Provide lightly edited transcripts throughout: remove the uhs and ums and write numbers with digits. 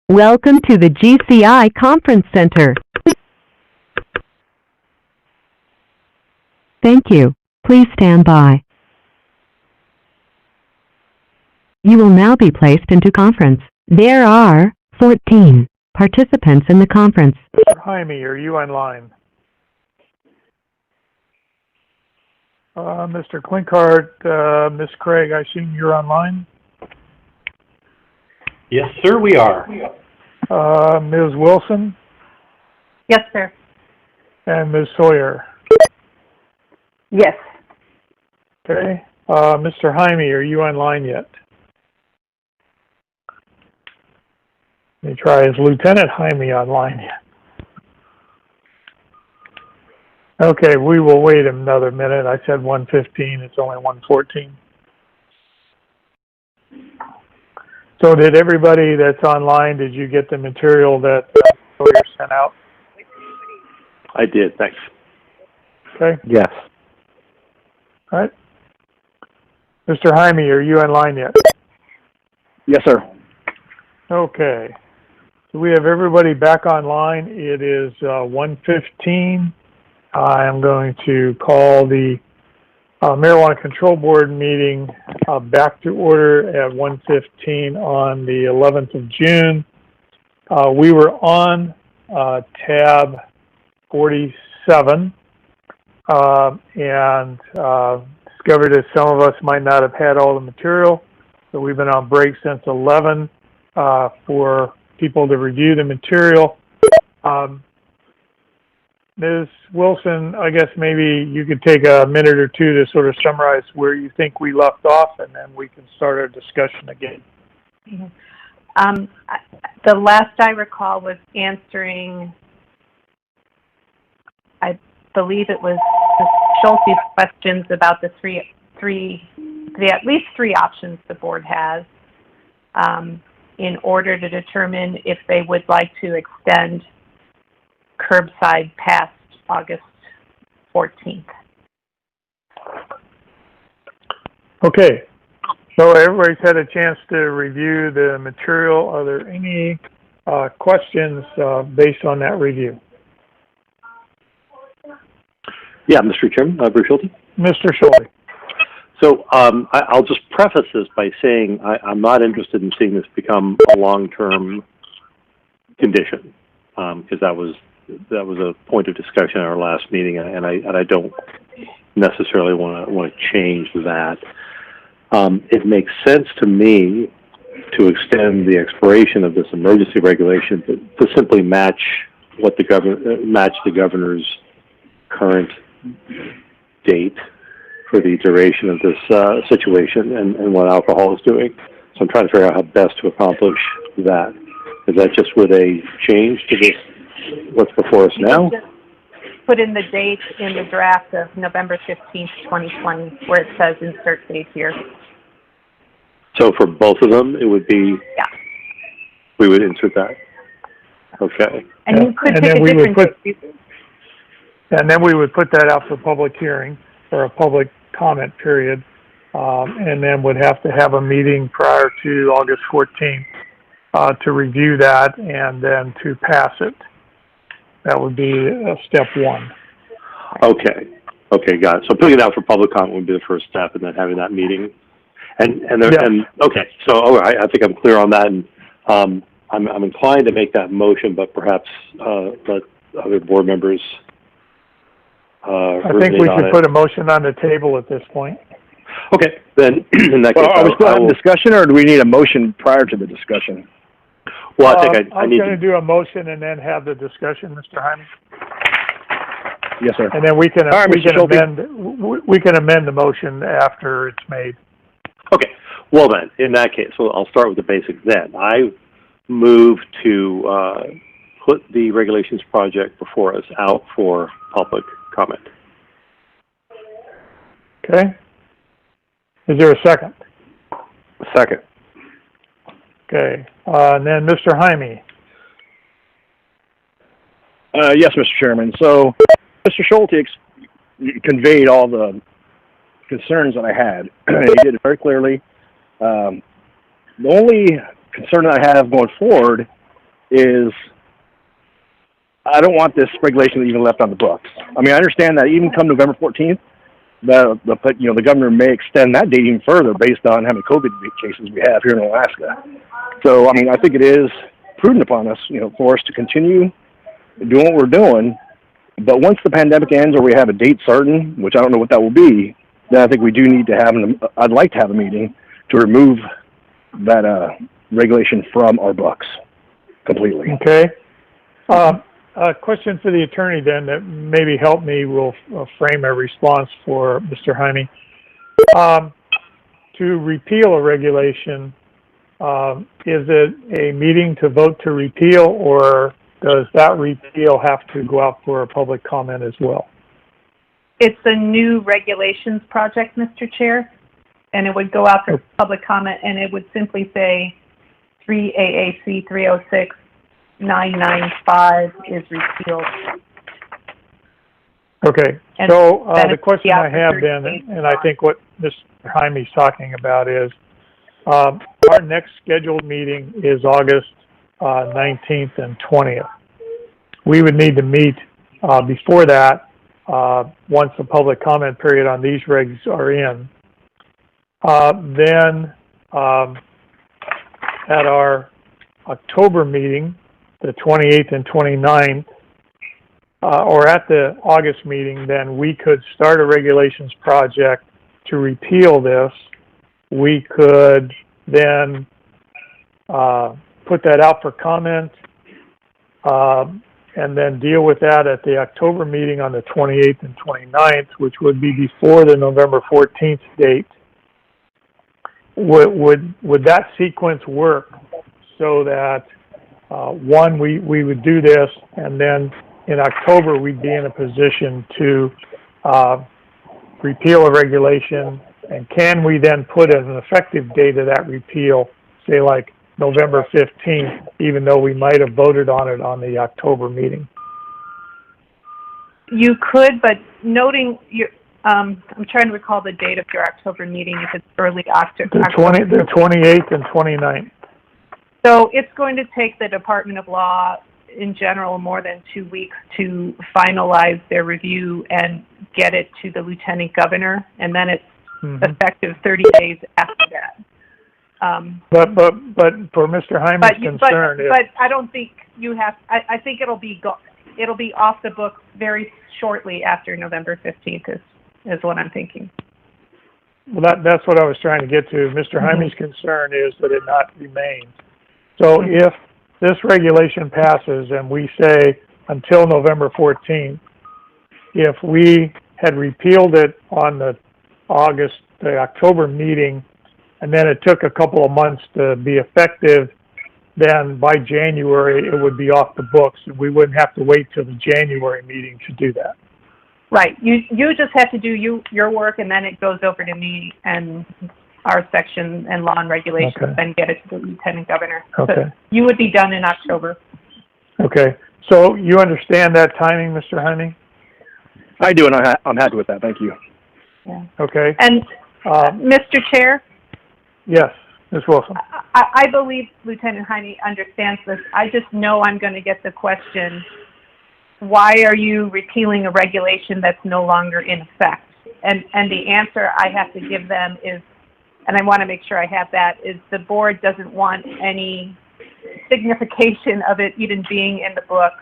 Welcome to the GCI Conference Center. Thank you. Please stand by. You will now be placed into conference. There are 14 participants in the conference. Mr. Jaime, are you online? Mr. Klinkhardt, Ms. Craig, I assume you're online? Yes, sir, we are. Ms. Wilson? Yes, sir. And Ms. Sawyer? Yes. Okay. Mr. Jaime, are you online yet? Let me try. Is Lieutenant Jaime online yet? Okay, we will wait another minute. I said 1:15. It's only 1:14. So did everybody that's online, did you get the material that Sawyer sent out? I did, thanks. Okay. Yes. All right. Mr. Jaime, are you online yet? Yes, sir. Okay. So we have everybody back online. It is 1:15. I am going to call the Marijuana Control Board meeting back to order at 1:15 on the 11th of June. We were on tab 47 and discovered that some of us might not have had all the material. So we've been on break since 11 for people to review the material. Ms. Wilson, I guess maybe you could take a minute or two to sort of summarize where you think we left off, and then we can start our discussion again. The last I recall was answering, I believe it was Schulte's questions about the at least three options the board has in order to determine if they would like to extend curbside past August 14th. Okay, so everybody's had a chance to review the material. Are there any questions based on that review? Yeah, Mr. Chairman, Bruce Schulte. Mr. Schulte. So I'll just preface this by saying I'm not interested in seeing this become a long-term condition, because that was a point of discussion at our last meeting, and I don't necessarily want to change that. It makes sense to me to extend the expiration of this emergency regulation to simply match what the governor's current date for the duration of this situation and what alcohol is doing. So I'm trying to figure out how best to accomplish that. Is that just with a change to this? What's before us now? Just put in the date in the draft of November 15th, 2020, where it says insert date here. So for both of them, it would be, yeah, we would insert that. Okay. And you could pick a different date. And then we would put that out for public hearing or a public comment period, and then would have to have a meeting prior to August 14th to review that and then to pass it. That would be step one. Okay. Okay, got it. So putting it out for public comment would be the first step, and then having that meeting. And okay, so all right, I think I'm clear on that. And I'm inclined to make that motion, but perhaps let other board members. I think we should put a motion on the table at this point. Okay, then in that case, are we still having discussion, or do we need a motion prior to the discussion? Well, I think I need going to do a motion and then have the discussion, Mr. Jaime. Yes, sir. And then we can right, we can amend the motion after it's made. Okay. Well then, in that case, so I'll start with the basics then. I move to put the regulations project before us out for public comment. Okay. Is there a second? Second. Okay. And then Mr. Jaime. Yes, Mr. Chairman. So Mr. Schulte conveyed all the concerns that I had. He did it very clearly. The only concern that I have going forward is I don't want this regulation even left on the books. I mean, I understand that even come November 14th, the governor may extend that date even further based on how many COVID cases we have here in Alaska. So, I mean, I think it is prudent upon us, for us to continue doing what we're doing. But once the pandemic ends or we have a date certain, which I don't know what that will be, then I think we do need to have I'd like to have a meeting to remove that regulation from our books completely. Okay. A question for the attorney then that maybe help me will frame a response for Mr. Jaime. To repeal a regulation, is it a meeting to vote to repeal, or does that repeal have to go out for a public comment as well? It's a new regulations project, Mr. Chair, and it would go out for public comment, and it would simply say 3 AAC 306 995 is repealed. Okay, And so the question yeah, I have then, and I think what Mr. Jaime's talking about is, our next scheduled meeting is August 19th and 20th. We would need to meet before that, once the public comment period on these regs are in. Then at our October meeting, the 28th and 29th, or at the August meeting, then we could start a regulations project to repeal this. We could then put that out for comment, and then deal with that at the October meeting on the 28th and 29th, which would be before the November 14th date. Would that sequence work so that one, we would do this, and then in October we'd be in a position to repeal a regulation, and can we then put an effective date of that repeal, say like November 15th, even though we might have voted on it on the October meeting? You could, but noting your, I'm trying to recall the date of your October meeting, if it's early October. The 28th and 29th. So it's going to take the Department of Law in general more than 2 weeks to finalize their review and get it to the Lieutenant Governor, and then it's effective 30 days after that. But for Mr. Jaime's concern, but I don't think you have. I think it'll be off the books very shortly after November 15th is what I'm thinking. Well, that's what I was trying to get to. Mr. Jaime's concern is that it not remains. So if this regulation passes and we say until November 14th, if we had repealed it on the October meeting, and then it took a couple of months to be effective, then by January it would be off the books, and we wouldn't have to wait till the January meeting to do that. Right. You just have to do your work, and then it goes over to me and our section and law and regulations, and get it to the Lieutenant Governor. Okay. So you would be done in October. Okay. So you understand that timing, Mr. Jaime? I do, and I'm happy with that. Thank you. Yeah. Okay. And Mr. Chair? Yes, Ms. Wilson. I believe Lieutenant Jaime understands this. I just know I'm going to get the question, why are you repealing a regulation that's no longer in effect? And the answer I have to give them is, and I want to make sure I have that, is the board doesn't want any signification of it even being in the book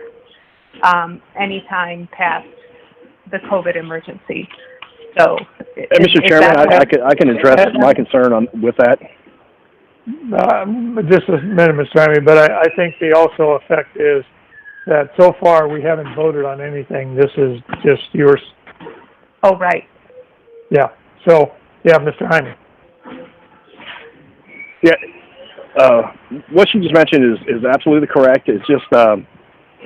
anytime past the COVID emergency. So, Mr. Chairman, I can address my concern with that. Just a minute, Mr. Jaime, but I think the also effect is that so far we haven't voted on anything. This is just yours. Oh, right. Yeah. So, yeah, Mr. Jaime. Yeah. What you just mentioned is absolutely correct. It's just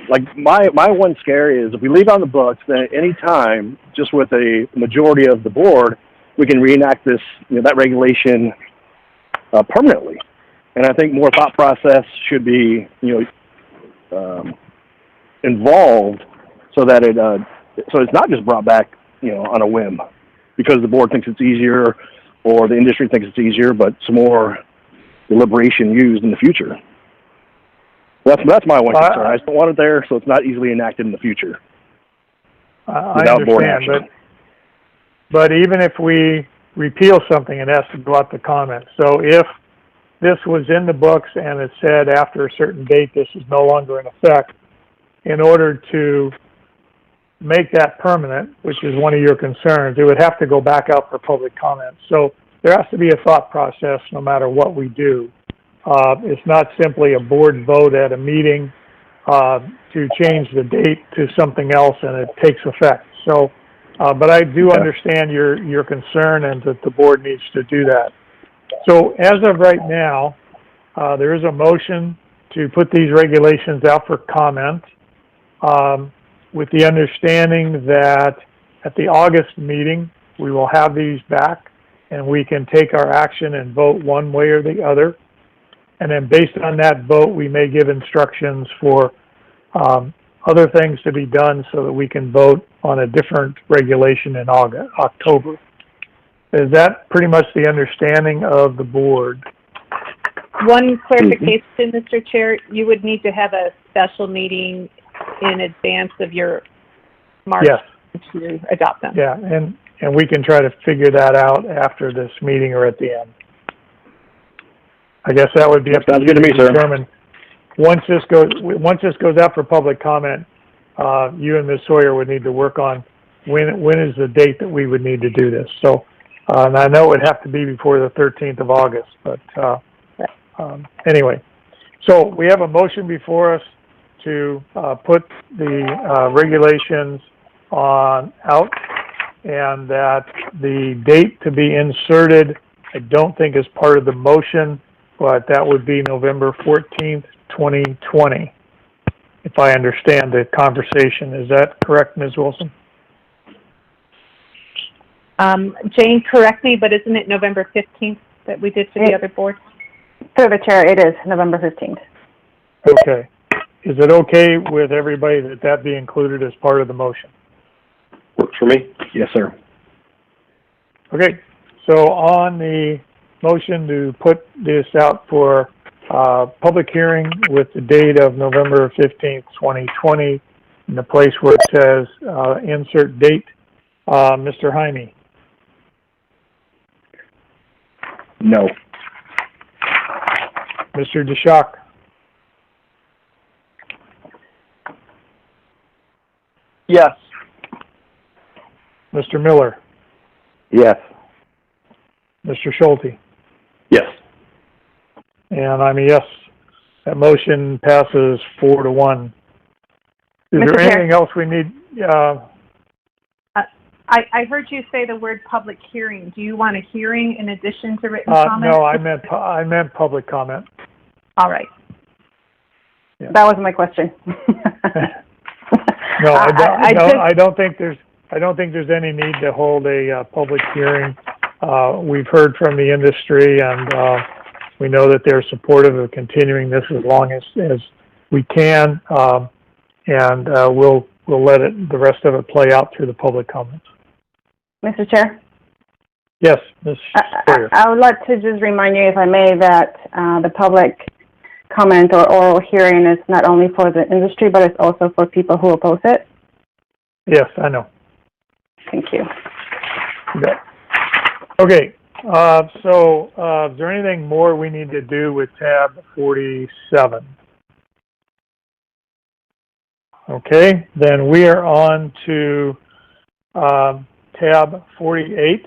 like my one scare is if we leave on the books, then at any time, just with a majority of the board, we can reenact this, that regulation permanently. And I think more thought process should be, involved so that so it's not just brought back, on a whim because the board thinks it's easier or the industry thinks it's easier, but some more deliberation used in the future. That's my one concern. I just don't want it there so it's not easily enacted in the future. I understand, but even if we repeal something, it has to go out to comment. So if this was in the books and it said after a certain date this is no longer in effect, in order to make that permanent, which is one of your concerns, it would have to go back out for public comment. So there has to be a thought process no matter what we do. It's not simply a board vote at a meeting to change the date to something else and it takes effect. So, but I do understand your concern and that the board needs to do that. So as of right now, there is a motion to put these regulations out for comment with the understanding that at the August meeting, we will have these back and we can take our action and vote one way or the other. And then based on that vote, we may give instructions for other things to be done so that we can vote on a different regulation in October. Is that pretty much the understanding of the board? One clarification, Mr. Chair, you would need to have a special meeting in advance of your March to adopt them. Yeah, and we can try to figure that out after this meeting or at the end. I guess that would be up to you to determine. Once this goes out for public comment, you and Ms. Sawyer would need to work on when is the date that we would need to do this. So, and I know it would have to be before the 13th of August, but anyway. So we have a motion before us to put the regulations out, and that the date to be inserted, I don't think is part of the motion, but that would be November 14th, 2020, if I understand the conversation. Is that correct, Ms. Wilson? Jane, correct me, but isn't it November 15th that we did for the other board? Through the chair, it is November 15th. Okay. Is it okay with everybody that that be included as part of the motion? Works for me. Yes, sir. Okay. So on the motion to put this out for public hearing with the date of November 15th, 2020, in the place where it says insert date, Mr. Jaime? No. Mr. DeShock? Yes. Mr. Miller? Yes. Mr. Schulte? Yes. And I'm a yes. That motion passes 4-1. Is there anything else we need? I heard you say the word public hearing. Do you want a hearing in addition to written comment? No, I meant public comment. All right. Yeah. That was my question. No, I don't think there's any need to hold a public hearing. We've heard from the industry, and we know that they're supportive of continuing this as long as we can, and we'll let the rest of it play out through the public comments. Mr. Chair? Yes, Ms. Sawyer. I would like to just remind you, if I may, that the public comment or oral hearing is not only for the industry, but it's also for people who oppose it. Yes, I know. Thank you. Okay, so is there anything more we need to do with tab 47? Okay, then we are on to tab 48,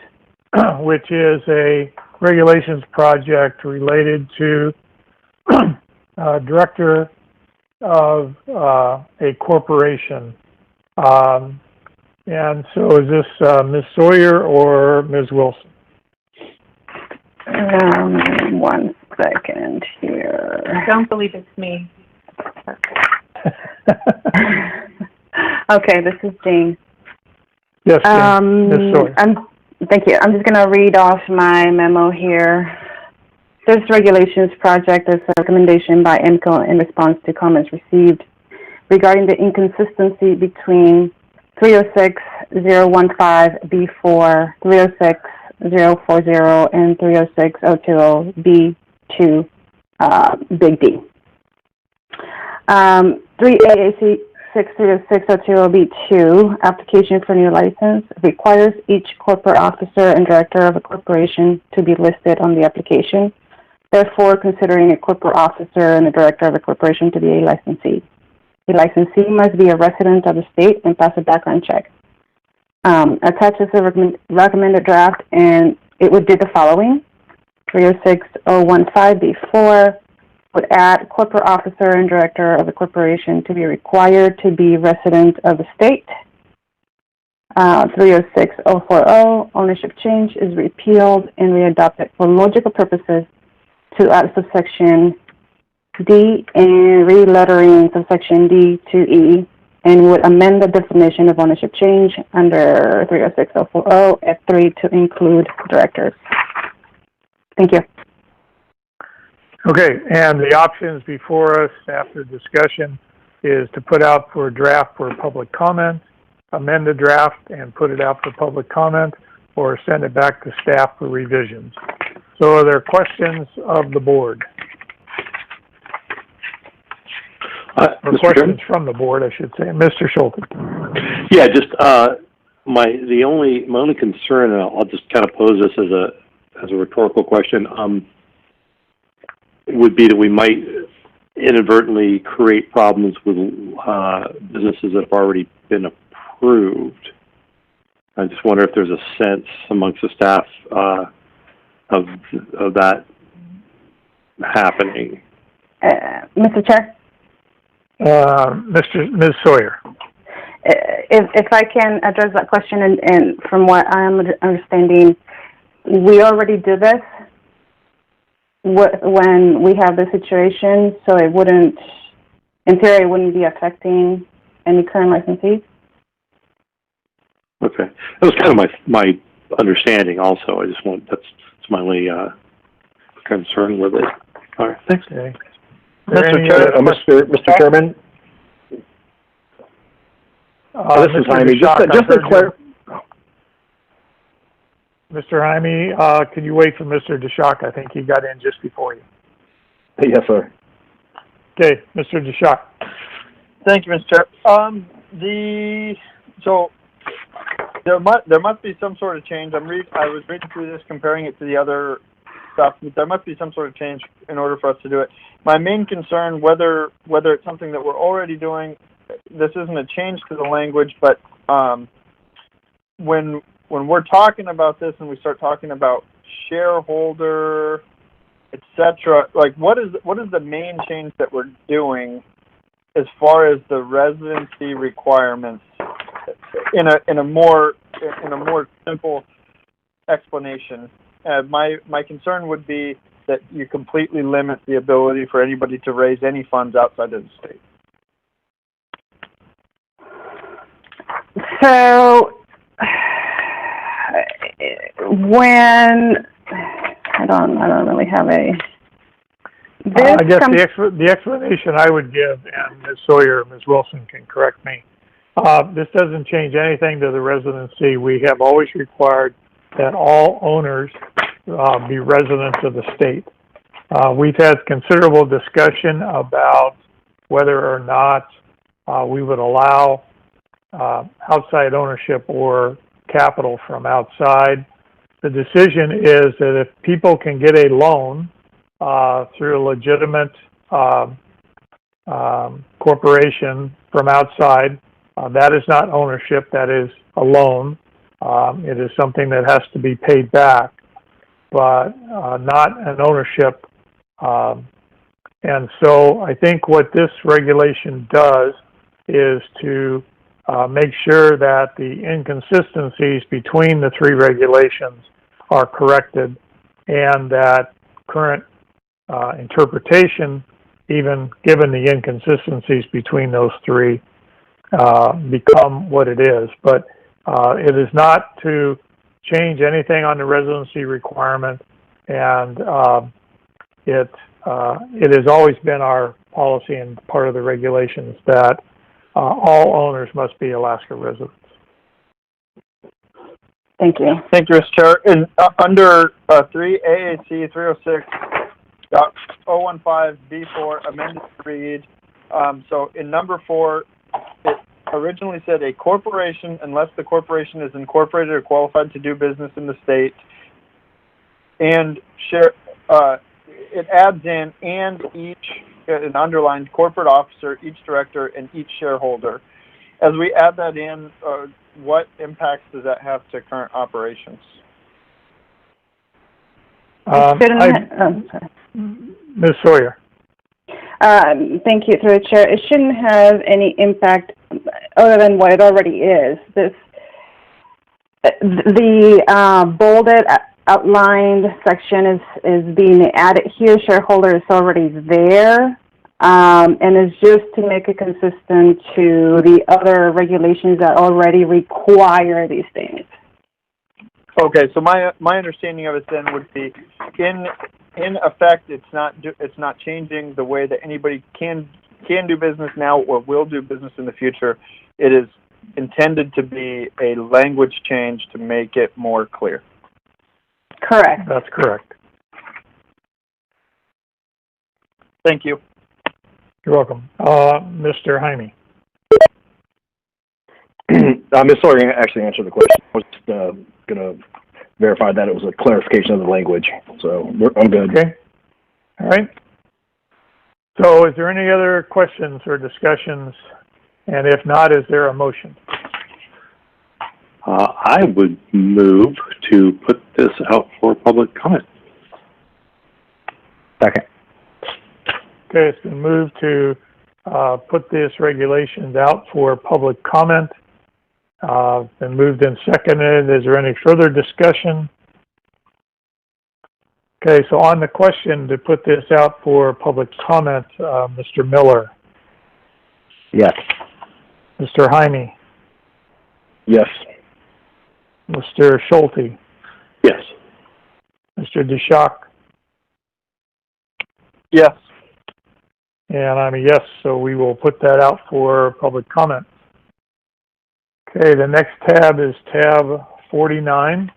which is a regulations project related to director of a corporation. And so is this Ms. Sawyer or Ms. Wilson? 1 second here. I don't believe it's me. Okay, this is Jane. Yes, Ms. Sawyer. Thank you. I'm just going to read off my memo here. This regulations project is a recommendation by EMCO in response to comments received regarding the inconsistency between 306.015 B4, 306.040, and 306.020 B2, Big D. 3 AAC 60602B2, application for new license, requires each corporate officer and director of a corporation to be listed on the application. Therefore, considering a corporate officer and a director of a corporation to be a licensee. A licensee must be a resident of the state and pass a background check. Attaches a recommended draft, and it would do the following. 306015B4 would add corporate officer and director of the corporation to be required to be resident of the state. 306040, ownership change is repealed and readopted for logical purposes to add subsection D and relettering subsection D to E, and would amend the definition of ownership change under 306040 F3 to include directors. Thank you. Okay, and the options before us after discussion is to put out for a draft for public comment, amend the draft and put it out for public comment, or send it back to staff for revisions. So are there questions of the board? Or questions from the board, I should say. Mr. Schulte. Yeah, just my only concern, and I'll just kind of pose this as a rhetorical question, would be that we might inadvertently create problems with businesses that have already been approved. I just wonder if there's a sense amongst the staff of that happening. Mr. Chair? Ms. Sawyer. If I can address that question, and from what I'm understanding, we already do this when we have the situation, so it wouldn't, in theory, it wouldn't be affecting any current licensees. Okay, that was kind of my understanding. Also, that's my only concern with it. All right, thanks. Okay. Mr. Chairman. This is Jaime. Just to clarify. Mr. Jaime, can you wait for Mr. DeShock? I think he got in just before you. Yes, sir. Okay, Mr. DeShock. Thank you, Mr. Chair. So there must be some sort of change. I was reading through this, comparing it to the other stuff. There must be some sort of change in order for us to do it. My main concern, whether it's something that we're already doing, this isn't a change to the language, but when we're talking about this and we start talking about shareholder, etc., like what is the main change that we're doing as far as the residency requirements in a more simple explanation? My concern would be that you completely limit the ability for anybody to raise any funds outside of the state. So, when I don't really have a. I guess the explanation I would give, and Ms. Sawyer, Ms. Wilson can correct me. This doesn't change anything to the residency. We have always required that all owners be residents of the state. We've had considerable discussion about whether or not we would allow outside ownership or capital from outside. The decision is that if people can get a loan through a legitimate corporation from outside, that is not ownership, that is a loan. It is something that has to be paid back, but not an ownership. And so I think what this regulation does is to make sure that the inconsistencies between the three regulations are corrected, and that current interpretation, even given the inconsistencies between those three, become what it is. But it is not to change anything on the residency requirement, and it has always been our policy and part of the regulations that all owners must be Alaska residents. Thank you. Thank you, Mr. Chair. In, under 3 AAC 306.015B4, amended to read, So in number 4, it originally said a corporation, unless the corporation is incorporated or qualified to do business in the state, and it adds in and each, an underlined corporate officer, each director, and each shareholder. As we add that in, what impacts does that have to current operations? Ms. Sawyer. Thank you, through the chair. It shouldn't have any impact other than what it already is. The bolded outlined section is being added here. Shareholder is already there, and it's just to make it consistent to the other regulations that already require these things. Okay, so my understanding of it then would be, in effect, it's not changing the way that anybody can do business now or will do business in the future. It is intended to be a language change to make it more clear. Correct. That's correct. Thank you. You're welcome. Mr. Jaime. Ms. Sawyer actually answered the question. I was just going to verify that it was a clarification of the language. So I'm good. Okay. All right. So is there any other questions or discussions? And if not, is there a motion? I would move to put this out for public comment. Second. Okay, it's been moved to put this regulations out for public comment. Been moved and seconded. Is there any further discussion? Okay, so on the question to put this out for public comment, Mr. Miller. Yes. Mr. Jaime. Yes. Mr. Schulte. Yes. Mr. Deshock. Yes. And I'm a yes, so we will put that out for public comment. Okay, the next tab is tab 49.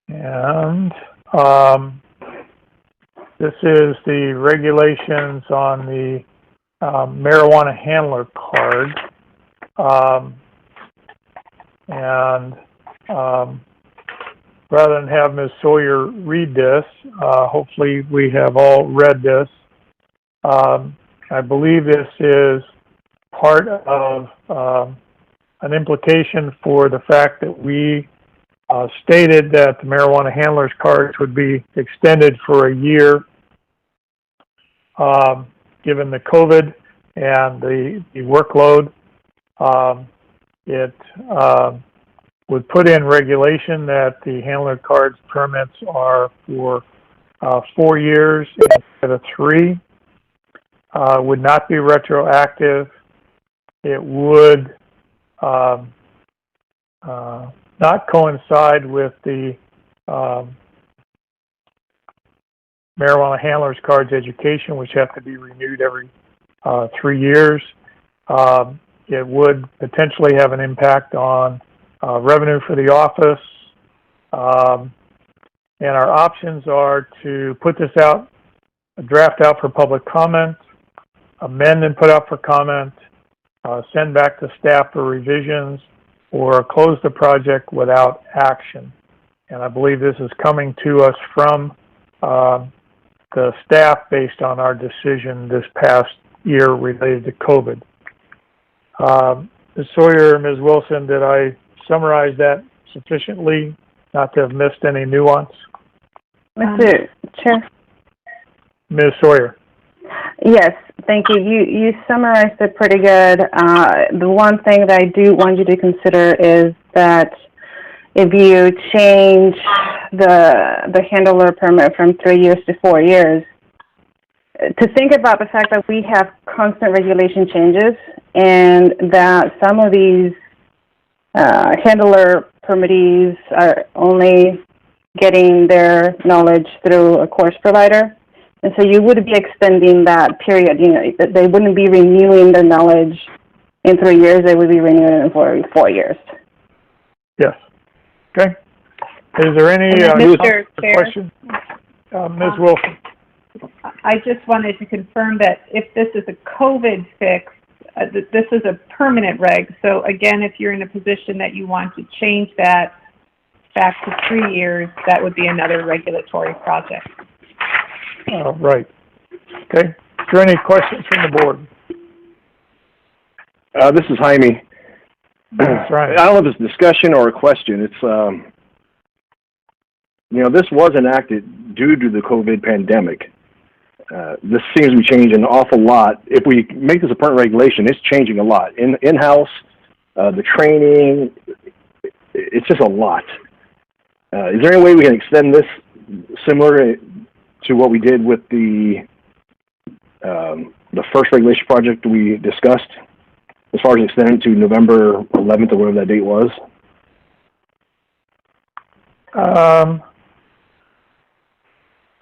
And this is the regulations on the marijuana handler card. Rather than have Ms. Sawyer read this, hopefully we have all read this. I believe this is part of an implication for the fact that we stated that the marijuana handlers cards would be extended for a year, given the COVID and the workload. It would put in regulation that the handler cards permits are for 4 years instead of 3. Would not be retroactive. It would not coincide with the marijuana handlers cards education, which have to be renewed every 3 years. It would potentially have an impact on revenue for the office. And our options are to put this out, draft out for public comment, amend and put out for comment, send back to staff for revisions, or close the project without action. And I believe this is coming to us from the staff based on our decision this past year related to COVID. Ms. Sawyer, Ms. Wilson, did I summarize that sufficiently not to have missed any nuance? Mr. Chair? Ms. Sawyer. Yes, thank you. You summarized it pretty good. The one thing that I do want you to consider is that if you change the handler permit from 3 years to 4 years, to think about the fact that we have constant regulation changes and that some of these handler permittees are only getting their knowledge through a course provider. And so you would be extending that period. You know, they wouldn't be renewing their knowledge in 3 years. They would be renewing it for 4 years. Yes. Okay. Is there any Mr. Chair? question? Ms. Wilson. I just wanted to confirm that if this is a COVID fix, this is a permanent reg. So again, if you're in a position that you want to change that back to 3 years, that would be another regulatory project. Right. Okay. Is there any questions from the board? This is Jaime. That's right. I don't know if it's a discussion or a question. It's, this was enacted due to the COVID pandemic. This seems to be changing an awful lot. If we make this a permanent regulation, it's changing a lot. In-house, the training, it's just a lot. Is there any way we can extend this similar to what we did with the first regulation project we discussed, as far as extending to November 11th or whatever that date was?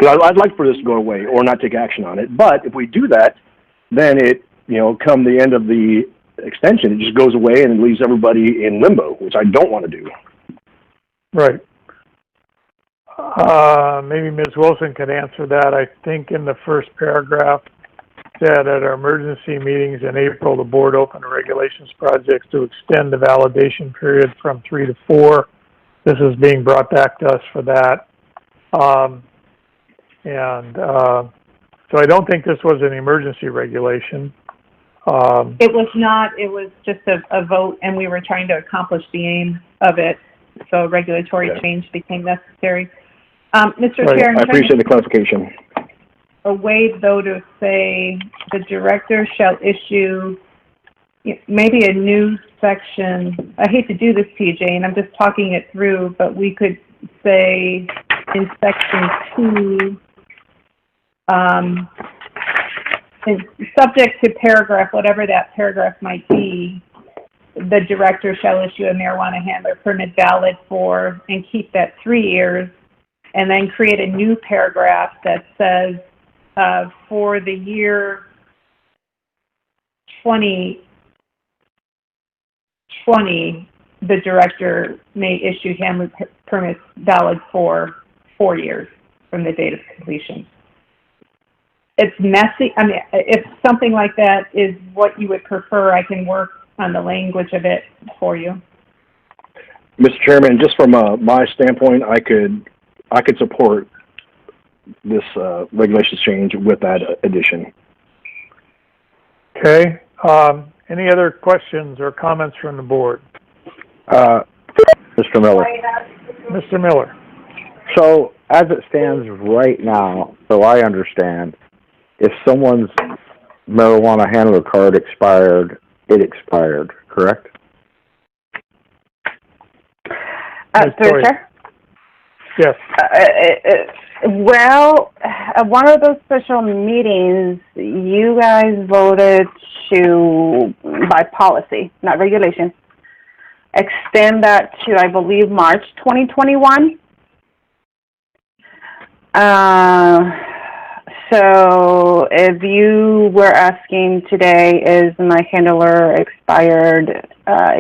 I'd like for this to go away or not take action on it. But if we do that, then it, come the end of the extension, it just goes away and it leaves everybody in limbo, which I don't want to do. Right. Maybe Ms. Wilson could answer that. I think in the first paragraph said at our emergency meetings in April, the board opened a regulations project to extend the validation period from 3 to 4. This is being brought back to us for that. So I don't think this was an emergency regulation. It was not. It was just a vote, and we were trying to accomplish the aim of it. So regulatory change became necessary. Mr. Right. Chair, I appreciate the clarification. A way, though, to say the director shall issue maybe a new section. I hate to do this, PJ, and I'm just talking it through, but we could say in section 2, subject to paragraph, whatever that paragraph might be, the director shall issue a marijuana handler permit valid for, and keep that 3 years, and then create a new paragraph that says, for the year 2020, the director may issue handler permits valid for 4 years from the date of completion. It's messy. I mean, if something like that is what you would prefer, I can work on the language of it for you. Mr. Chairman, just from my standpoint, I could support this regulations change with that addition. Okay. Any other questions or comments from the board? Mr. Miller. Mr. Miller. So as it stands right now, so I understand, if someone's marijuana handler card expired, it expired, correct? Through Chair? Yes. Well, at one of those special meetings, you guys voted to, by policy, not regulation, extend that to, I believe, March 2021. So if you were asking today, is my handler expired,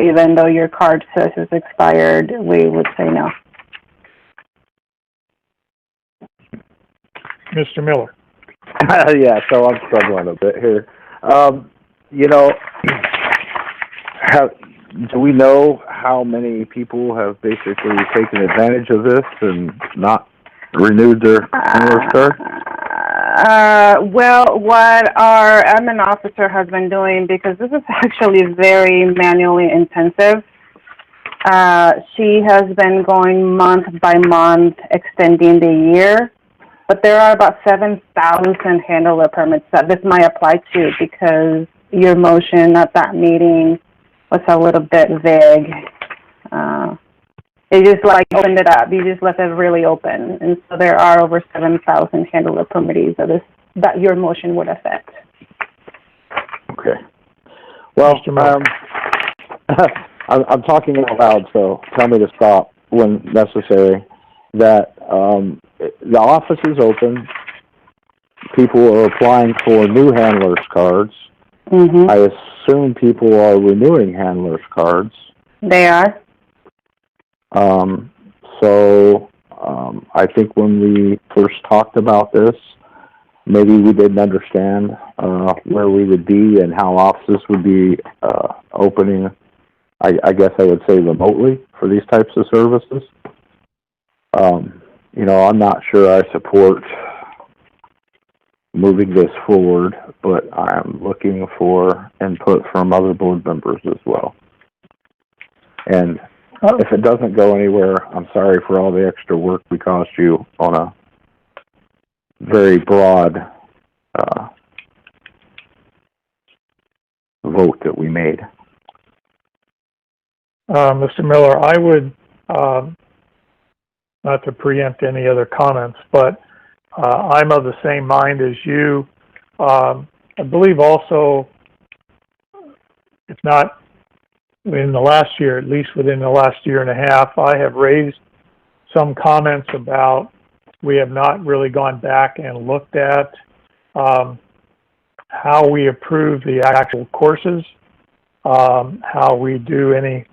even though your card says it's expired, we would say no. Mr. Miller. Yeah, so I'm struggling a bit here. Do we know how many people have basically taken advantage of this and not renewed their handler's card? Well, what our admin officer has been doing, because this is actually very manually intensive, she has been going month by month, extending the year. But there are about 7,000 handler permits that this might apply to, because your motion at that meeting was a little bit vague. It just opened it up. You just left it really open. And so there are over 7,000 handler permittees that your motion would affect. Okay. Well, I'm talking out loud, so tell me to stop when necessary. That the office is open. People are applying for new handlers cards. Mm-hmm. I assume people are renewing handlers cards. They are. I think when we first talked about this, maybe we didn't understand where we would be and how offices would be opening, I guess I would say remotely for these types of services. You know, I'm not sure I support moving this forward, but I'm looking for input from other board members as well. And if it doesn't go anywhere, I'm sorry for all the extra work we caused you on a very broad vote that we made. Mr. Miller, I would, not to preempt any other comments, but I'm of the same mind as you. I believe also, if not in the last year, at least within the last year and a half, I have raised some comments about we have not really gone back and looked at how we approve the actual courses, how we do any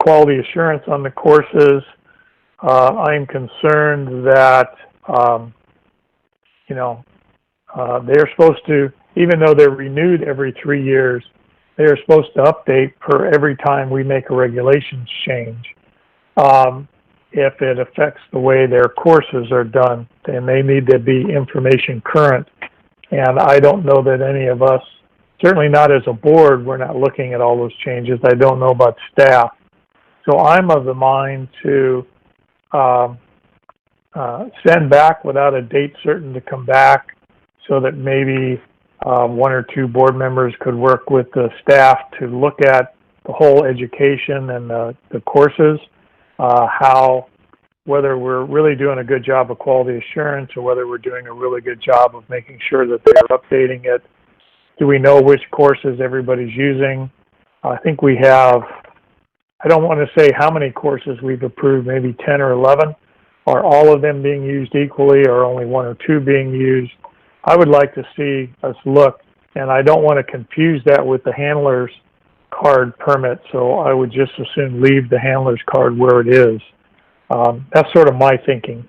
quality assurance on the courses. I'm concerned that, you know, they're supposed to, even though they're renewed every 3 years, they're supposed to update per every time we make a regulations change. If it affects the way their courses are done, then they need to be information current. And I don't know that any of us, certainly not as a board, we're not looking at all those changes. I don't know about staff. So I'm of the mind to send back without a date certain to come back, so that maybe 1 or 2 board members could work with the staff to look at the whole education and the courses, whether we're really doing a good job of quality assurance or whether we're doing a really good job of making sure that they're updating it. Do we know which courses everybody's using? I think we have, I don't want to say how many courses we've approved, maybe 10 or 11. Are all of them being used equally, or only 1 or 2 being used? I would like to see us look, and I don't want to confuse that with the handler's card permit, so I would just as soon leave the handler's card where it is. That's sort of my thinking.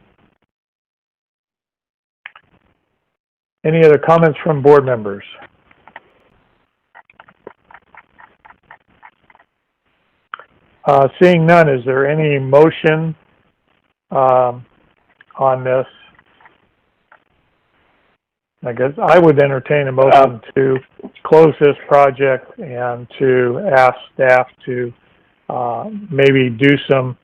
Any other comments from board members? Seeing none, is there any motion on this? I guess I would entertain a motion to close this project and to ask staff to maybe do some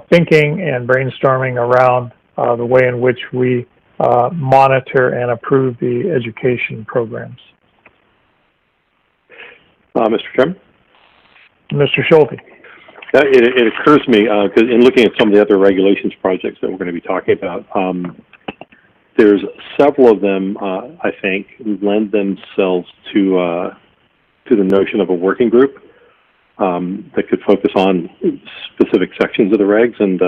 thinking and brainstorming around the way in which we monitor and approve the education programs. Mr. Chairman? Mr. Schulte. It occurs to me, because in looking at some of the other regulations projects that we're going to be talking about, there's several of them, I think, lend themselves to the notion of a working group that could focus on specific sections of the regs, and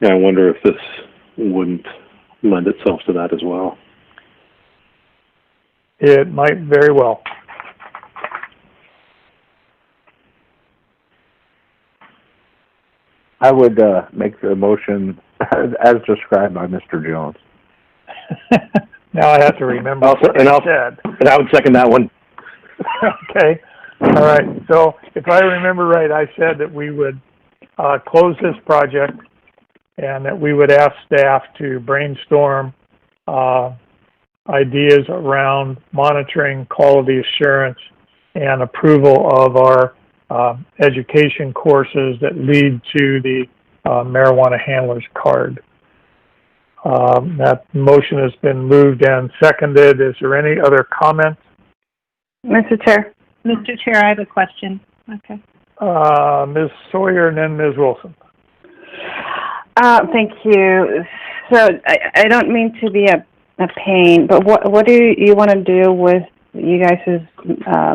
yeah, I wonder if this wouldn't lend itself to that as well. It might very well. I would make the motion as described by Mr. Jones. Now I have to remember what I said. And I would second that one. Okay. All right. So if I remember right, I said that we would close this project and that we would ask staff to brainstorm ideas around monitoring, quality assurance, and approval of our education courses that lead to the marijuana handler's card. That motion has been moved and seconded. Is there any other comments? Mr. Chair. Mr. Chair, I have a question. Okay. Ms. Sawyer and then Ms. Wilson. Thank you. So I don't mean to be a pain, but what do you want to do with you guys'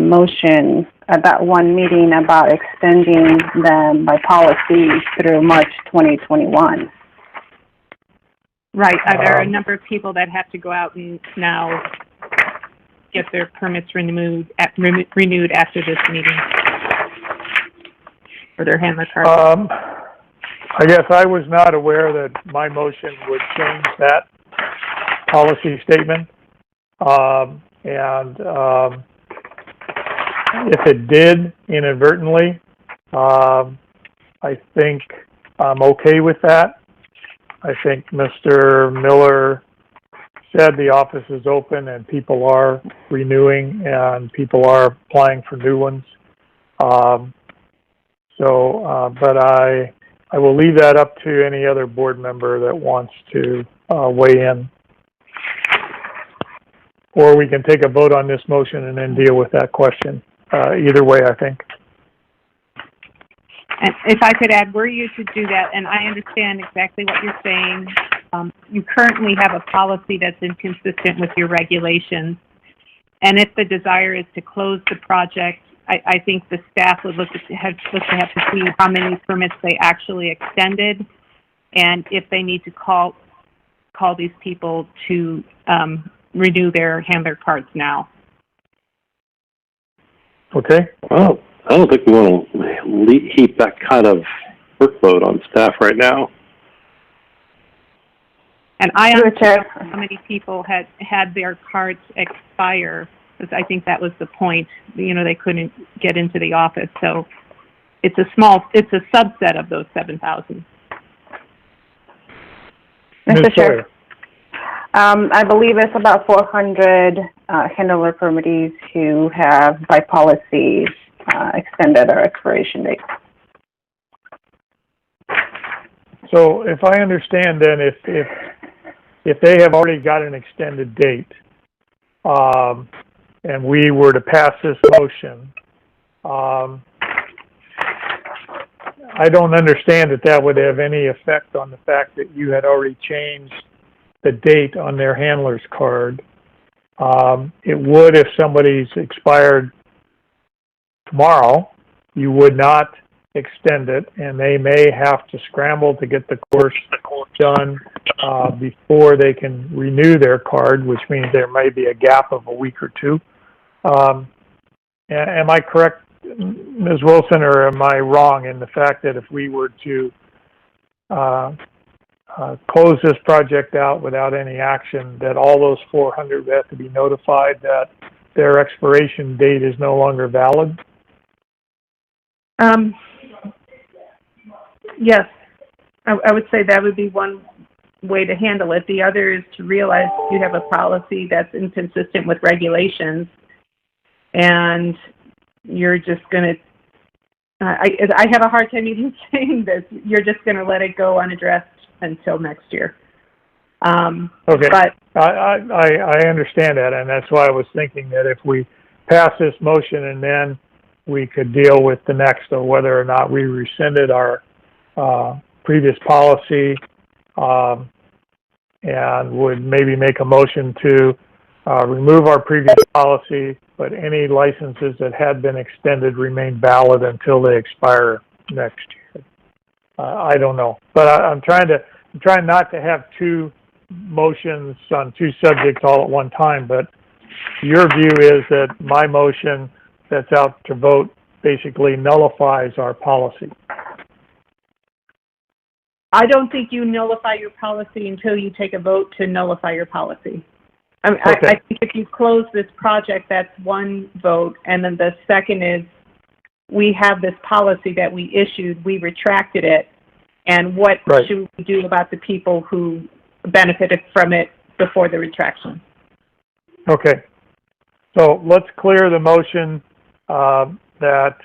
motion at that one meeting about extending them by policy through March 2021? Right. Are there a number of people that have to go out and now get their permits renewed after this meeting for their handler cards? I guess I was not aware that my motion would change that. policy statement. If it did inadvertently, I think I'm okay with that. I think Mr. Miller said the office is open and people are renewing and people are applying for new ones. But I will leave that up to any other board member that wants to weigh in. Or we can take a vote on this motion and then deal with that question. Either way, I think. And if I could add, were you to do that, and I understand exactly what you're saying, you currently have a policy that's inconsistent with your regulations. And if the desire is to close the project, I think the staff would have to see how many permits they actually extended, and if they need to call these people to renew their handler cards now. Okay. Well, I don't think we want to heap that kind of workload on staff right now. And I understand how many people had their cards expire, because I think that was the point. You know, they couldn't get into the office. So it's a subset of those 7,000. Mr. Chair, I believe it's about 400 handler permittees who have, by policy, extended our expiration date. So if I understand then, if they have already got an extended date, and we were to pass this motion, I don't understand that would have any effect on the fact that you had already changed the date on their handler's card. It would if somebody's expired tomorrow. You would not extend it, and they may have to scramble to get the course done before they can renew their card, which means there may be a gap of a week or two. Am I correct, Ms. Wilson, or am I wrong in the fact that if we were to close this project out without any action, that all those 400 have to be notified that their expiration date is no longer valid? Yes, I would say that would be one way to handle it. The other is to realize you have a policy that's inconsistent with regulations, and you're just going to, I have a hard time even saying this, you're just going to let it go unaddressed until next year. Okay, but I understand that, and that's why I was thinking that if we pass this motion and then we could deal with the next, or whether or not we rescinded our previous policy, and would maybe make a motion to remove our previous policy, but any licenses that had been extended remain valid until they expire next year. I don't know, but I'm trying not to have two motions on two subjects all at one time, but your view is that my motion that's out to vote basically nullifies our policy. I don't think you nullify your policy until you take a vote to nullify your policy. I think if you close this project, that's one vote, and then the second is we have this policy that we issued, we retracted it, and what should we do about the people who benefited from it before the retraction? Okay. So let's clear the motion that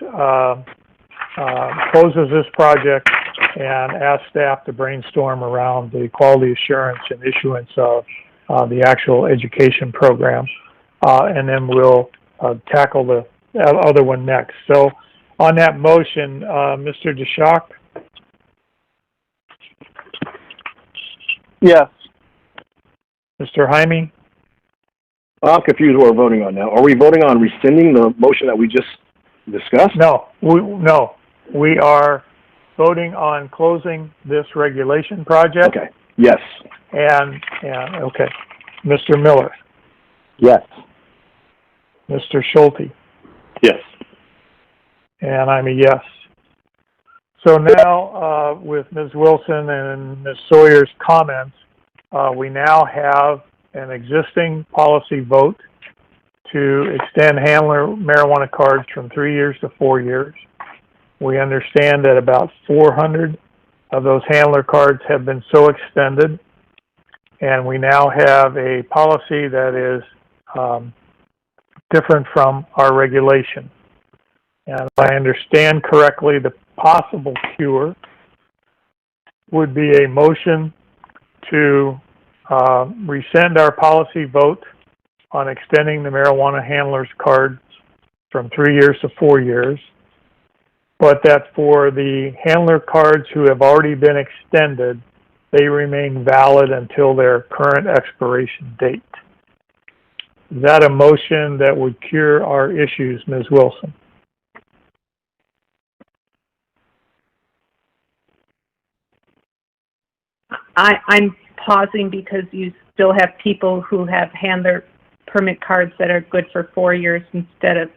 closes this project and ask staff to brainstorm around the quality assurance and issuance of the actual education program, and then we'll tackle the other one next. So on that motion, Mr. DeShock? Yes. Mr. Jaime? I'm confused what we're voting on now. Are we voting on rescinding the motion that we just discussed? No, we are voting on closing this regulation project. Okay. Yes. And okay. Mr. Miller? Yes. Mr. Schulte? Yes. And I'm a yes. So now, with Ms. Wilson and Ms. Sawyer's comments, we now have an existing policy vote to extend handler marijuana cards from 3 years to 4 years. We understand that about 400 of those handler cards have been so extended, and we now have a policy that is different from our regulation. And if I understand correctly, the possible cure would be a motion to rescind our policy vote on extending the marijuana handlers cards from 3 years to 4 years, but that for the handler cards who have already been extended, they remain valid until their current expiration date. Is that a motion that would cure our issues, Ms. Wilson? I'm pausing because you still have people who have handler permit cards that are good for 4 years instead of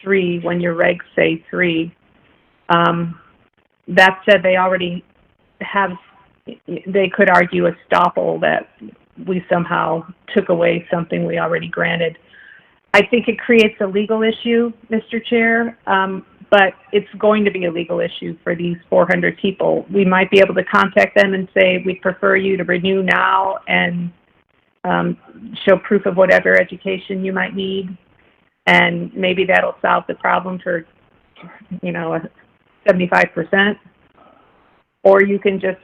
3 when your regs say 3. That said, they already have, they could argue estoppel that we somehow took away something we already granted. I think it creates a legal issue, Mr. Chair, but it's going to be a legal issue for these 400 people. We might be able to contact them and say, we prefer you to renew now and show proof of whatever education you might need. And maybe that'll solve the problem for, 75%. Or you can just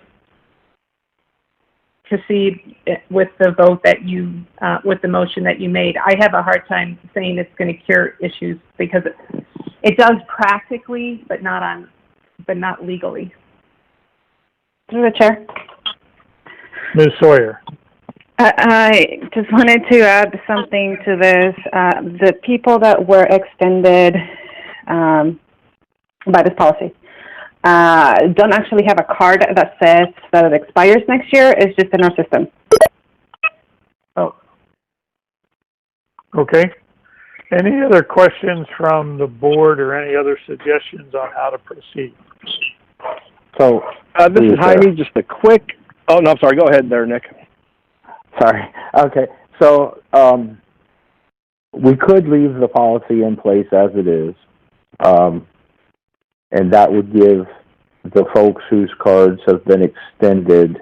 proceed with the vote that you, with the motion that you made. I have a hard time saying it's going to cure issues because it does practically, but not legally. Through the chair. Ms. Sawyer. I just wanted to add something to this. The people that were extended by this policy don't actually have a card that says that it expires next year. It's just in our system. Oh. Okay. Any other questions from the board or any other suggestions on how to proceed? So, this is Jaime, just a quick, oh, no, I'm sorry, go ahead there, Nick. sorry. Okay, so we could leave the policy in place as it is, and that would give the folks whose cards have been extended.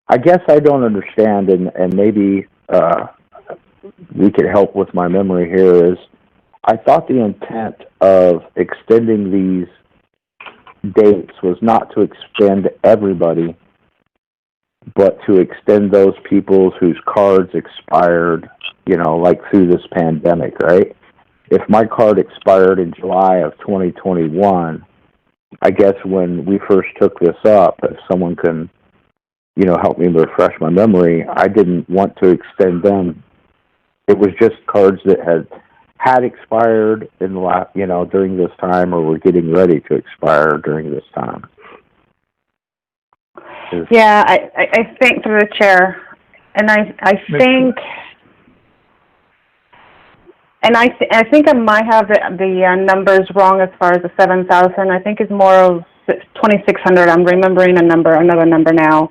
I guess I don't understand, and maybe we could help with my memory here, is I thought the intent of extending these dates was not to extend everybody, but to extend those people whose cards expired, like through this pandemic, right? If my card expired in July of 2021, I guess when we first took this up, if someone can, help me refresh my memory, I didn't want to extend them. It was just cards that had expired in the last, during this time, or were getting ready to expire during this time. Yeah, I think through the chair, and I think, and I think I might have the numbers wrong as far as the 7,000. I think it's more of 2,600. I'm remembering another number now,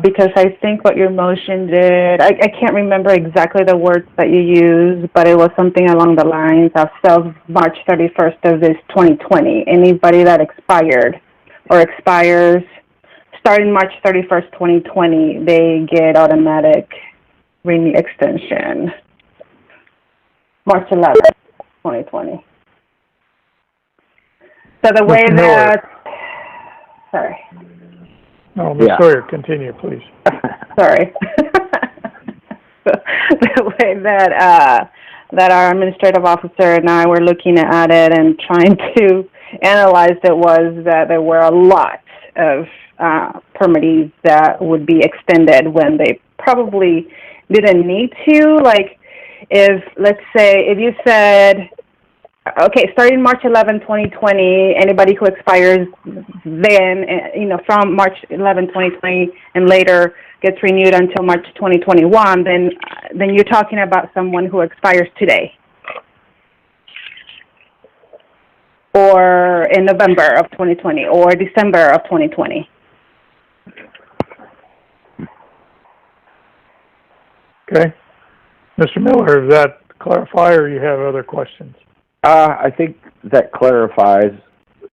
because I think what your motion did, I can't remember exactly the words that you used, but it was something along the lines of March 31st of this 2020. Anybody that expired or expires starting March 31st, 2020, they get automatic renew extension. March 11th, 2020. So the way that, sorry. No, Ms. Sawyer, continue, please. Sorry. The way that our administrative officer and I were looking at it and trying to analyze it was that there were a lot of permittees that would be extended when they probably didn't need to. Like, let's say you said, okay, starting March 11, 2020, anybody who expires then, from March 11, 2020 and later gets renewed until March 2021, then you're talking about someone who expires today or in November of 2020 or December of 2020. Okay. Mr. Miller, does that clarify, or you have other questions? I think that clarifies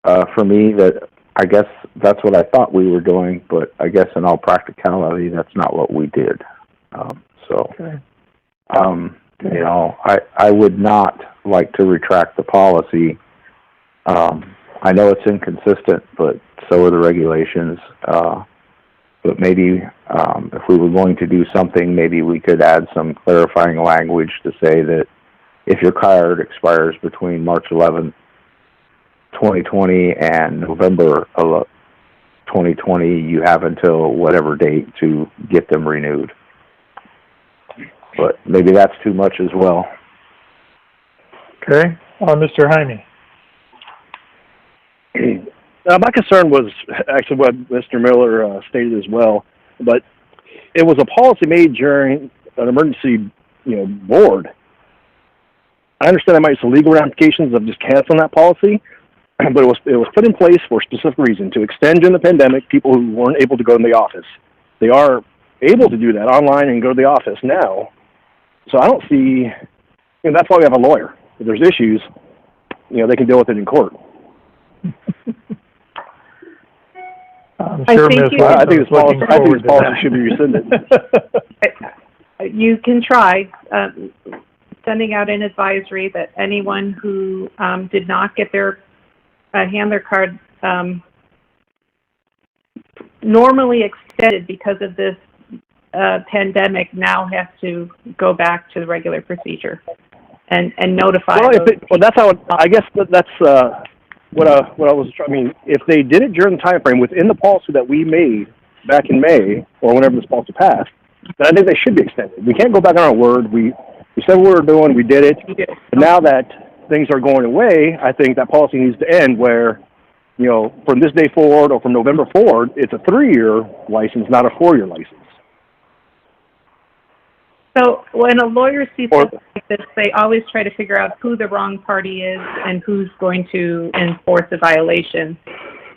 for me that I guess that's what I thought we were doing, but I guess in all practicality, that's not what we did. Okay. You know, I would not like to retract the policy. I know it's inconsistent, but so are the regulations. But maybe if we were going to do something, maybe we could add some clarifying language to say that if your card expires between March 11th, 2020 and November 2020, you have until whatever date to get them renewed. But maybe that's too much as well. Okay. Mr. Jaime. My concern was actually what Mr. Miller stated as well, but it was a policy made during an emergency, board. I understand there might be some legal ramifications of just canceling that policy, but it was put in place for a specific reason, to extend during the pandemic people who weren't able to go in the office. They are able to do that online and go to the office now. So I don't see, that's why we have a lawyer. If there's issues, they can deal with it in court. I'm sure I think this policy should be rescinded. You can try sending out an advisory that anyone who did not get their handler card normally extended because of this pandemic now has to go back to the regular procedure and notify. That's how. I guess that's what I was. If they did it during the time frame within the policy that we made back in May or whenever this policy passed, then I think they should be extended. We can't go back on our word. We said what we were doing. We did it. But now that things are going away, I think that policy needs to end. Where, from this day forward or from November forward, it's a 3-year license, not a 4-year license. So when a lawyer sees something like this, they always try to figure out who the wrong party is and who's going to enforce a violation.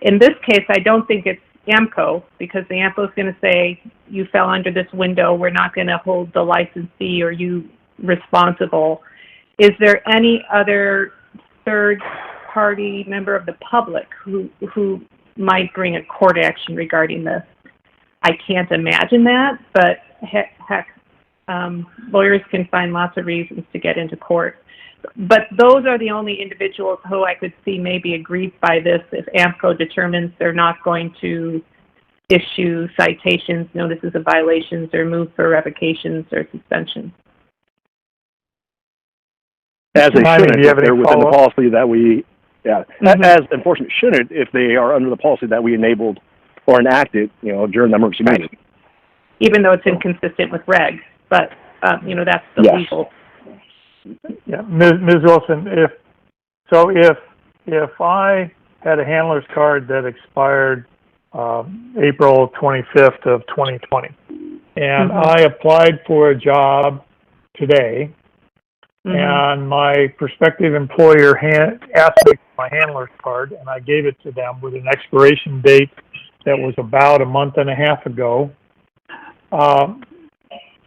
In this case, I don't think it's AMCO, because the AMCO is going to say, you fell under this window, we're not going to hold the licensee or you responsible. Is there any other third-party member of the public who might bring a court action regarding this? I can't imagine that, but heck, lawyers can find lots of reasons to get into court. But those are the only individuals who I could see may be aggrieved by this if AMCO determines they're not going to issue citations, notices of violations, or move for revocations or suspensions. As they shouldn't, if they're within the policy that we, as enforcement shouldn't if they are under the policy that we enabled or enacted, during the emergency meeting. Even though it's inconsistent with regs, but, that's the legal. Yeah, Ms. Wilson, if I had a handler's card that expired April 25th of 2020, and I applied for a job today, and my prospective employer asked me for my handler's card, and I gave it to them with an expiration date that was about a month and a half ago,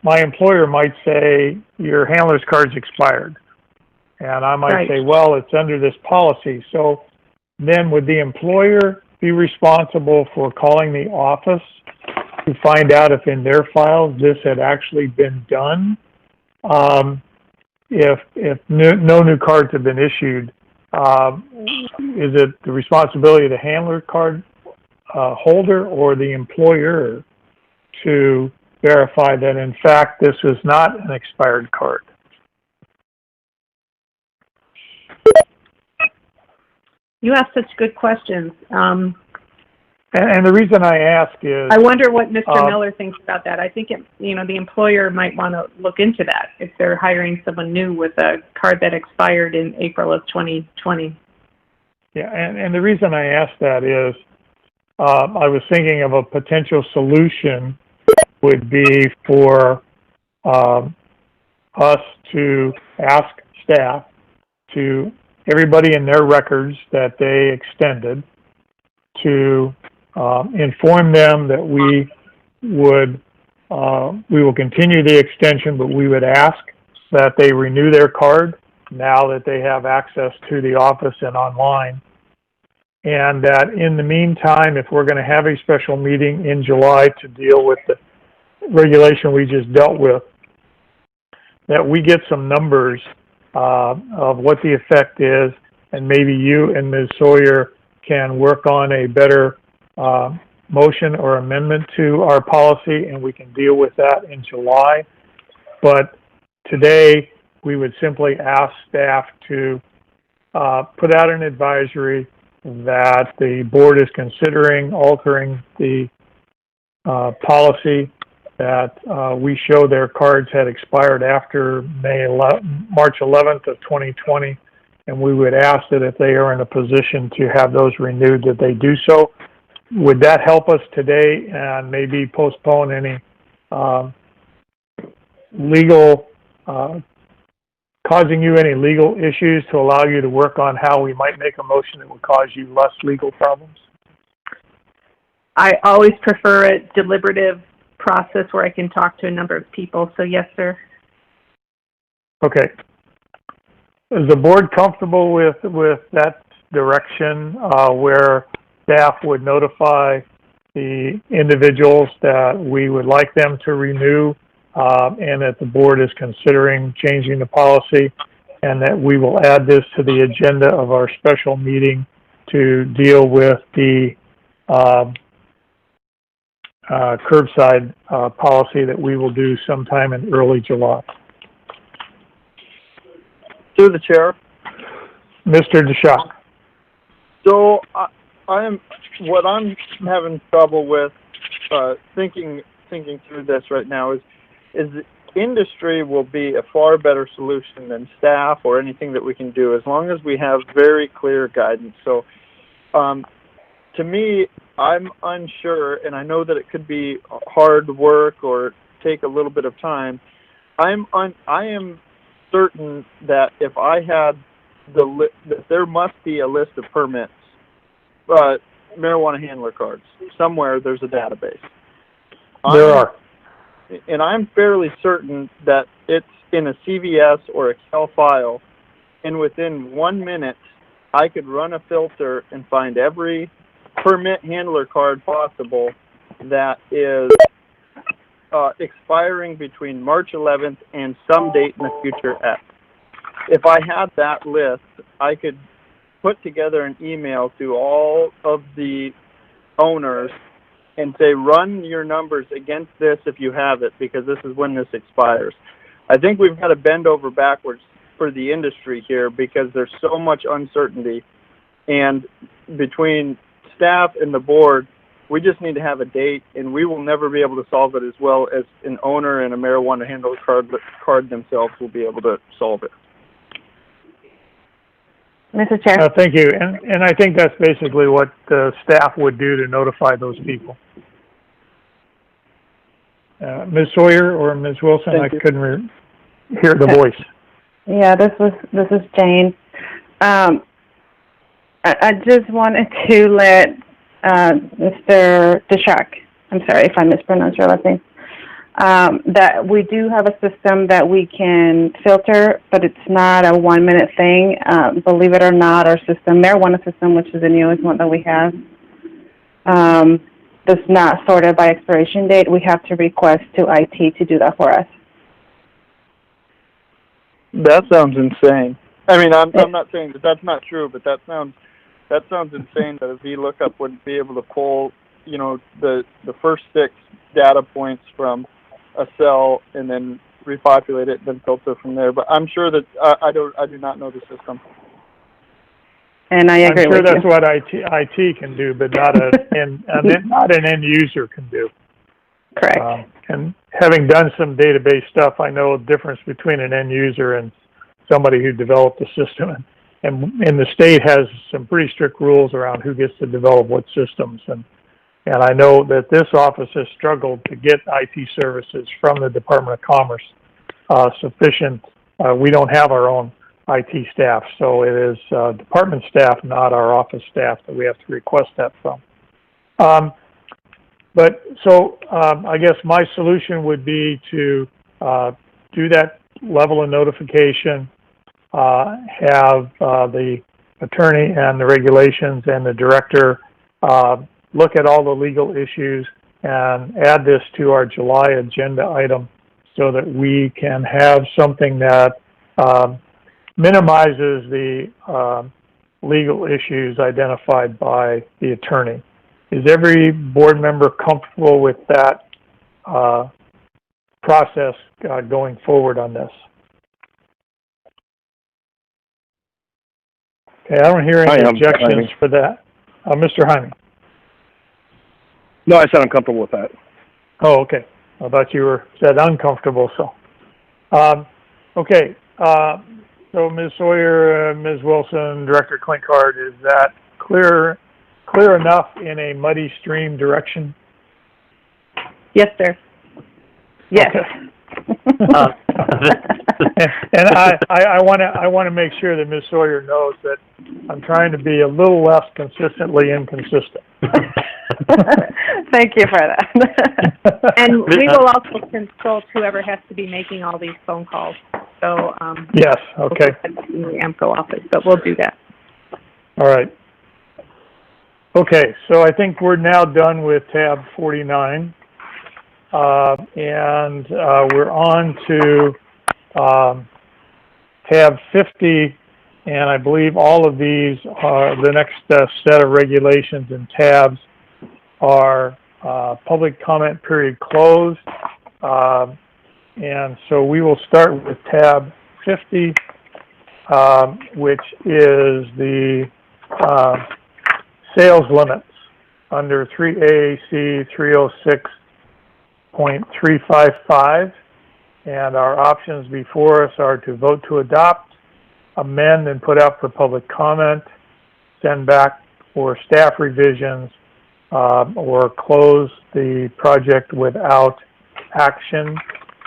my employer might say, your handler's card's expired. And I might say, well, it's under this policy. So then would the employer be responsible for calling the office to find out if in their files this had actually been done? If no new cards have been issued, is it the responsibility of the handler card holder or the employer to verify that in fact this is not an expired card? You ask such good questions. And the reason I ask is, I wonder what Mr. Miller thinks about that. I think the employer might want to look into that if they're hiring someone new with a card that expired in April of 2020. Yeah, and the reason I ask that is, I was thinking of a potential solution would be for us to ask staff to, everybody in their records that they extended, to inform them that we would we will continue the extension, but we would ask that they renew their card now that they have access to the office and online. And that in the meantime, if we're going to have a special meeting in July to deal with the regulation we just dealt with, that we get some numbers of what the effect is, and maybe you and Ms. Sawyer can work on a better motion or amendment to our policy, and we can deal with that in July. But today, we would simply ask staff to put out an advisory that the board is considering altering the policy, that we show their cards had expired after March 11th of 2020, and we would ask that if they are in a position to have those renewed, that they do so. Would that help us today and maybe postpone any legal, causing you any legal issues to allow you to work on how we might make a motion that would cause you less legal problems? I always prefer a deliberative process where I can talk to a number of people, so yes, sir. Okay. Is the board comfortable with that direction where staff would notify the individuals that we would like them to renew and that the board is considering changing the policy, and that we will add this to the agenda of our special meeting to deal with the curbside policy that we will do sometime in early July? Through the chair. Mr. DeShock. So what I'm having trouble with thinking through this right now is the industry will be a far better solution than staff or anything that we can do as long as we have very clear guidance. So to me, I'm unsure, and I know that it could be hard work or take a little bit of time. I am certain that if I had that there must be a list of permits, marijuana handler cards. Somewhere there's a database. There are. And I'm fairly certain that it's in a CVS or Excel file, and within 1 minute, I could run a filter and find every permit handler card possible that is expiring between March 11th and some date in the future X. If I had that list, I could put together an email to all of the owners and say, run your numbers against this if you have it, because this is when this expires. I think we've got to bend over backwards for the industry here because there's so much uncertainty. And between staff and the board, we just need to have a date, and we will never be able to solve it as well as an owner and a marijuana handler card themselves will be able to solve it. Mr. Chair. Thank you. And I think that's basically what the staff would do to notify those people. Ms. Sawyer or Ms. Wilson, I couldn't hear the voice. Yeah, this is Jane. I just wanted to let Mr. Deshak, I'm sorry if I mispronounced your last name, that we do have a system that we can filter, but it's not a 1 minute thing. Believe it or not, our system, marijuana system, which is the newest one that we have, does not sort it by expiration date. We have to request to IT to do that for us. That sounds insane. I mean, I'm not saying that that's not true, but that sounds insane that a VLOOKUP wouldn't be able to pull, you know, the first 6 data points from a cell and then repopulate it and then filter from there. But I'm sure that I do not know the system. And I agree. I'm sure that's what IT can do, but not an end user can do. Correct. And having done some database stuff, I know the difference between an end user and somebody who developed the system. And the state has some pretty strict rules around who gets to develop what systems. And I know that this office has struggled to get IT services from the Department of Commerce sufficient. We don't have our own IT staff, so it is department staff, not our office staff, that we have to request that from. But so I guess my solution would be to do that level of notification, have the attorney and the regulations and the director look at all the legal issues and add this to our July agenda item so that we can have something that minimizes the legal issues identified by the attorney. Is every board member comfortable with that process going forward on this? Okay, I don't hear any objections for that. Mr. Hyman. No, I said I'm comfortable with that. Oh, okay. I thought you said uncomfortable, so. Okay, so Ms. Sawyer, Ms. Wilson, Director Klinkhardt, is that clear enough in a muddy stream direction? Yes, sir. Yes. Okay. And I want to make sure that Ms. Sawyer knows that I'm trying to be a little less consistently inconsistent. Thank you for that. And we will also consult whoever has to be making all these phone calls. So yes, okay. In the AMCO office, but we'll do that. All right. Okay, so I think we're now done with tab 49. And we're on to tab 50, and I believe all of these are the next set of regulations and tabs are public comment period closed. And so we will start with tab 50, which is the sales limits under 3 AAC 306.355, and our options before us are to vote to adopt, amend and put out for public comment, send back for staff revisions, or close the project without action.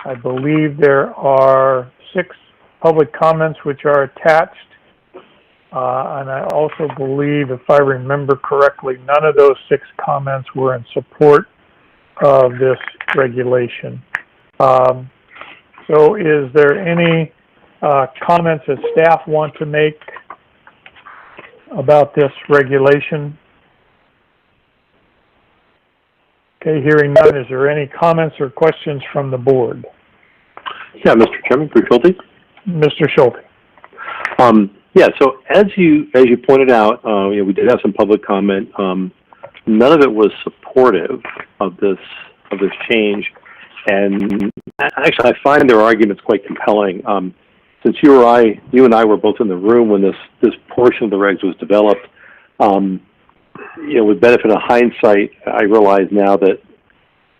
I believe there are 6 public comments which are attached. And I also believe, if I remember correctly, none of those 6 comments were in support of this regulation. So is there any comments that staff want to make about this regulation? Okay, hearing none, is there any comments or questions from the board? Yeah, Mr. Chairman, for Schulte. Mr. Schulte. Yeah, so as you pointed out, we did have some public comment. None of it was supportive of this change, and actually, I find their arguments quite compelling. Since you and I were both in the room when this portion of the regs was developed, with benefit of hindsight, I realize now that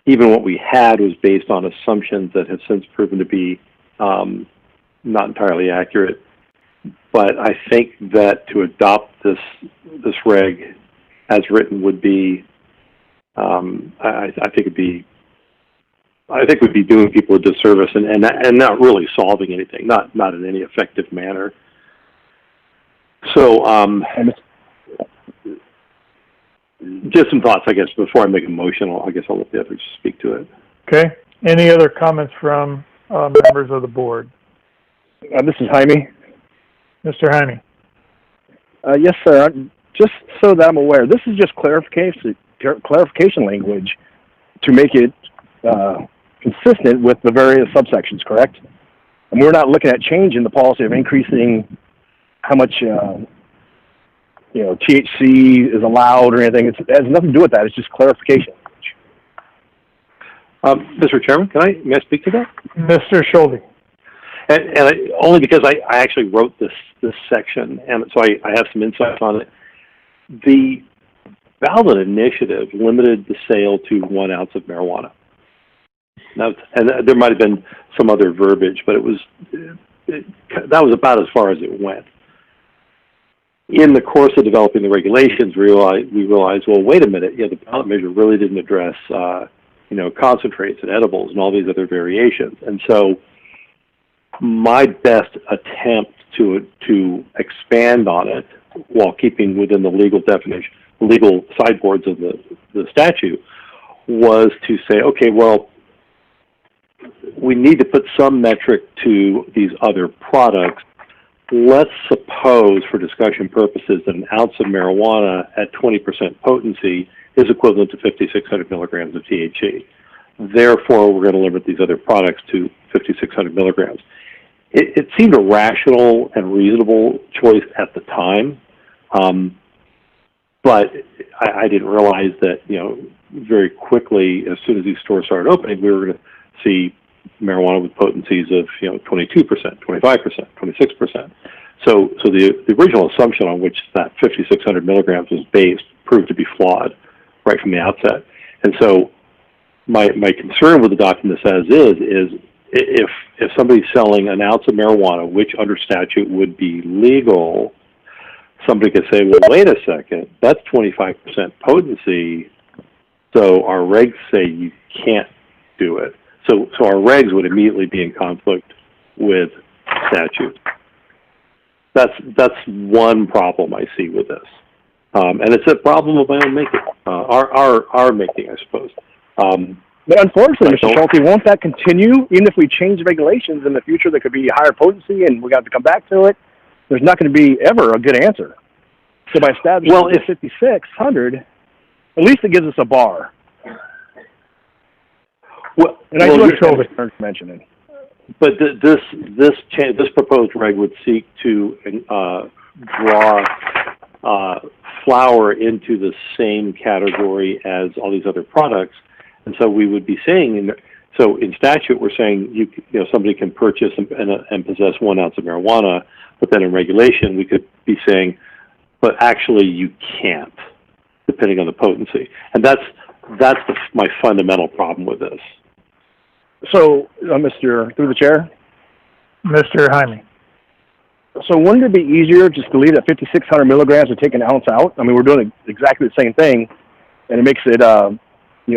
even what we had was based on assumptions that have since proven to be not entirely accurate. But I think that to adopt this reg as written would be, I think would be doing people a disservice and not really solving anything, not in any effective manner. So, just some thoughts, I guess, before I make a motion. I guess I'll let the others speak to it. Okay. Any other comments from members of the board? This is Jaime. Mr. Jaime. Yes, sir. Just so that I'm aware, this is just clarification language to make it consistent with the various subsections, correct? And we're not looking at changing the policy of increasing how much THC is allowed or anything. It has nothing to do with that. It's just clarification. Mr. Chairman, may I speak to that? Mr. Schulte. And only because I actually wrote this section, and so I have some insights on it. The ballot initiative limited the sale to 1 ounce of marijuana. Now, and there might have been some other verbiage, but that was about as far as it went. In the course of developing the regulations, we realized, well, wait a minute, the ballot measure really didn't address, concentrates and edibles and all these other variations. And so my best attempt to expand on it while keeping within the legal definition, legal sideboards of the statute, was to say, okay, well, we need to put some metric to these other products. Let's suppose, for discussion purposes, that an ounce of marijuana at 20% potency is equivalent to 5,600 milligrams of THC. Therefore, we're going to limit these other products to 5,600 milligrams. It seemed a rational and reasonable choice at the time, but I didn't realize that, very quickly, as soon as these stores started opening, we were going to see marijuana with potencies of 22%, 25%, 26%. So the original assumption on which that 5,600 milligrams was based proved to be flawed right from the outset. And so my concern with adopting this as is if somebody's selling an ounce of marijuana, which under statute would be legal, somebody could say, well, wait a second, that's 25% potency, so our regs say you can't do it. So our regs would immediately be in conflict with statute. That's one problem I see with this, and it's a problem of my own making, our making, I suppose. But unfortunately, Mr. Schulte, won't that continue? Even if we change regulations in the future, there could be higher potency, and we got to come back to it. There's not going to be ever a good answer. So by establishing 5,600, at least it gives us a bar. Well, and I do understand what you're mentioning. But this proposed reg would seek to draw flower into the same category as all these other products, and so we would be saying, in statute, we're saying somebody can purchase and possess 1 ounce of marijuana, but then in regulation we could be saying, but actually you can't, depending on the potency, and that's my fundamental problem with this. So, Mr. Through the chair? Mr. Jaime. So wouldn't it be easier just to leave that 5,600 milligrams and take an ounce out? I mean, we're doing exactly the same thing, and it makes it,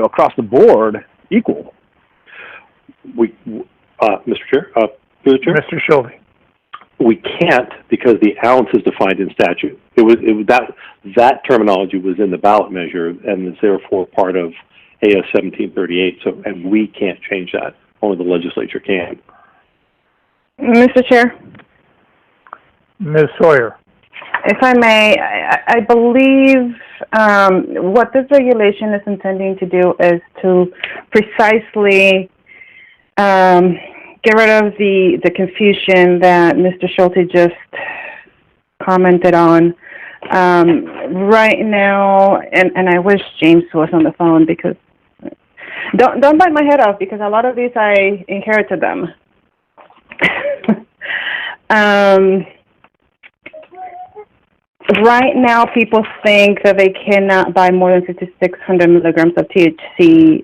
across the board equal. Mr. Chair? Through the chair? Mr. Schulte. We can't, because the ounce is defined in statute. That terminology was in the ballot measure and is therefore part of AS 1738. And we can't change that. Only the legislature can. Mr. Chair. Ms. Sawyer. If I may, I believe what this regulation is intending to do is to precisely get rid of the confusion that Mr. Schulte just commented on. Right now, and I wish James was on the phone, because don't bite my head off, because a lot of these I inherited them. Right now, people think that they cannot buy more than 5,600 milligrams of THC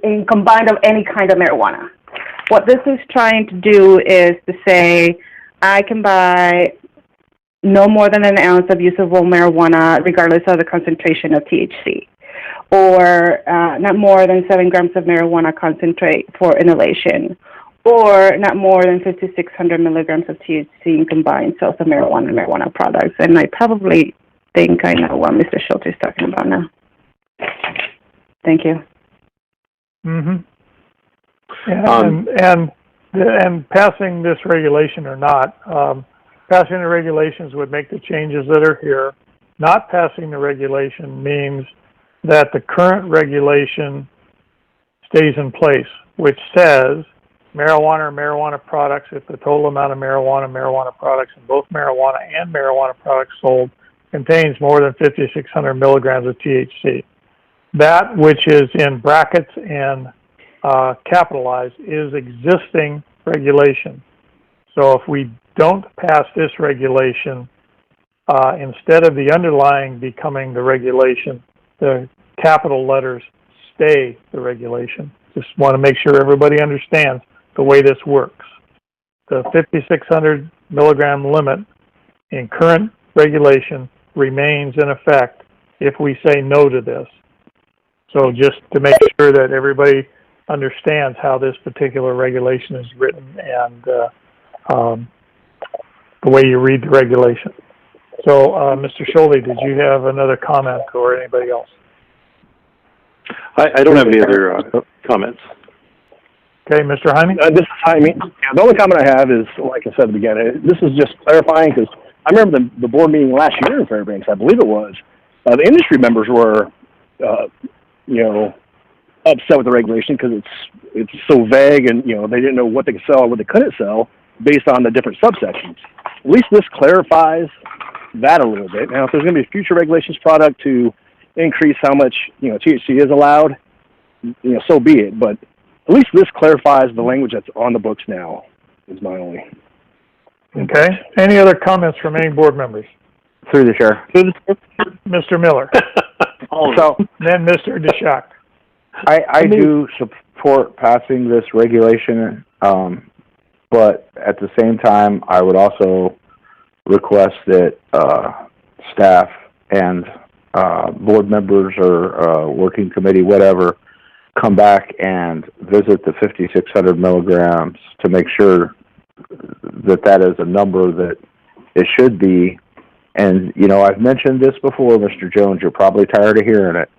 in combined of any kind of marijuana. What this is trying to do is to say, I can buy no more than an ounce of usable marijuana, regardless of the concentration of THC, or not more than 7 grams of marijuana concentrate for inhalation, or not more than 5,600 milligrams of THC in combined sales of marijuana and marijuana products. And I probably think I know what Mr. Schulte is talking about now. Thank you. Mm-hmm. And passing this regulation or not, passing the regulations would make the changes that are here. Not passing the regulation means that the current regulation stays in place, which says marijuana or marijuana products, if the total amount of marijuana products, and both marijuana and marijuana products sold contains more than 5,600 milligrams of THC. That which is in brackets and capitalized is existing regulation. So if we don't pass this regulation, instead of the underlying becoming the regulation, the capital letters stay the regulation. Just want to make sure everybody understands the way this works. The 5,600 milligram limit in current regulation remains in effect if we say no to this. So just to make sure that everybody understands how this particular regulation is written and the way you read the regulation. So, Mr. Schulte, did you have another comment, or anybody else? I don't have any other comments. Okay, Mr. Hyman? This is Jaime. The only comment I have is, like I said at the beginning, this is just clarifying because I remember the board meeting last year in Fairbanks, I believe it was. The industry members were, upset with the regulation because it's so vague and, they didn't know what they could sell or what they couldn't sell based on the different subsections. At least this clarifies that a little bit. Now, if there's going to be future regulations product to increase how much, THC is allowed, so be it. But at least this clarifies the language that's on the books now, is my only. Okay. Any other comments from any board members? Through the chair. Mr. Miller. So Then Mr. DeShock. I do support passing this regulation, but at the same time, I would also request that staff and board members or working committee, whatever, come back and visit the 5,600 milligrams to make sure that that is a number that it should be. And, I've mentioned this before, Mr. Jones, you're probably tired of hearing it,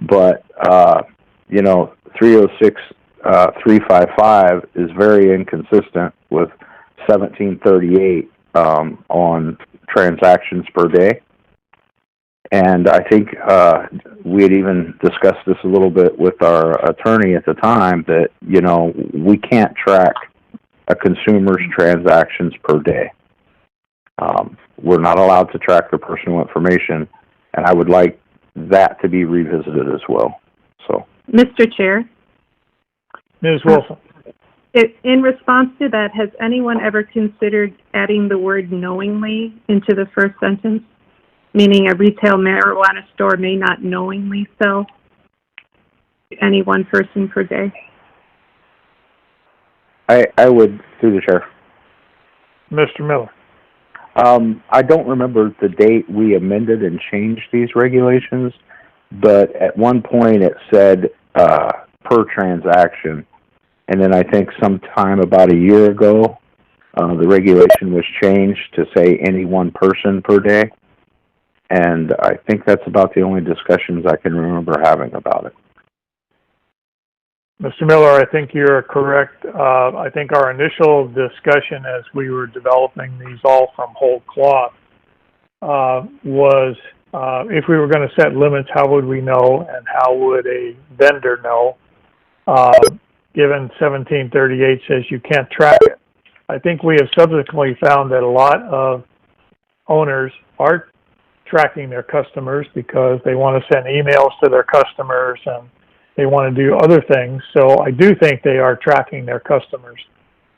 but, 306, 355 is very inconsistent with 1738 on transactions per day. And I think we had even discussed this a little bit with our attorney at the time that, we can't track a consumer's transactions per day. We're not allowed to track their personal information, and I would like that to be revisited as well. So, Mr. Chair, Ms. Wilson. in response to that, has anyone ever considered adding the word knowingly into the first sentence? Meaning a retail marijuana store may not knowingly sell to any one person per day? I would, through the chair. Mr. Miller. I don't remember the date we amended and changed these regulations, but at one point it said per transaction, and then I think sometime about a year ago, the regulation was changed to say any one person per day, and I think that's about the only discussions I can remember having about it. Mr. Miller, I think you're correct. I think our initial discussion as we were developing these all from whole cloth was if we were going to set limits, how would we know and how would a vendor know? Given 1738 says you can't track it. I think we have subsequently found that a lot of owners are tracking their customers because they want to send emails to their customers and they want to do other things. So I do think they are tracking their customers.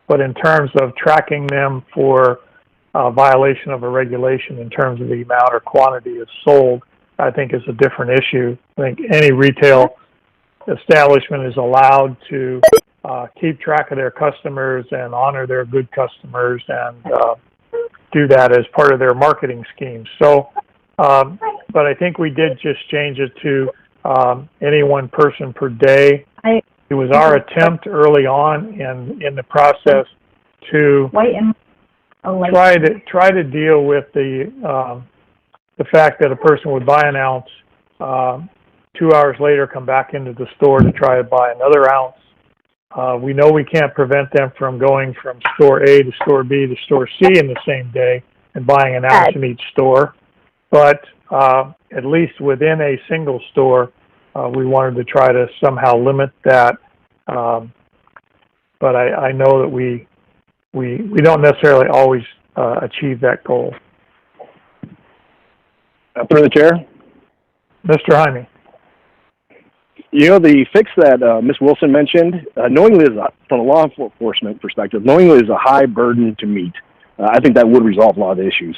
But in terms of tracking them for violation of a regulation in terms of the amount or quantity is sold, I think is a different issue. I think any retail establishment is allowed to keep track of their customers and honor their good customers and do that as part of their marketing scheme. So, but I think we did just change it to any one person per day. It was our attempt early on in the process to try to deal with the fact that a person would buy an ounce, 2 hours later come back into the store to try to buy another ounce. We know we can't prevent them from going from store A to store B to store C in the same day and buying an ounce in each store, but at least within a single store, we wanted to try to somehow limit that. But I know that we don't necessarily always achieve that goal. Through the chair. Mr. Hyme. The fix that Ms. Wilson mentioned, knowingly from a law enforcement perspective, knowingly is a high burden to meet. I think that would resolve a lot of the issues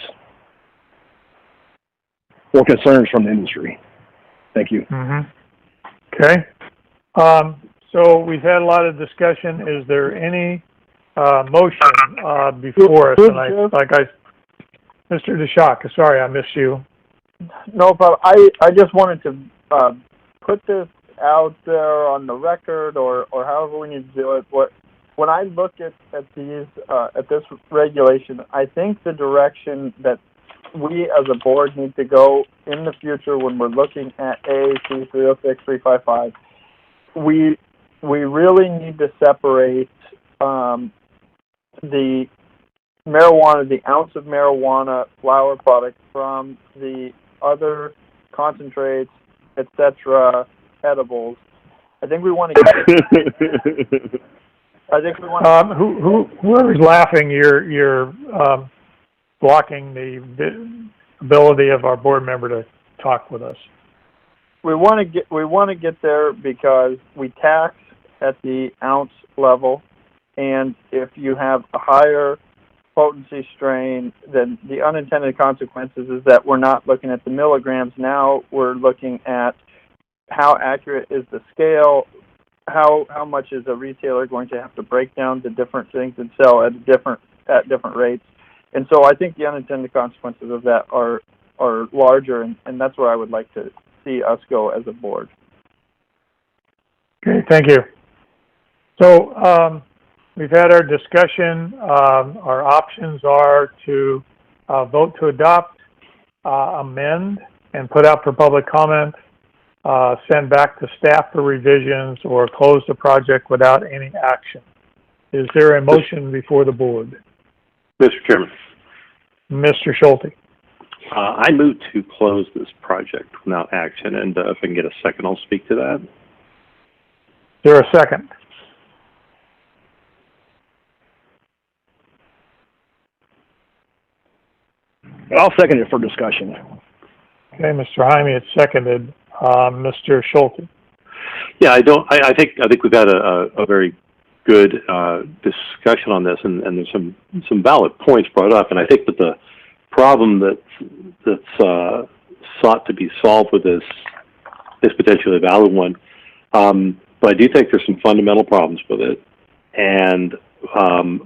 or concerns from the industry. Thank you. Mm-hmm. Okay. So we've had a lot of discussion. Is there any motion before us? And Mr. DeShock, sorry I missed you. No problem. I just wanted to put this out there on the record, or however we need to do it. When I look at these at this regulation, I think the direction that we as a board need to go in the future when we're looking at AAC 306, 355 we really need to separate the marijuana, the ounce of marijuana flower product from the other concentrates, etc., edibles. I think we want to get. I think we want. Whoever's laughing, you're blocking the ability of our board member to talk with us. We want to get there because we tax at the ounce level, and if you have a higher potency strain, then the unintended consequences is that we're not looking at the milligrams. Now we're looking at how accurate is the scale, how much is a retailer going to have to break down the different things and sell at different rates. And so I think the unintended consequences of that are larger, and that's where I would like to see us go as a board. Okay, thank you. So we've had our discussion. Our options are to vote to adopt, amend, and put out for public comment, send back to staff for revisions, or close the project without any action. Is there a motion before the board? Mr. Chairman. Mr. Schulte. I move to close this project without action, and if I can get a second, I'll speak to that. Is there a second? I'll second it for discussion. Okay, Mr. Jaime, it's seconded. Mr. Schulte. Yeah, I think we've had a very good discussion on this, and there's some valid points brought up, and I think that the problem that's sought to be solved with this is potentially a valid one. But I do think there's some fundamental problems with it, and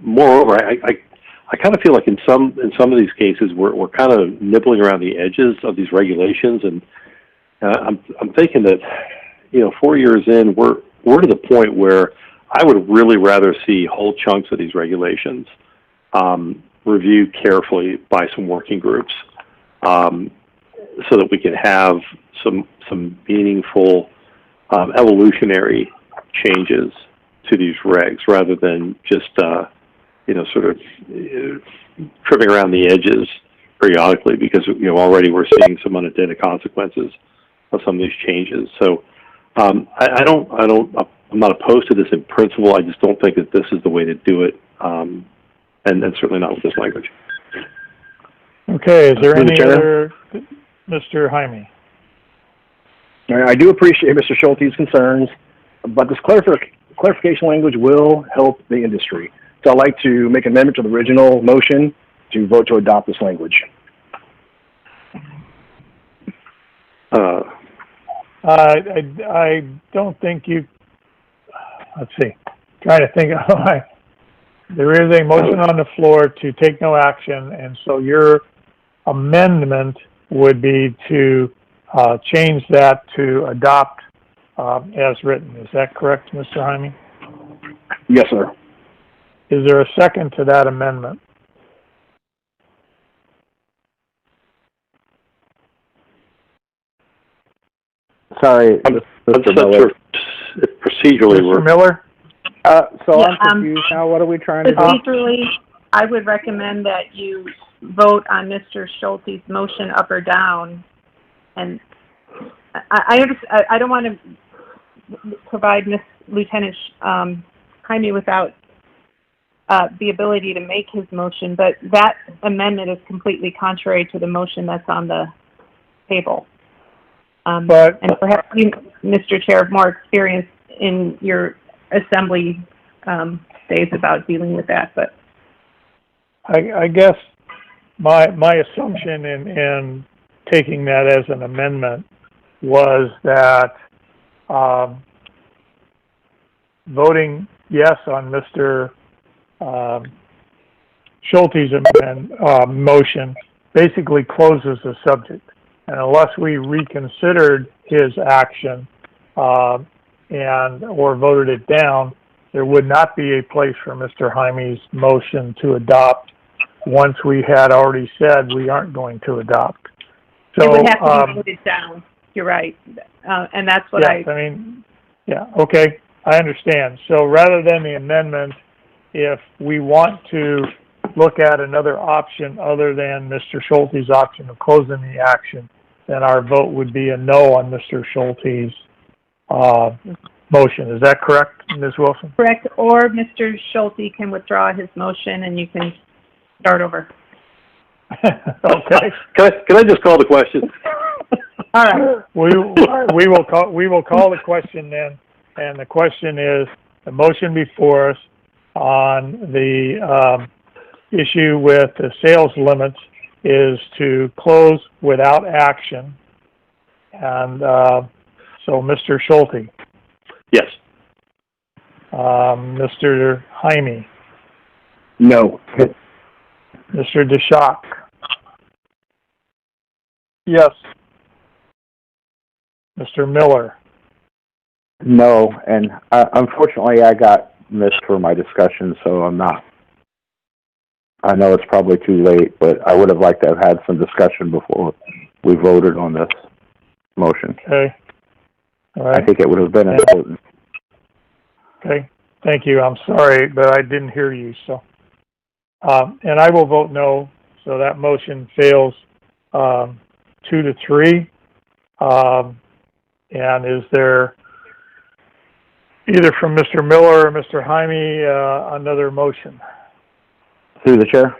moreover, I kind of feel like in some of these cases we're kind of nibbling around the edges of these regulations, and I'm thinking that 4 years in we're to the point where I would really rather see whole chunks of these regulations reviewed carefully by some working groups, so that we can have some meaningful evolutionary changes to these regs, rather than just sort of tripping around the edges periodically, because already we're seeing some unintended consequences of some of these changes. So I'm not opposed to this in principle. I just don't think that this is the way to do it, and certainly not with this language. Okay, is there any other, Mr. Jaime? I do appreciate Mr. Schulte's concerns, but this clarification language will help the industry. So I'd like to make an amendment to the original motion to vote to adopt this language. I don't think you, let's see, trying to think. There is a motion on the floor to take no action, and so your amendment would be to change that to adopt as written. Is that correct, Mr. Jaime? Yes, sir. Is there a second to that amendment? Sorry, Mr. Miller. Procedurally, Mr. Miller? So I'm confused now. What are we trying to do? Procedurally, I would recommend that you vote on Mr. Schulte's motion up or down. And I don't want to provide Lieutenant Jaime without the ability to make his motion, but that amendment is completely contrary to the motion that's on the table. And perhaps you, Mr. Chair, have more experience in your assembly days about dealing with that. But I guess my assumption in taking that as an amendment was that voting yes on Mr. Schulte's motion basically closes the subject. And unless we reconsidered his action or voted it down, there would not be a place for Mr. Jaime's motion to adopt once we had already said we aren't going to adopt. So, it would have to be voted down. You're right. And that's what yes, I mean, Yeah, okay, I understand. So rather than the amendment, if we want to look at another option other than Mr. Schulte's option of closing the action, then our vote would be a no on Mr. Schulte's motion. Is that correct, Ms. Wilson? Correct, or Mr. Schulte can withdraw his motion and you can start over. Okay. Can I just call the question? All right. We will call the question then, and the question is the motion before us on the issue with the sales limits is to close without action. And so Mr. Schulte. Yes. Mr. Jaime. No. Mr. DeShock. Yes. Mr. Miller. No, and unfortunately I got missed for my discussion, so I'm not. I know it's probably too late, but I would have liked to have had some discussion before we voted on this motion. Okay. All right. I think it would have been important. Okay. Thank you. I'm sorry, but I didn't hear you, so. And I will vote no, so that motion fails 2-3. And is there, either from Mr. Miller or Mr. Jaime, another motion? Through the chair,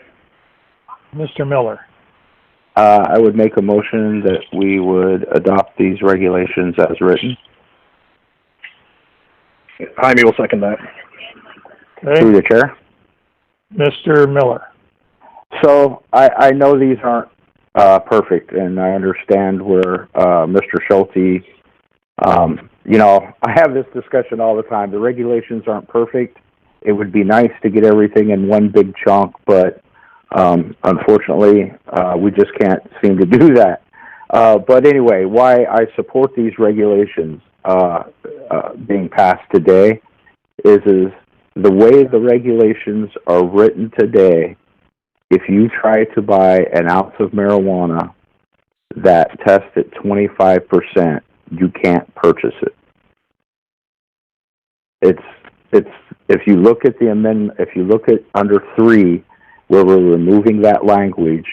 Mr. Miller. I would make a motion that we would adopt these regulations as written. Jaime will second that. Okay. Through the chair. Mr. Miller. So I know these aren't perfect, and I understand where Mr. Schulte, I have this discussion all the time. The regulations aren't perfect. It would be nice to get everything in one big chunk, but unfortunately, we just can't seem to do that. But anyway, why I support these regulations being passed today is the way the regulations are written today. If you try to buy an ounce of marijuana that tests at 25%, you can't purchase it. It's if you look at the amendment, if you look at under 3, where we're removing that language,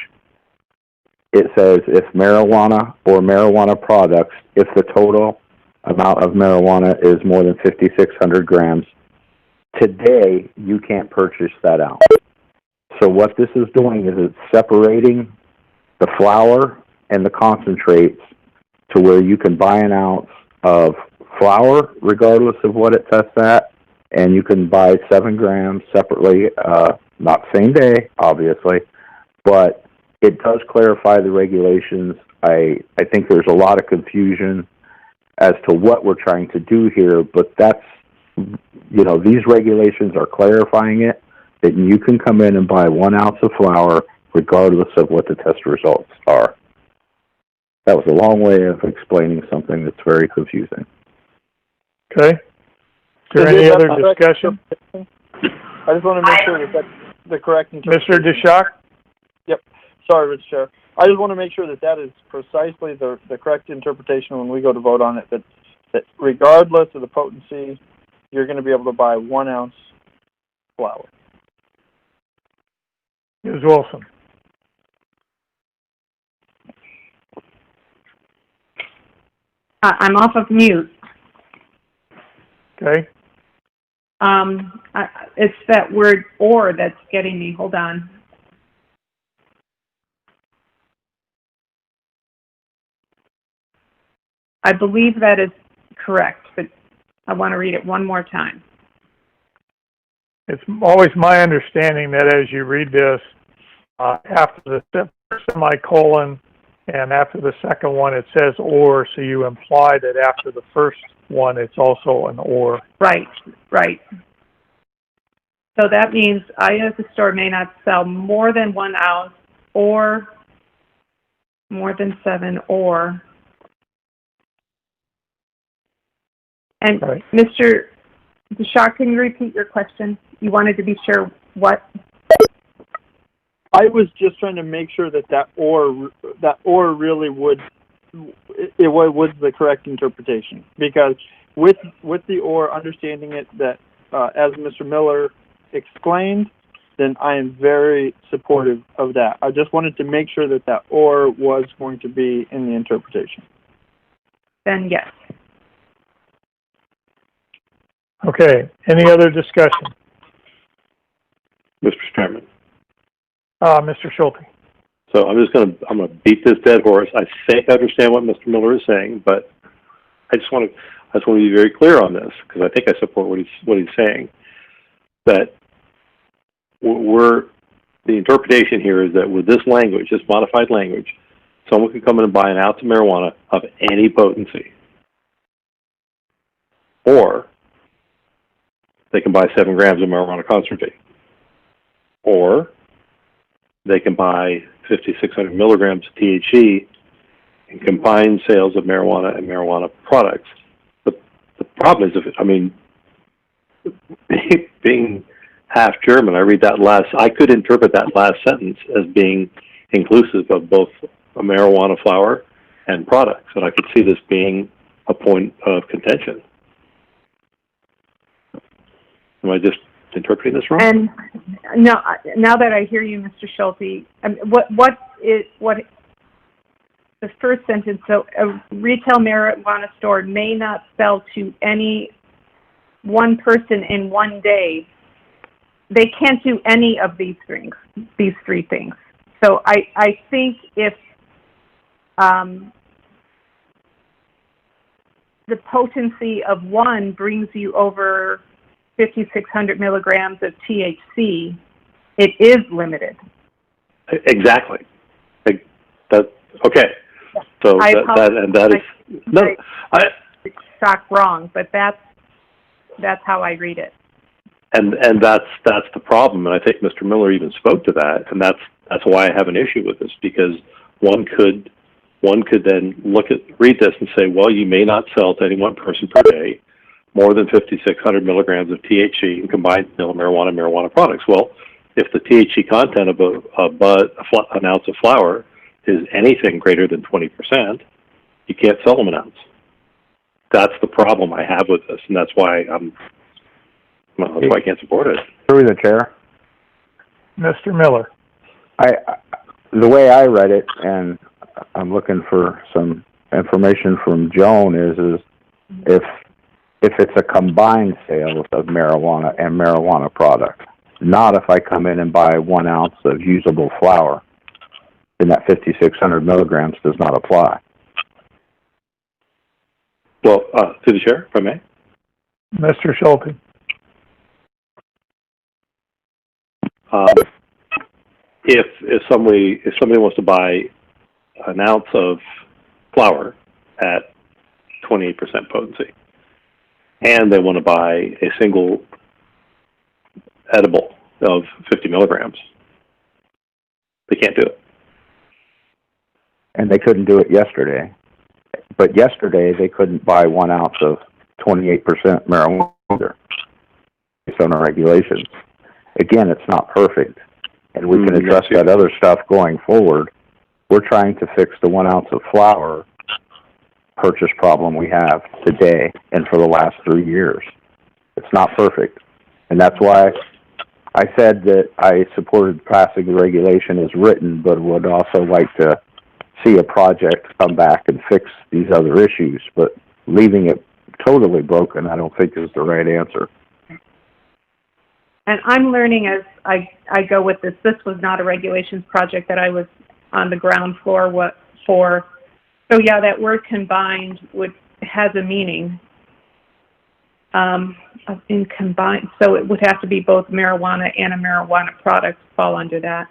it says if marijuana or marijuana products, if the total amount of marijuana is more than 5,600 grams, today you can't purchase that ounce. So what this is doing is it's separating the flour and the concentrates to where you can buy an ounce of flour regardless of what it tests at, and you can buy 7 grams separately, not same day, obviously, but it does clarify the regulations. I think there's a lot of confusion as to what we're trying to do here, but that's, these regulations are clarifying it, that you can come in and buy 1 ounce of flour regardless of what the test results are. That was a long way of explaining something that's very confusing. Okay. Is there any other discussion? I just want to make sure that that's the correct interpretation. Mr. DeShock? Yep. Sorry, Mr. Chair. I just want to make sure that that is precisely the correct interpretation when we go to vote on it, that regardless of the potency, you're going to be able to buy 1 ounce flour. Ms. Wilson. I'm off of mute. Okay. It's that word "or" that's getting me. Hold on. I believe that is correct, but I want to read it one more time. It's always my understanding that as you read this, after the semicolon and after the second one, it says "or," so you imply that after the first one, it's also an "or." Right. So that means I, as a store, may not sell more than 1 ounce or more than 7 or. And right. Mr. DeShaw, can you repeat your question? You wanted to be sure what? I was just trying to make sure that or really was the correct interpretation, because with the or understanding it that, as Mr. Miller explained, then I am very supportive of that. I just wanted to make sure that that or was going to be in the interpretation. Then yes. Okay, any other discussion? Mr. Chairman. Mr. Schulte. So I'm gonna beat this dead horse. I think I understand what Mr. Miller is saying, but I just want to be very clear on this, because I think I support what he's saying. That the interpretation here is that with this language, this modified language, someone can come in and buy an ounce of marijuana of any potency, or they can buy 7 grams of marijuana concentrate, or they can buy 5,600 milligrams of THC and combine sales of marijuana and marijuana products. But the problem is, being half German, I could interpret that last sentence as being inclusive of both a marijuana flower and products, and I could see this being a point of contention. Am I just interpreting this wrong? And now that I hear you, Mr. Schulte, what the first sentence? So, a retail marijuana store may not sell to any one person in one day. They can't do any of these things, these 3 things. So I think if the potency of one brings you over 5,600 milligrams of THC, it is limited. Exactly. Okay. So that is no. Shock wrong, but that's how I read it. And that's the problem, and I think Mr. Miller even spoke to that, and that's why I have an issue with this, because one could then read this and say, well, you may not sell to any one person per day more than 5,600 milligrams of THC and combined marijuana products. Well, if the THC content of an ounce of flower is anything greater than 20%, you can't sell them an ounce. That's the problem I have with this, and that's why I can't support it. Through the chair. Mr. Miller. The way I read it, and I'm looking for some information from Joan, is if it's a combined sale of marijuana and marijuana product, not if I come in and buy 1 ounce of usable flower, then that 5,600 milligrams does not apply. Well, to the chair, if I may. Mr. Schulte. If somebody wants to buy an ounce of flour at 28% potency, and they want to buy a single edible of 50 milligrams, they can't do it. And they couldn't do it yesterday. But yesterday they couldn't buy 1 ounce of 28% marijuana based on our regulations. Again, it's not perfect, and we can address that other stuff going forward. We're trying to fix the 1 ounce of flour purchase problem we have today and for the last 3 years. It's not perfect, and that's why I said that I supported passing the regulation as written, but would also like to see a project come back and fix these other issues. But leaving it totally broken, I don't think is the right answer. And I'm learning as I go with this. This was not a regulations project that I was on the ground floor for. So yeah, that word combined has a meaning. In combined, so it would have to be both marijuana and a marijuana product fall under that.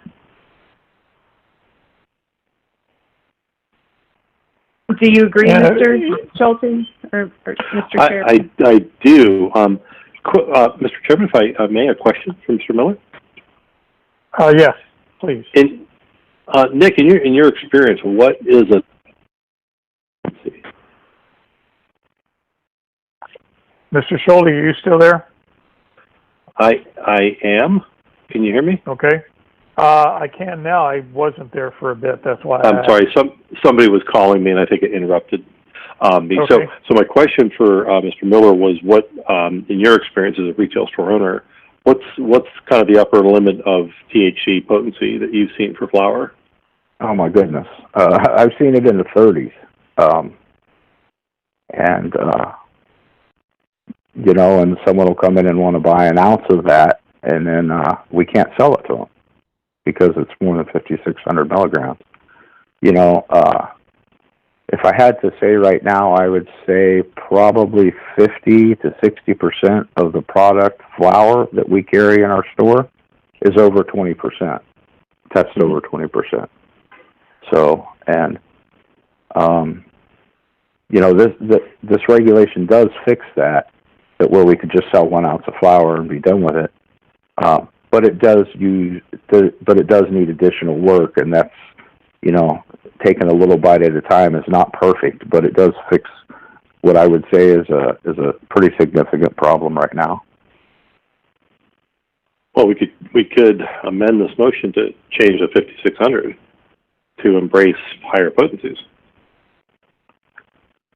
Do you agree, Mr. Schulte, or Mr. Chair? I do. Mr. Chairman, if I may, a question from Mr. Miller? Yes, please. Nick, in your experience, what is a... Mr. Schulte, are you still there? I am. Can you hear me? Okay. I can now. I wasn't there for a bit. That's why I'm sorry. Somebody was calling me, and I think it interrupted. So my question for Mr. Miller was, what, in your experience as a retail store owner, what's kind of the upper limit of THC potency that you've seen for flour? Oh my goodness, I've seen it in the 30s, and you know, and someone will come in and want to buy an ounce of that, and then we can't sell it to them because it's more than 5,600 milligrams. You know, if I had to say right now, I would say probably 50 to 60% of the product flour that we carry in our store is over 20%, tested over 20%. So, and you know, this regulation does fix that where we could just sell 1 ounce of flour and be done with it. But it does need additional work, and that's, you know, taking a little bite at a time is not perfect, but it does fix what I would say is a pretty significant problem right now. Well, we could amend this motion to change the 5,600 to embrace higher potencies.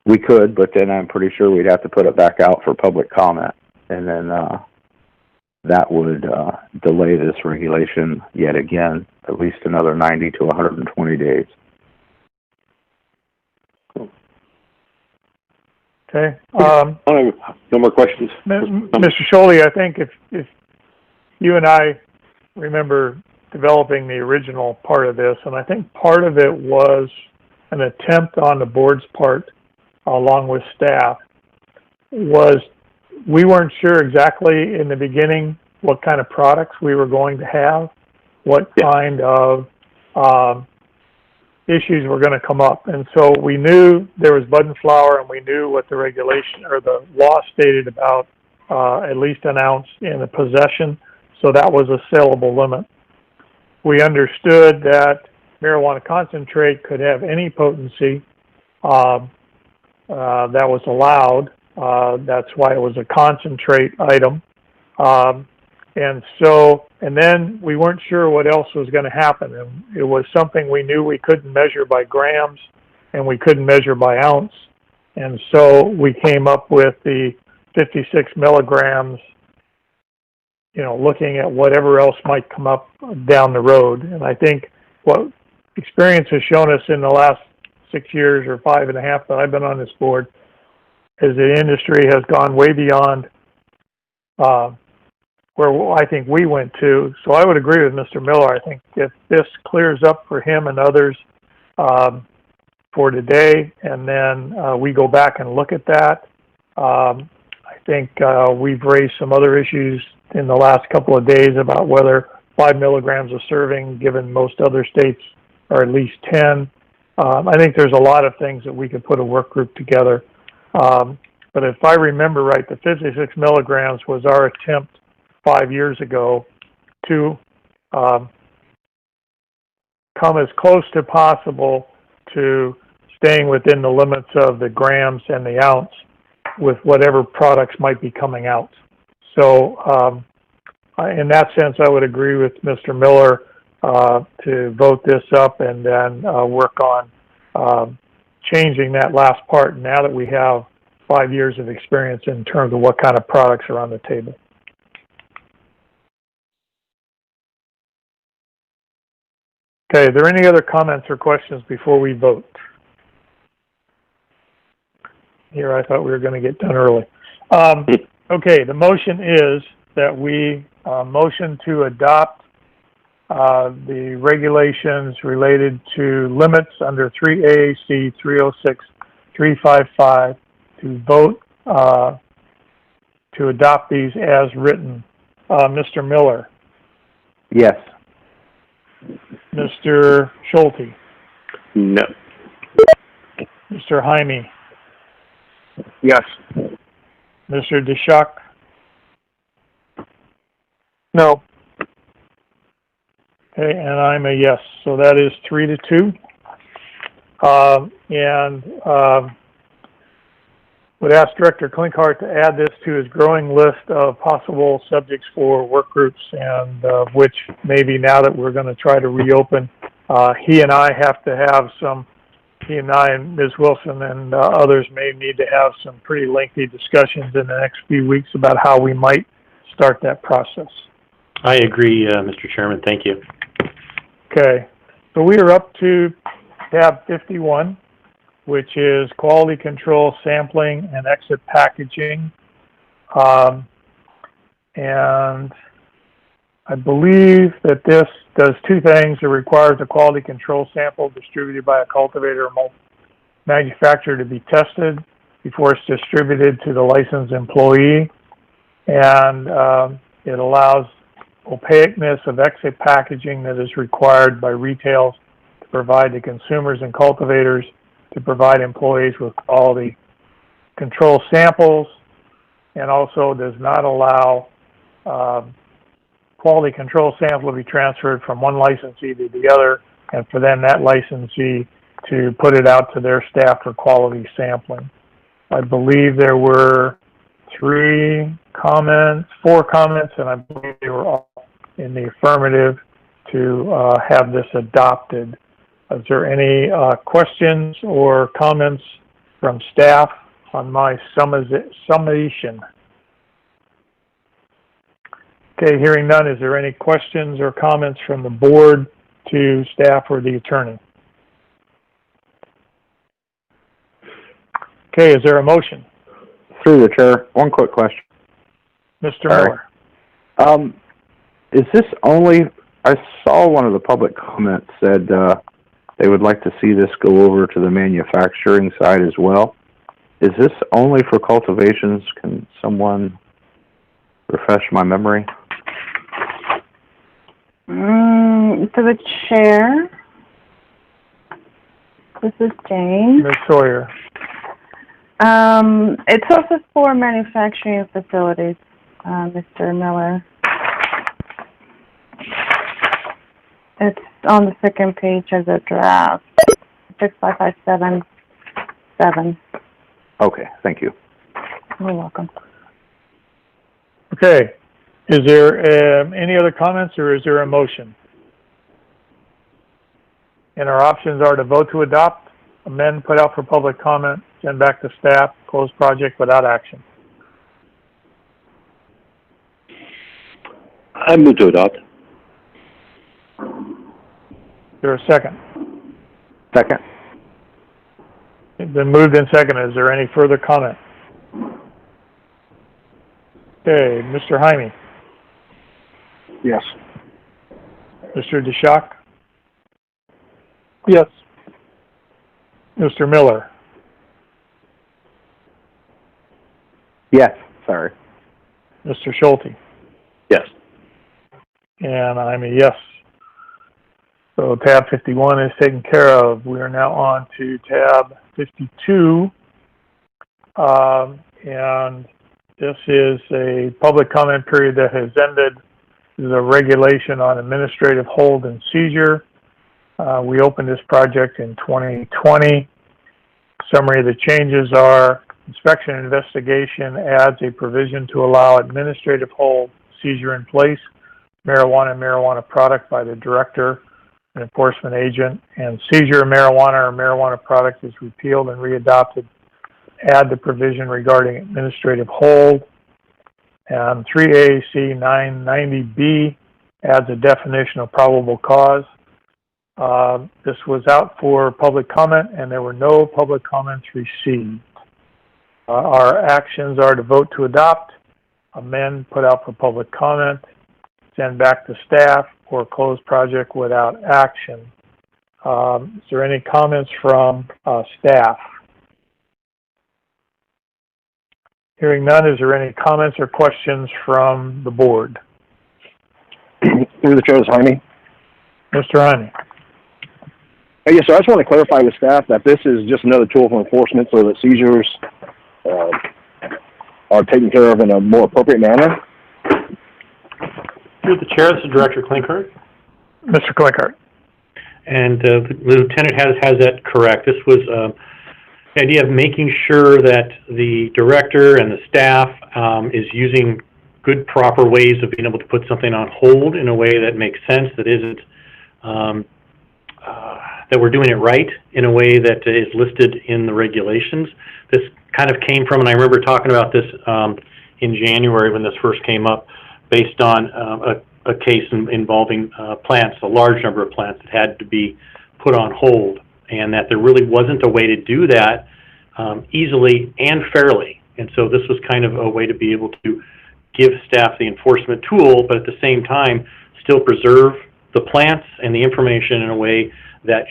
We could, but then I'm pretty sure we'd have to put it back out for public comment, and then that would delay this regulation yet again, at least another 90 to 120 days. Okay. No more questions. Mr. Schulte, I think if you and I remember developing the original part of this, and I think part of it was an attempt on the board's part, along with staff, was we weren't sure exactly in the beginning what kind of products we were going to have, what kind of issues were going to come up. And so we knew there was bud and flour, and we knew what the regulation or the law stated about at least an ounce in the possession, so that was a saleable limit. We understood that marijuana concentrate could have any potency that was allowed. That's why it was a concentrate item. And then we weren't sure what else was going to happen. And it was something we knew we couldn't measure by grams and we couldn't measure by ounce. And so we came up with the 56 milligrams, you know, looking at whatever else might come up down the road. And I think what experience has shown us in the last 6 years or 5.5 that I've been on this board is the industry has gone way beyond where I think we went to. So I would agree with Mr. Miller. I think if this clears up for him and others for today, and then we go back and look at that, I think we've raised some other issues in the last couple of days about whether 5 milligrams of serving, given most other states are at least 10. I think there's a lot of things that we could put a work group together. But if I remember right, the 56 milligrams was our attempt 5 years ago to come as close to possible to staying within the limits of the grams and the ounce with whatever products might be coming out. So in that sense, I would agree with Mr. Miller to vote this up and then work on changing that last part now that we have 5 years of experience in terms of what kind of products are on the table. Okay, are there any other comments or questions before we vote? Here, I thought we were going to get done early. Okay, the motion is that we motion to adopt the regulations related to limits under 3 AAC 306-355 to vote to adopt these as written. Mr. Miller? Yes. Mr. Schulte? No. Mr. Jaime? Yes. Mr. Deshock? No. Okay, and I'm a yes, so that is 3-2. Would ask Director Klinkhart to add this to his growing list of possible subjects for work groups, and which maybe now that we're going to try to reopen, he and I have to have some he and I and Ms. Wilson and others may need to have some pretty lengthy discussions in the next few weeks about how we might start that process. I agree, Mr. Chairman. Thank you. Okay, so we are up to tab 51, which is quality control, sampling, and exit packaging. And I believe that this does two things. It requires a quality control sample distributed by a cultivator or manufacturer to be tested before it's distributed to the licensed employee. And it allows opaqueness of exit packaging that is required by retail to provide to consumers and cultivators to provide employees with quality control samples, and also does not allow quality control sample to be transferred from one licensee to the other, and for then that licensee to put it out to their staff for quality sampling. I believe there were four comments, and I believe they were all in the affirmative to have this adopted. Is there any questions or comments from staff on my summation? Okay, hearing none, is there any questions or comments from the board to staff or the attorney? Okay, is there a motion? Through the chair, one quick question. Mr. Miller. Is this only, I saw one of the public comments said they would like to see this go over to the manufacturing side as well. Is this only for cultivations? Can someone refresh my memory? To the chair. This is Jane. Ms. Sawyer. It's also for manufacturing facilities, Mr. Miller. It's on the second page of the draft, 65577. Okay, thank you. You're welcome. Okay, is there any other comments, or is there a motion? And our options are to vote to adopt, amend, put out for public comment, send back to staff, close project without action. I move to adopt. Is there a second? Second. It's been moved and seconded. Is there any further comment? Okay, Mr. Jaime. Yes. Mr. DeShock? Yes. Mr. Miller? Yes, sorry. Mr. Schulte? Yes. And I'm a yes. So tab 51 is taken care of. We are now on to tab 52. And this is a public comment period that has ended. This is a regulation on administrative hold and seizure. We opened this project in 2020. Summary of the changes are: inspection and investigation adds a provision to allow administrative hold, seizure in place, marijuana and marijuana product by the director, an enforcement agent, and seizure of marijuana or marijuana product is repealed and readopted. Add the provision regarding administrative hold. And 3 AAC 990B adds a definition of probable cause. This was out for public comment, and there were no public comments received. Our actions are to vote to adopt, amend, put out for public comment, send back to staff, or close project without action. Is there any comments from staff? Hearing none, is there any comments or questions from the board? Through the chair, is Jaime. Mr. Jaime. Yes, sir. I just want to clarify with staff that this is just another tool for enforcement so that seizures are taken care of in a more appropriate manner. Through the chair, this is Director Klinkert. Mr. Klinkert. And the lieutenant has that correct. This was the idea of making sure that the director and the staff is using good, proper ways of being able to put something on hold in a way that makes sense, that isn't that we're doing it right in a way that is listed in the regulations. This kind of came from, and I remember talking about this in January when this first came up, based on a case involving plants, a large number of plants that had to be put on hold, and that there really wasn't a way to do that easily and fairly. And so this was kind of a way to be able to give staff the enforcement tool, but at the same time still preserve the plants and the information in a way that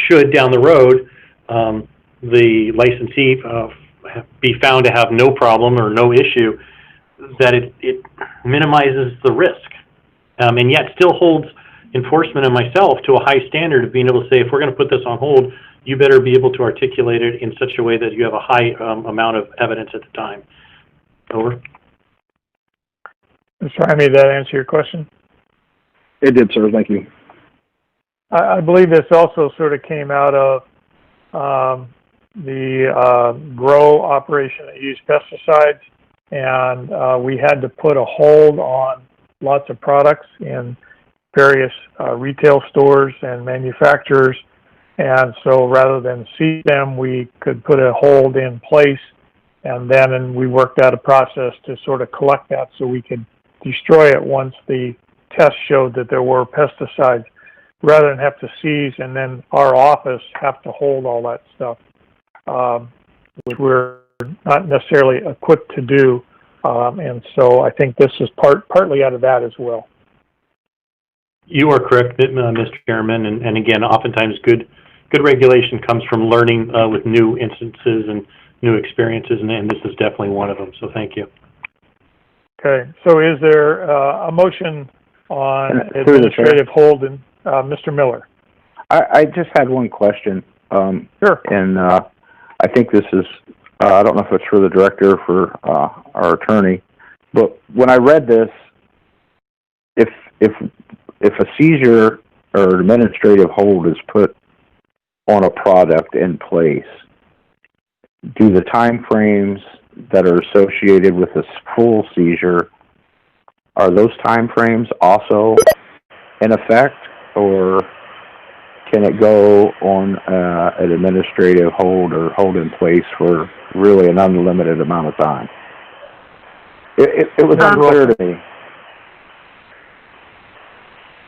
should, down the road, the licensee be found to have no problem or no issue, that it minimizes the risk, and yet still holds enforcement and myself to a high standard of being able to say, if we're going to put this on hold, you better be able to articulate it in such a way that you have a high amount of evidence at the time. Over. Mr. Jaime, did that answer your question? It did, sir. Thank you. I believe this also sort of came out of the grow operation that used pesticides, and we had to put a hold on lots of products in various retail stores and manufacturers, and so rather than seize them, we could put a hold in place, and then we worked out a process to sort of collect that so we could destroy it once the test showed that there were pesticides, rather than have to seize and then our office have to hold all that stuff, which we're not necessarily equipped to do. And so I think this is partly out of that as well. You are correct, Mr. Chairman, and again, oftentimes good regulation comes from learning with new instances and new experiences, and this is definitely one of them, so thank you. Okay, so is there a motion on administrative hold? And Mr. Miller. I just had one question. Sure. And I think this is, I don't know if it's for the director or for our attorney, but when I read this, if a seizure or administrative hold is put on a product in place, do the time frames that are associated with a full seizure, are those time frames also in effect, or can it go on an administrative hold or hold in place for really an unlimited amount of time? It was unclear to me.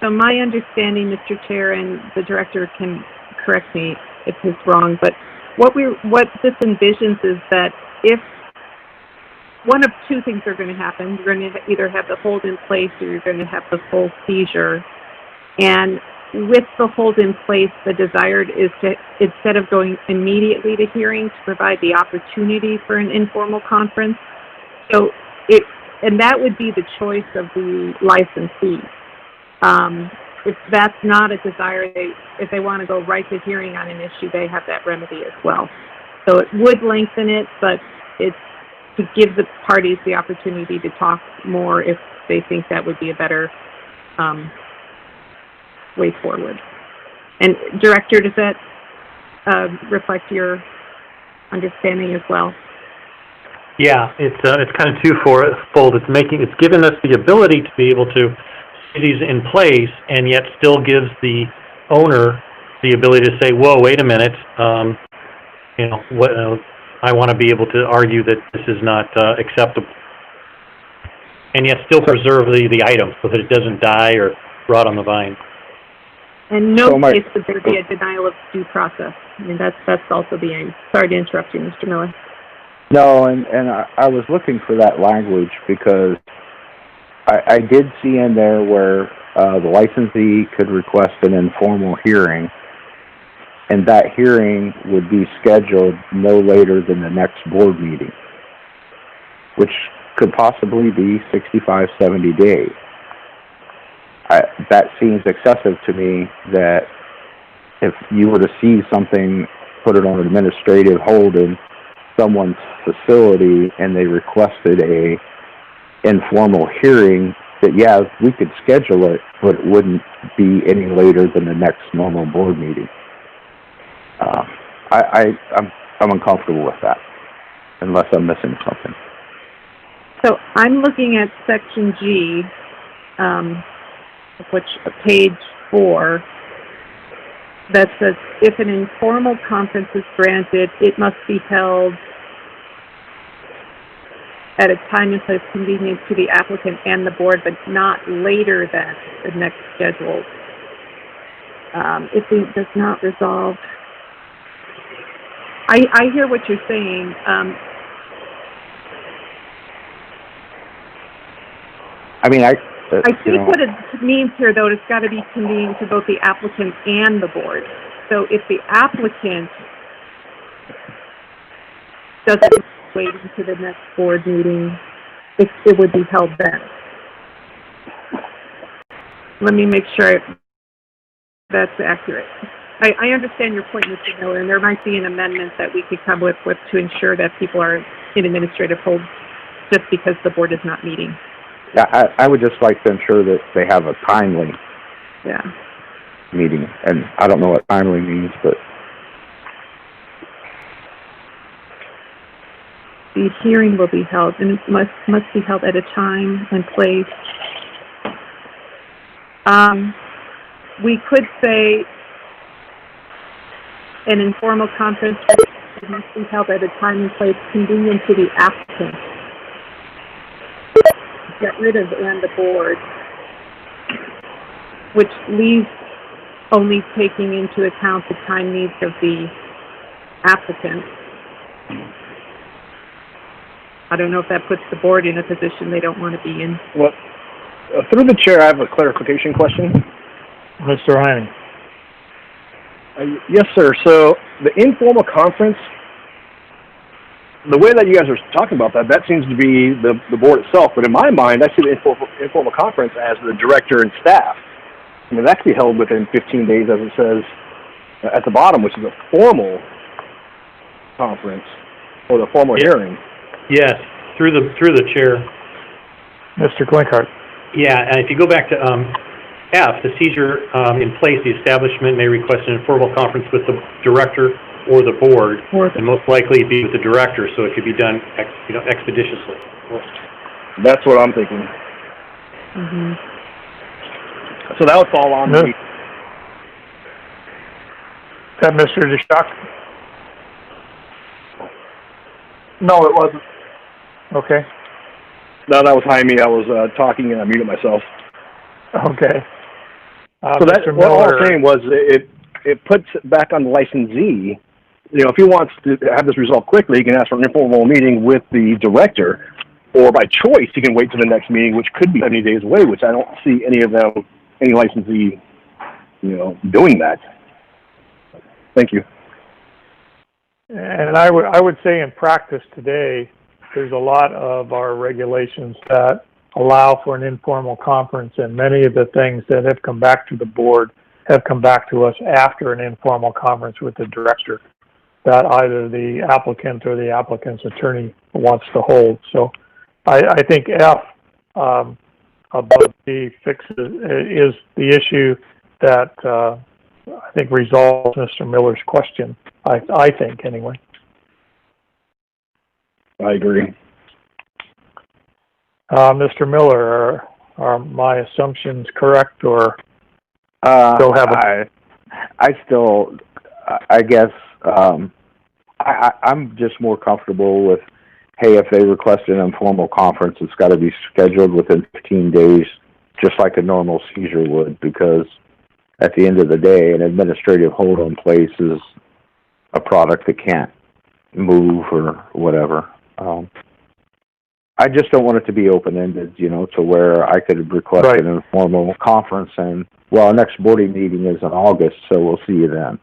So my understanding, Mr. Chair, and the director can correct me if it's wrong, but what this envisions is that if one of two things are going to happen, you're going to either have the hold in place or you're going to have the full seizure. And with the hold in place, the desired is to, instead of going immediately to hearing, to provide the opportunity for an informal conference. And that would be the choice of the licensee. If that's not a desire, if they want to go right to hearing on an issue, they have that remedy as well. So it would lengthen it, but it's to give the parties the opportunity to talk more if they think that would be a better way forward. And Director, does that reflect your understanding as well? Yeah, it's kind of twofold. It's given us the ability to be able to see these in place, and yet still gives the owner the ability to say, "Whoa, wait a minute, I want to be able to argue that this is not acceptable," and yet still preserve the item so that it doesn't die or rot on the vine. And no case would there be a denial of due process. I mean, that's also the aim. Sorry to interrupt you, Mr. Miller. No, and I was looking for that language because I did see in there where the licensee could request an informal hearing, and that hearing would be scheduled no later than the next board meeting, which could possibly be 65, 70 days. That seems excessive to me, that if you were to seize something, put it on an administrative hold in someone's facility, and they requested a informal hearing, that we could schedule it, but it wouldn't be any later than the next normal board meeting. I'm uncomfortable with that, unless I'm missing something. So I'm looking at Section G, which page 4, that says, if an informal conference is granted, it must be held at a time and place convenient to the applicant and the board, but not later than the next scheduled. If it does not resolve, I hear what you're saying. I mean, I think what it means here, though, it's got to be convenient to both the applicant and the board. So if the applicant doesn't wait until the next board meeting, it would be held then. Let me make sure that's accurate. I understand your point, Mr. Miller, and there might be an amendment that we could come with to ensure that people are in administrative hold just because the board is not meeting. Yeah, I would just like to ensure that they have a timely meeting, and I don't know what timely means, but the hearing will be held, and it must be held at a time and place. We could say an informal conference must be held at a time and place convenient to the applicant. Get rid of and the board, which leaves only taking into account the time needs of the applicant. I don't know if that puts the board in a position they don't want to be in. Well, through the chair, I have a clarification question. Mr. Heining. Yes, sir. So the informal conference, the way that you guys are talking about that seems to be the board itself. But in my mind, I see the informal conference as the director and staff. I mean, that can be held within 15 days, as it says at the bottom, which is a formal conference or the formal hearing. Yes, through the chair. Mr. Klinkart. Yeah, and if you go back to F, the seizure in place, the establishment may request an informal conference with the director or the board, and most likely be with the director, so it could be done expeditiously. That's what I'm thinking. Mm-hmm. So that would fall on me. Is that Mr. DeShock? No, it wasn't. Okay. No, that was Jaime. I was talking and I muted myself. Okay. So that what I was saying was it puts it back on the licensee. You know, if he wants to have this resolved quickly, he can ask for an informal meeting with the director, or by choice, he can wait to the next meeting, which could be 70 days away, which I don't see any licensee, doing that. Thank you. And I would say in practice today, there's a lot of our regulations that allow for an informal conference, and many of the things that have come back to the board have come back to us after an informal conference with the director that either the applicant or the applicant's attorney wants to hold. So I think F above D fixes is the issue that I think resolves Mr. Miller's question. I think anyway. I agree. Mr. Miller, are my assumptions correct, or still have a... I guess I'm just more comfortable with, hey, if they request an informal conference, it's got to be scheduled within 15 days, just like a normal seizure would, because at the end of the day, an administrative hold on place is a product that can't move or whatever. I just don't want it to be open-ended, to where I could request an informal conference and, well, our next boarding meeting is in August, so we'll see you then.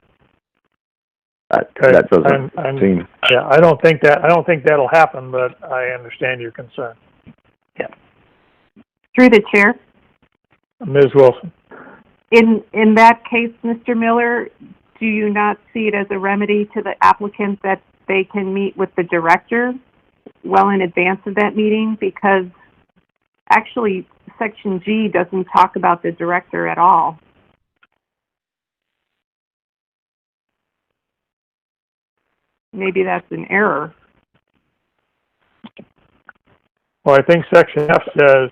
That doesn't seem... Yeah, I don't think that'll happen, but I understand your concern. Yeah. Through the chair. Ms. Wilson. In that case, Mr. Miller, do you not see it as a remedy to the applicant that they can meet with the director well in advance of that meeting? Because actually, Section G doesn't talk about the director at all. Maybe that's an error. Well, I think Section F says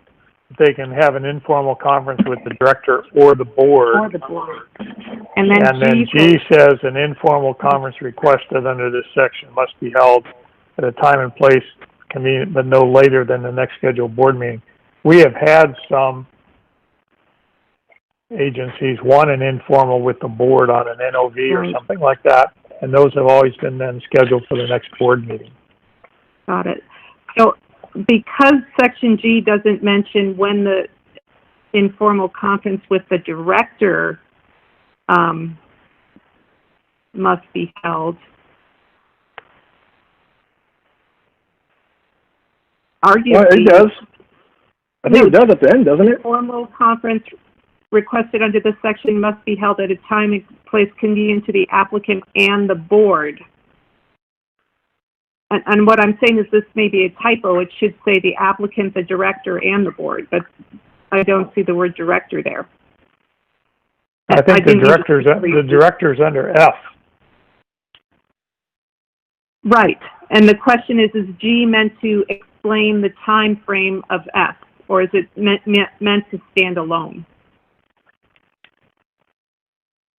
they can have an informal conference with the director or the board. Or the board. And then G says an informal conference requested under this section must be held at a time and place convenient, but no later than the next scheduled board meeting. We have had some agencies want an informal with the board on an NOV or something like that, and those have always been then scheduled for the next board meeting. Got it. So because Section G doesn't mention when the informal conference with the director must be held, arguably... Well, it does. I think it does at the end, doesn't it? Formal conference requested under this section must be held at a time and place convenient to the applicant and the board. And what I'm saying is this may be a typo. It should say the applicant, the director, and the board, but I don't see the word director there. I think the director's under F. Right. And the question is G meant to explain the time frame of F, or is it meant to stand alone?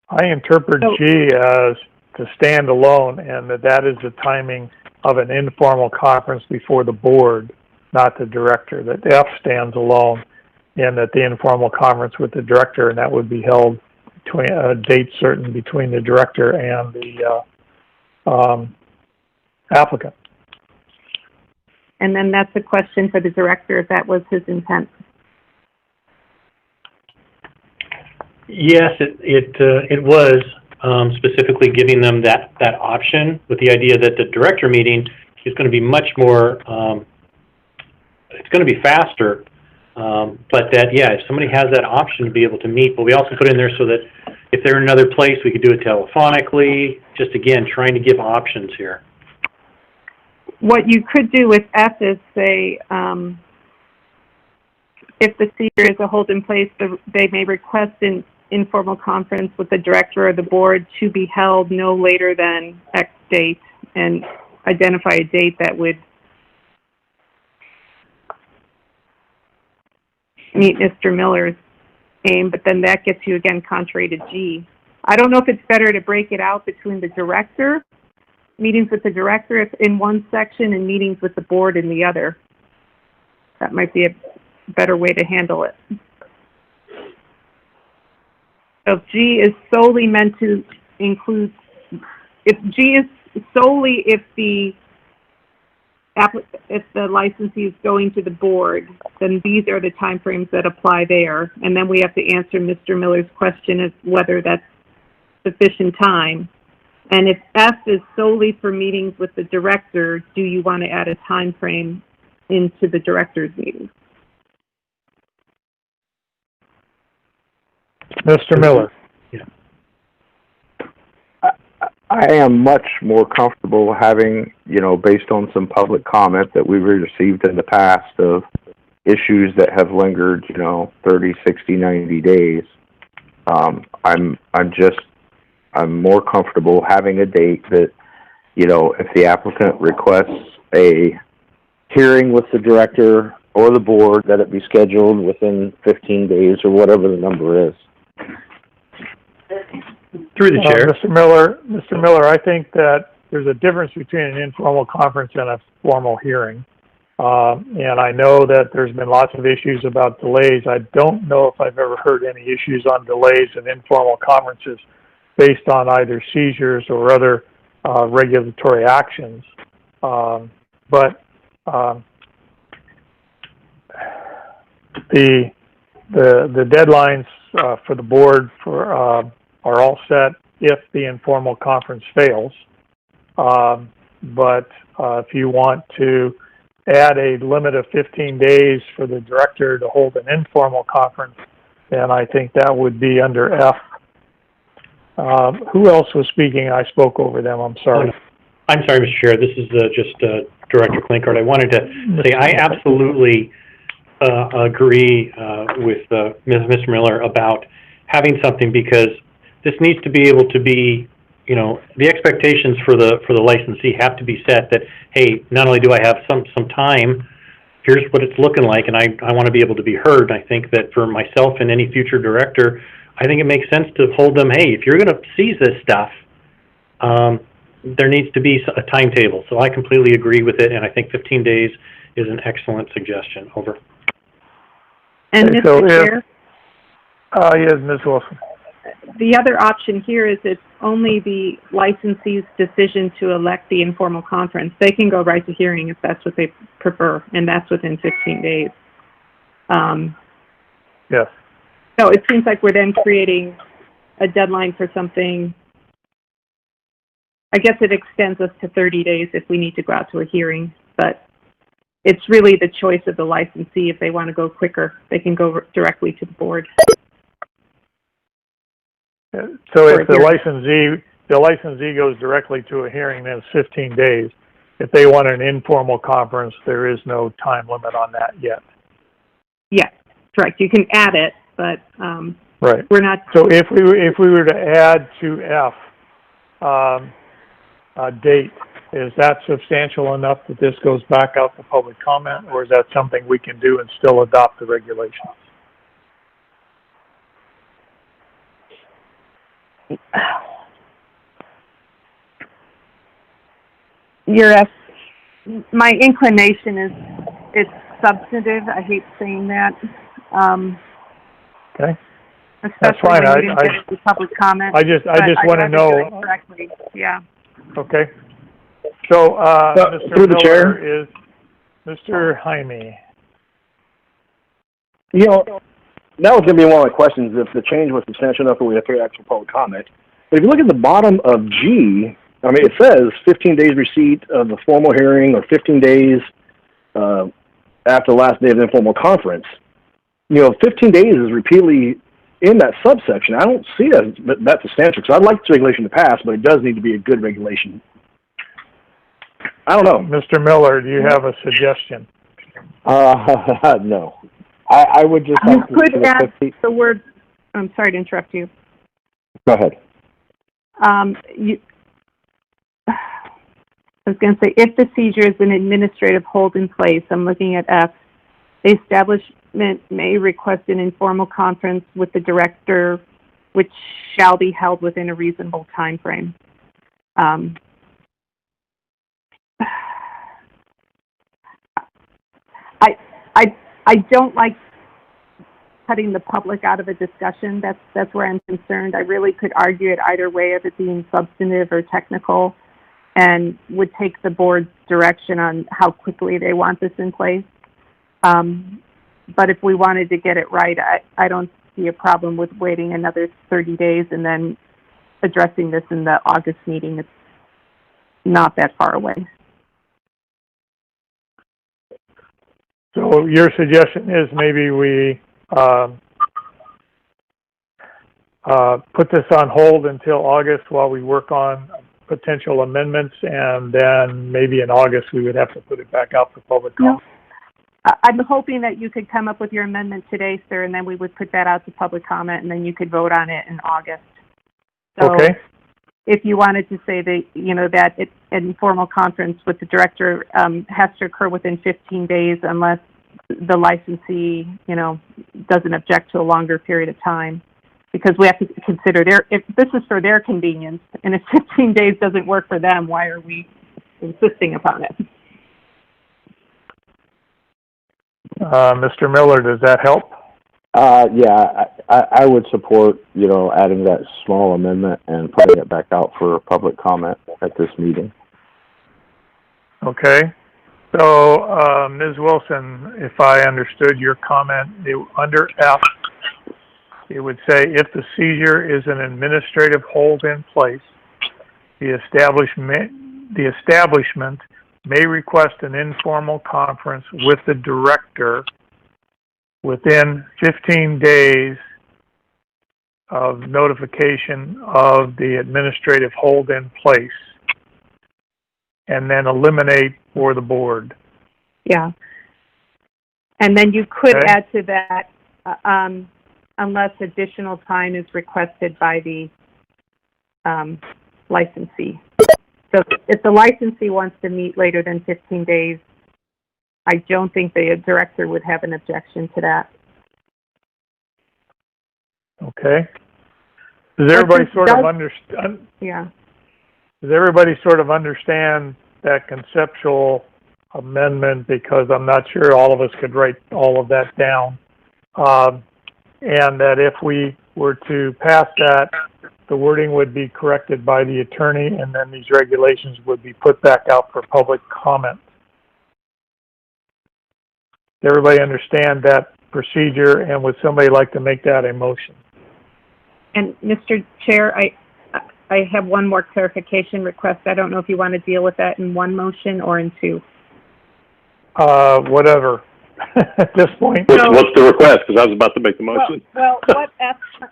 I interpret G as to stand alone, and that is the timing of an informal conference before the board, not the director. That F stands alone, and that the informal conference with the director, and that would be held between a date certain between the director and the applicant. And then that's a question for the director if that was his intent. Yes, it was specifically giving them that option, with the idea that the director meeting is going to be much more, it's going to be faster, but that, yeah, if somebody has that option to be able to meet, but we also put in there so that if they're in another place, we could do it telephonically, just again, trying to give options here. What you could do with F is say, if the seeker is a hold in place, they may request an informal conference with the director or the board to be held no later than X date, and identify a date that would meet Mr. Miller's aim, but then that gets you again contrary to G. I don't know if it's better to break it out between the director, meetings with the director in one section and meetings with the board in the other. That might be a better way to handle it. So if G is solely meant to include, if G is solely if the licensee is going to the board, then these are the timeframes that apply there. And then we have to answer Mr. Miller's question of whether that's sufficient time. And if F is solely for meetings with the director, do you want to add a time frame into the director's meeting? Mr. Miller. Yeah. I am much more comfortable having, based on some public comment that we've received in the past of issues that have lingered, 30, 60, 90 days. I'm more comfortable having a date that, if the applicant requests a hearing with the director or the board, that it be scheduled within 15 days or whatever the number is. Through the chair. Mr. Miller, I think that there's a difference between an informal conference and a formal hearing. And I know that there's been lots of issues about delays. I don't know if I've ever heard any issues on delays in informal conferences based on either seizures or other regulatory actions. But the deadlines for the board are all set if the informal conference fails. But if you want to add a limit of 15 days for the director to hold an informal conference, then I think that would be under F. Who else was speaking? I spoke over them. I'm sorry. I'm sorry, Mr. Chair. This is just Director Klinkert. I wanted to say I absolutely agree with Mr. Miller about having something, because this needs to be able to be, the expectations for the licensee have to be set that, hey, not only do I have some time here's what it's looking like, and I want to be able to be heard. I think that for myself and any future director, I think it makes sense to hold them, hey, if you're going to seize this stuff, there needs to be a timetable. So I completely agree with it, and I think 15 days is an excellent suggestion. Over. And Okay, Mr. Chair? Yes, Ms. Wilson. The other option here is it's only the licensee's decision to elect the informal conference. They can go right to hearing if that's what they prefer, and that's within 15 days. Yes. So it seems like we're then creating a deadline for something. I guess it extends us to 30 days if we need to go out to a hearing, but it's really the choice of the licensee. If they want to go quicker, they can go directly to the board. So if the licensee goes directly to a hearing, then it's 15 days. If they want an informal conference, there is no time limit on that yet. Yes, correct. You can add it, but right. We're not. So if we were to add to F a date, is that substantial enough that this goes back out to public comment, or is that something we can do and still adopt the regulations? My inclination is it's substantive. I hate saying that. Okay. Especially that's fine. when you didn't get it to public comment. I just want to know. Correctly. Yeah. Okay. So, Mr. Through the chair, is Mr. Jaime. You know, that was going to be one of my questions, if the change was substantial enough that we have to actual public comment. But if you look at the bottom of G, I mean, it says 15 days receipt of the formal hearing or 15 days after the last day of the informal conference. You know, 15 days is repeatedly in that subsection. I don't see that substantial, because I'd like this regulation to pass, but it does need to be a good regulation. I don't know. Mr. Miller, do you have a suggestion? No. I would just You like could to add the word, I'm sorry to interrupt you. Go ahead. I was going to say, if the seizure is an administrative hold in place, I'm looking at F, the establishment may request an informal conference with the director, which shall be held within a reasonable time frame. I don't like cutting the public out of a discussion. That's where I'm concerned. I really could argue it either way of it being substantive or technical, and would take the board's direction on how quickly they want this in place. But if we wanted to get it right, I don't see a problem with waiting another 30 days and then addressing this in the August meeting. It's not that far away. So your suggestion is maybe we put this on hold until August while we work on potential amendments, and then maybe in August we would have to put it back out for public comment. No. I'm hoping that you could come up with your amendment today, sir, and then we would put that out to public comment, and then you could vote on it in August. So okay. If you wanted to say that, you know, that an informal conference with the director has to occur within 15 days unless the licensee, you know, doesn't object to a longer period of time, because we have to consider if this is for their convenience, and if 15 days doesn't work for them, why are we insisting upon it? Mr. Miller, does that help? Yeah, I would support, you know, adding that small amendment and putting it back out for public comment at this meeting. Okay. So, Ms. Wilson, if I understood your comment, under F, it would say if the seizure is an administrative hold in place, the establishment may request an informal conference with the director within 15 days of notification of the administrative hold in place, and then eliminate for the board. Yeah. And then you could okay. add to that, unless additional time is requested by the licensee. So if the licensee wants to meet later than 15 days, I don't think the director would have an objection to that. Okay. Does everybody sort of understand? Yeah. Does everybody sort of understand that conceptual amendment? Because I'm not sure all of us could write all of that down. And that if we were to pass that, the wording would be corrected by the attorney, and then these regulations would be put back out for public comment. Does everybody understand that procedure, and would somebody like to make that a motion? And Mr. Chair, I have one more clarification request. I don't know if you want to deal with that in one motion or in two. Whatever. At this point. What's the request? Because I was about to make the motion. Well,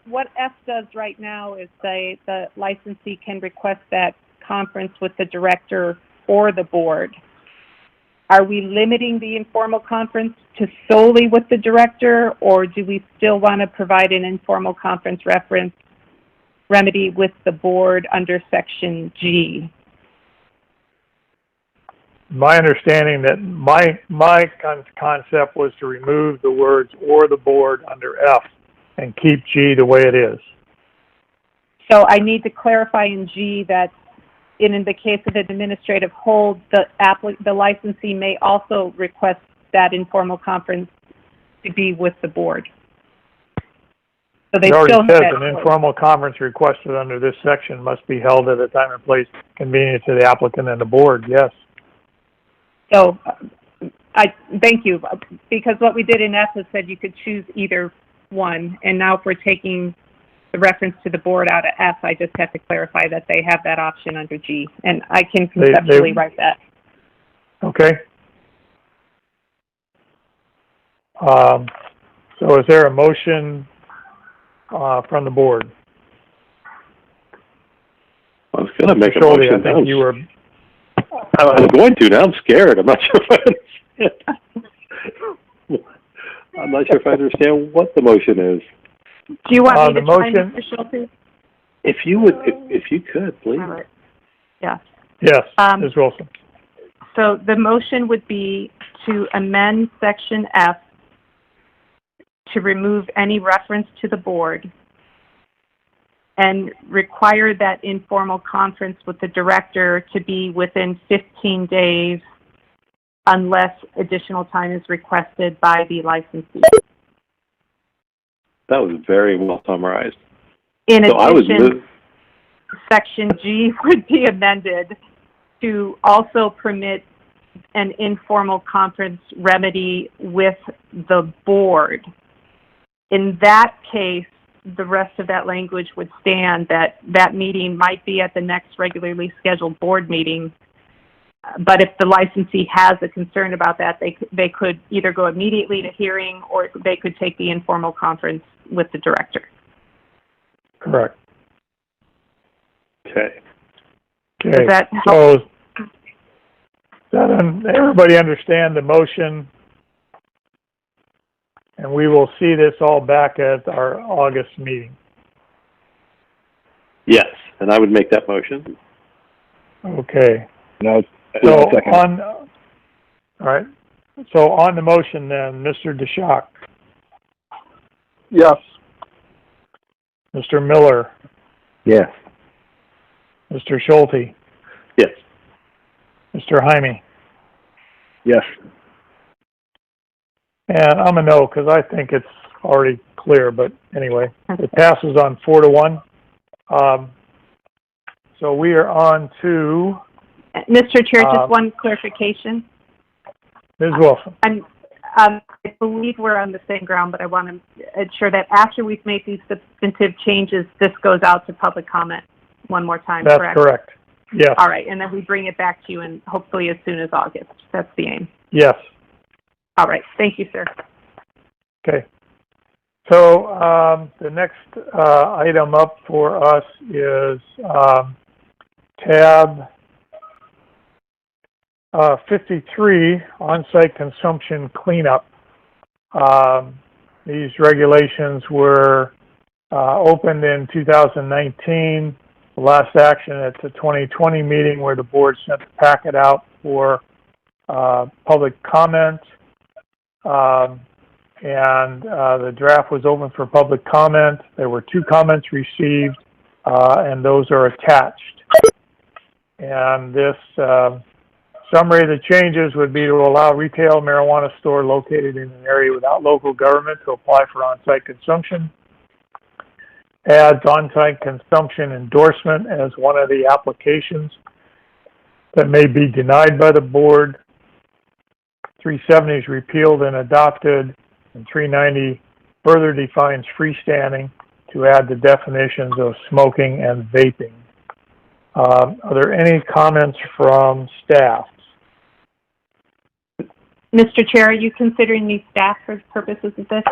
what F does right now is say the licensee can request that conference with the director or the board. Are we limiting the informal conference to solely with the or do we still want to provide an informal conference remedy with the board under section G? My understanding that my concept was to remove the words or the board under F and keep G the way it is. So I need to clarify in G that in the case of an administrative hold, the licensee may also request that informal conference to be with the board. So they It already still says have an informal conference requested under this section must be held at a time and place convenient to the applicant and the board. Yes. So I thank you, because what we did in F is said you could choose either one, and now if we're taking the reference to the board out of F, I just have to clarify that they have that option under G, and I can conceptually write that. Okay. So is there a motion from the board? I was going to make a Shorty, motion. I think you were. I was going to. Now I'm scared. I'm not sure if I understand. I'm not sure if I understand what the motion is. Do you want me to try, motion, Mr. Schulte? If you would, if you could, please. All right. Yeah. Yes, Ms. Wilson. So the motion would be to amend section F to remove any reference to the board and require that informal conference with the director to be within 15 days unless additional time is requested by the licensee. That was very well summarized. In addition, section G would be amended to also permit an informal conference remedy with the board. In that case, the rest of that language would stand, that meeting might be at the next regularly scheduled board meeting. But if the licensee has a concern about that, they could either go immediately to hearing or they could take the informal conference with the director. Correct. Okay. Okay. Does that help? So, everybody understand the motion? And we will see this all back at our August meeting. Yes, and I would make that motion. Okay. No, So second. all right. So on the motion then, Mr. DeShock, Yes. Mr. Miller, Yes. Mr. Schulte, Yes. Mr. Jaime, Yes. and I'm a no because I think it's already clear. But anyway, it passes on 4-1. So we are on to Mr. Chair, just one clarification. Ms. Wilson. I believe we're on the same ground, but I want to ensure that after we've made these substantive changes, this goes out to public comment one more time, That's correct? correct. Yes. All right, and then we bring it back to you, and hopefully as soon as August. That's the aim. Yes. All right, thank you, sir. Okay. So the next item up for us is tab 53, on-site consumption cleanup. These regulations were opened in 2019. The last action at the 2020 meeting where the board sent the packet out for public comment, and the draft was open for public comment. There were 2 comments received, and those are attached. And this summary of the changes would be to allow retail marijuana store located in an area without local government to apply for on-site consumption. Adds on-site consumption endorsement as one of the applications that may be denied by the board. 370 is repealed and adopted, and 390 further defines freestanding to add the definitions of smoking and vaping. Are there any comments from staff? Mr. Chair, are you considering these staff for purposes of this?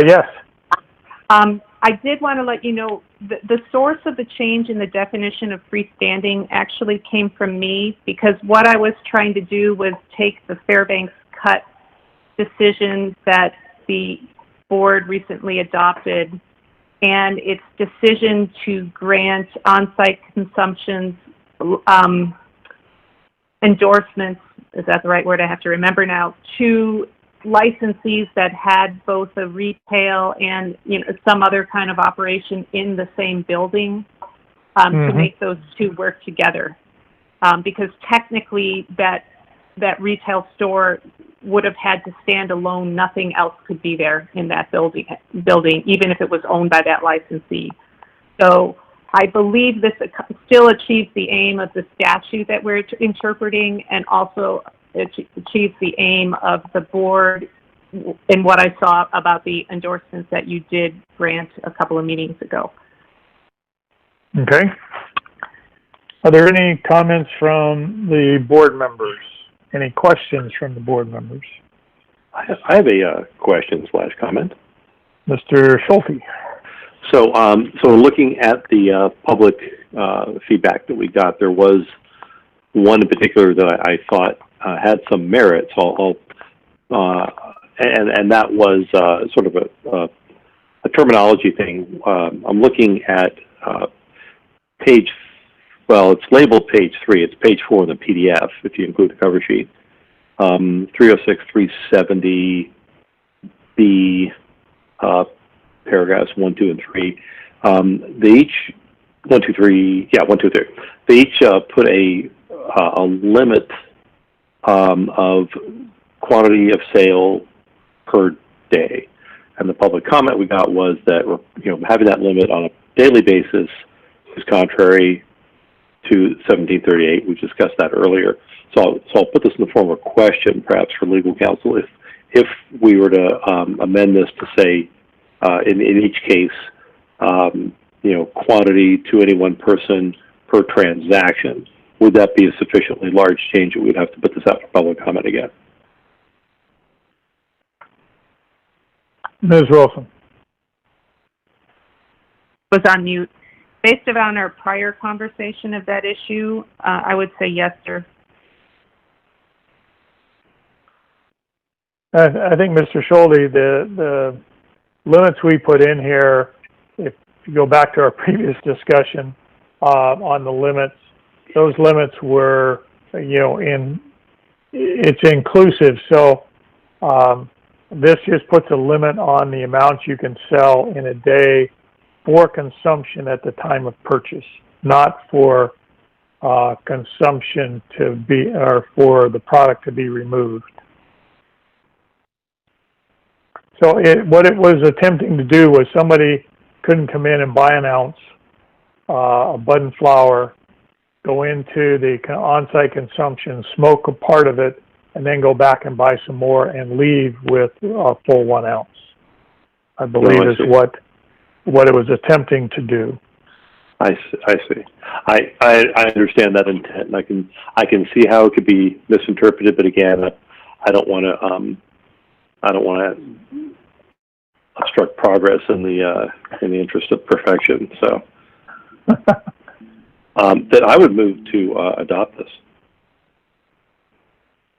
Yes. I did want to let you know the source of the change in the definition of freestanding actually came from me, because what I was trying to do was take the Fairbanks cut decision that the board recently adopted and its decision to grant on-site consumption endorsements, is that the right word? I have to remember now, to licensees that had both a retail and some other kind of operation in the same building, to make those 2 work together, because technically that retail store would have had to stand alone. Nothing else could be there in that building, even if it was owned by that licensee. So I believe this still achieves the aim of the statute that we're interpreting, and also achieves the aim of the board in what I saw about the endorsements that you did grant a couple of meetings ago. Okay. Are there any comments from the board members? Any questions from the board members? I have a question/comment. Mr. Schulte. So, looking at the public feedback that we got, there was one in particular that I thought had some merit. So and that was sort of a terminology thing. I'm looking at page. Well, it's labeled page 3. It's page 4 in the PDF if you include the cover sheet. 306, 370, B, paragraphs 1, 2, and 3. They each 1, 2, 3. Yeah, 1, 2, 3. They each put a limit of quantity of sale per day, and the public comment we got was that having that limit on a daily basis is contrary to 1738. We discussed that earlier. So I'll put this in the form of a question, perhaps for legal counsel. If we were to amend this to say, in each case, quantity to any one person per transaction, would that be a sufficiently large change that we'd have to put this out for public comment again? Ms. Wilson. Was on mute. Based on our prior conversation of that issue, I would say yes, sir. I think, Mr. Schulte, the limits we put in here, if you go back to our previous discussion on the limits, those limits were, it's inclusive. So this just puts a limit on the amount you can sell in a day for consumption at the time of purchase, not for consumption to be, or for the product to be removed. So what it was attempting to do was somebody couldn't come in and buy an ounce, a bud and flower, go into the on-site consumption, smoke a part of it, and then go back and buy some more and leave with a full 1 ounce. I believe is what it was attempting to do. I see. I understand that intent, and I can see how it could be misinterpreted. But again, I don't want to obstruct progress in the interest of perfection. So that I would move to adopt this.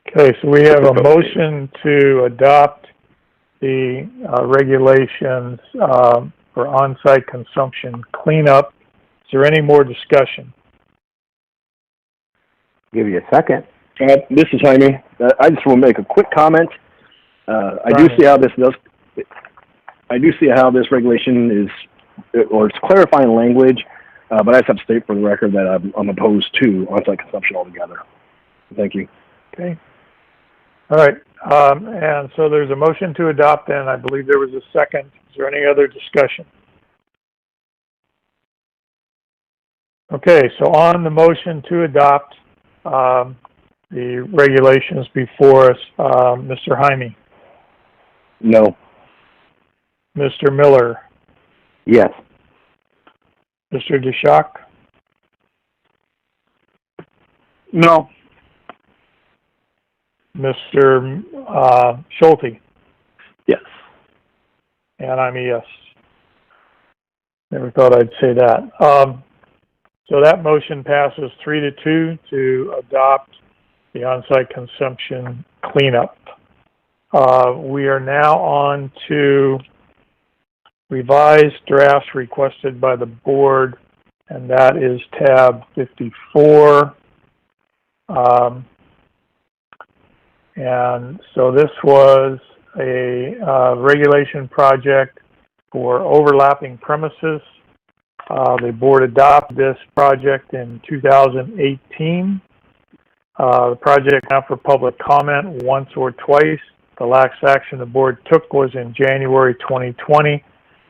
Okay, so we have a motion to adopt the regulations for on-site consumption cleanup. Is there any more discussion? Give you a second. This is Jaime. I just want to make a quick comment. I do see how this regulation is, or it's clarifying language, but I just have to state for the record that I'm opposed to on-site consumption altogether. Thank you. Okay. All right. And so there's a motion to adopt, and I believe there was a second. Is there any other discussion? Okay, so on the motion to adopt the regulations before us, Mr. Jaime, No. Mr. Miller, Yes. Mr. DeShock, No. Mr. Schulte, Yes. and I'm a yes. Never thought I'd say that. So that motion passes 3-2 to adopt the on-site consumption cleanup. We are now on to revised drafts requested by the board, and that is tab 54. And so this was a regulation project for overlapping premises. The board adopted this project in 2018. The project now for public comment once or twice. The last action the board took was in January 2020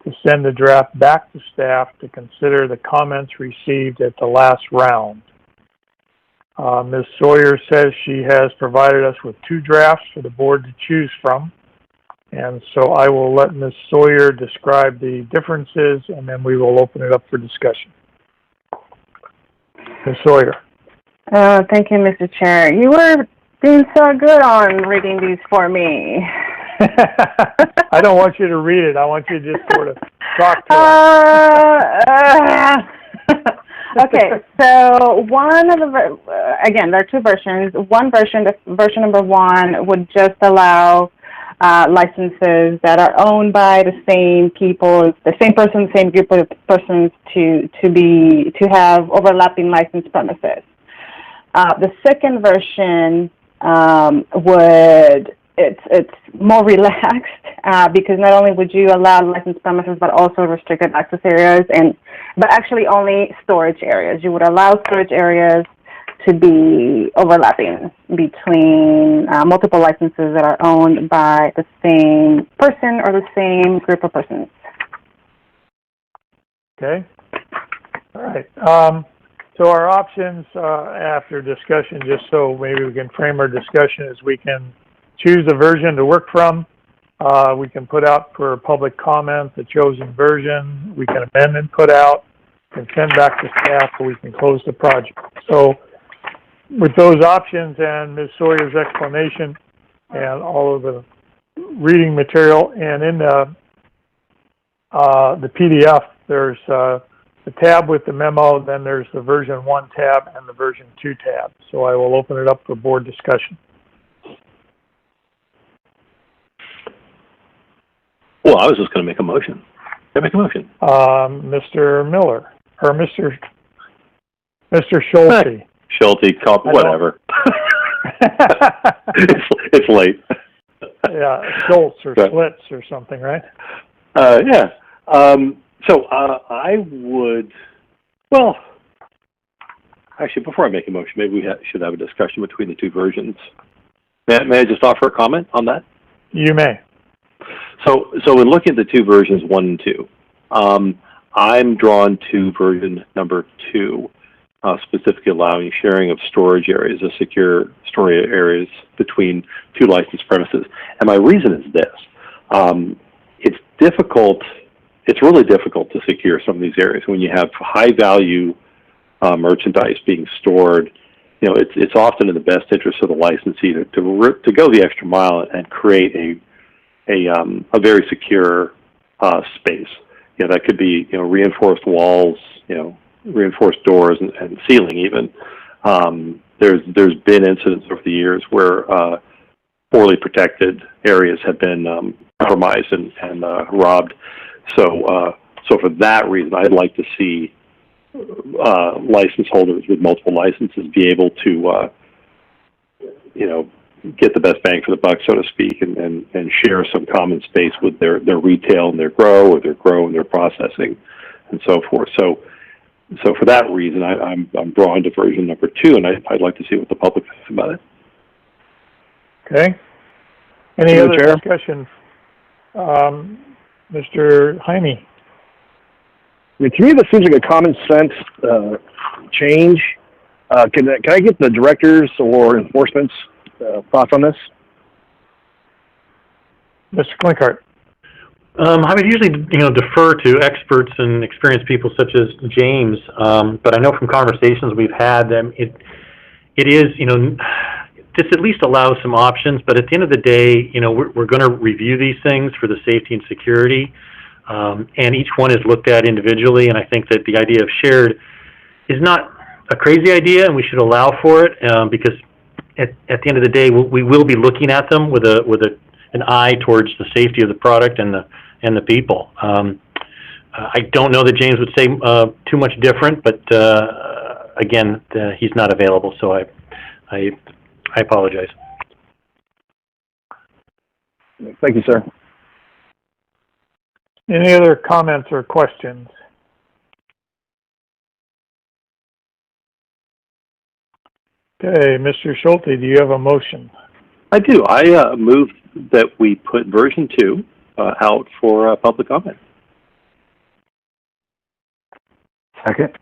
to send the draft back to staff to consider the comments received at the last round. Ms. Sawyer says she has provided us with 2 drafts for the board to choose from. And so I will let Ms. Sawyer describe the differences, and then we will open it up for discussion. Ms. Sawyer. Thank you, Mr. Chair. You were being so good on reading these for me. I don't want you to read it. I want you to just sort of talk to it. Okay, so one of the, again, there are 2 versions. One version, version number 1, would just allow licenses that are owned by the same people, the same person, same group of persons to have overlapping license premises. The second version it's more relaxed because not only would you allow licensed premises but also restricted access areas, but actually only storage areas. You would allow storage areas to be overlapping between multiple licenses that are owned by the same person or the same group of persons. Okay. All right. So our options after discussion, just so maybe we can frame our discussion, is we can choose a version to work from. We can put out for public comment the chosen version. We can amend and put out and send back to staff, or we can close the project. So with those options and Ms. Sawyer's explanation and all of the reading material, and in the PDF, there's the tab with the memo, then there's the version 1 tab and the version 2 tab. So I will open it up for board discussion. Well, I was just going to make a motion. Can I make a motion? Mr. Miller, or Mr. Schulte. Schulte, whatever. it's late. Yeah, Schultz or Schlitz or something, right? Yeah. So I would, well, actually, before I make a motion, maybe we should have a discussion between the 2 versions. May I just offer a comment on that? You may. So in looking at the 2 versions, 1 and 2, I'm drawn to version number 2, specifically allowing sharing of storage areas, of secure storage areas between 2 licensed premises. And my reason is this. It's really difficult to secure some of these areas when you have high value merchandise being stored. You know, it's often in the best interest of the licensee to go the extra mile and create a very secure space. You know, that could be, you know, reinforced walls, you know, reinforced doors and ceiling even. There's been incidents over the years where poorly protected areas have been compromised and robbed. So for that reason, I'd like to see license holders with multiple licenses be able to get the best bang for the buck, so to speak, and share some common space with their retail and their grow, or their grow and their processing, and so forth. So for that reason, I'm drawn to version number 2, and I'd like to see what the public thinks about it. Okay. Any other discussion? Mr. Jaime? I mean, to me, that seems like a common sense change. Can I get the directors or enforcement's thoughts on this? Mr. Klinkart? I would usually, defer to experts and experienced people such as James, but I know from conversations we've had that it is, this at least allows some options, but at the end of the day, we're going to review these things for the safety and security, and each one is looked at individually, and I think that the idea of shared is not a crazy idea, and we should allow for it, because at the end of the day, we will be looking at them with an eye towards the safety of the product and the people. I don't know that James would say too much different, but again, he's not available, so I apologize. Thank you, sir. Any other comments or questions? Okay, Mr. Schulte, do you have a motion? I do. I move that we put version 2 out for public comment. Second.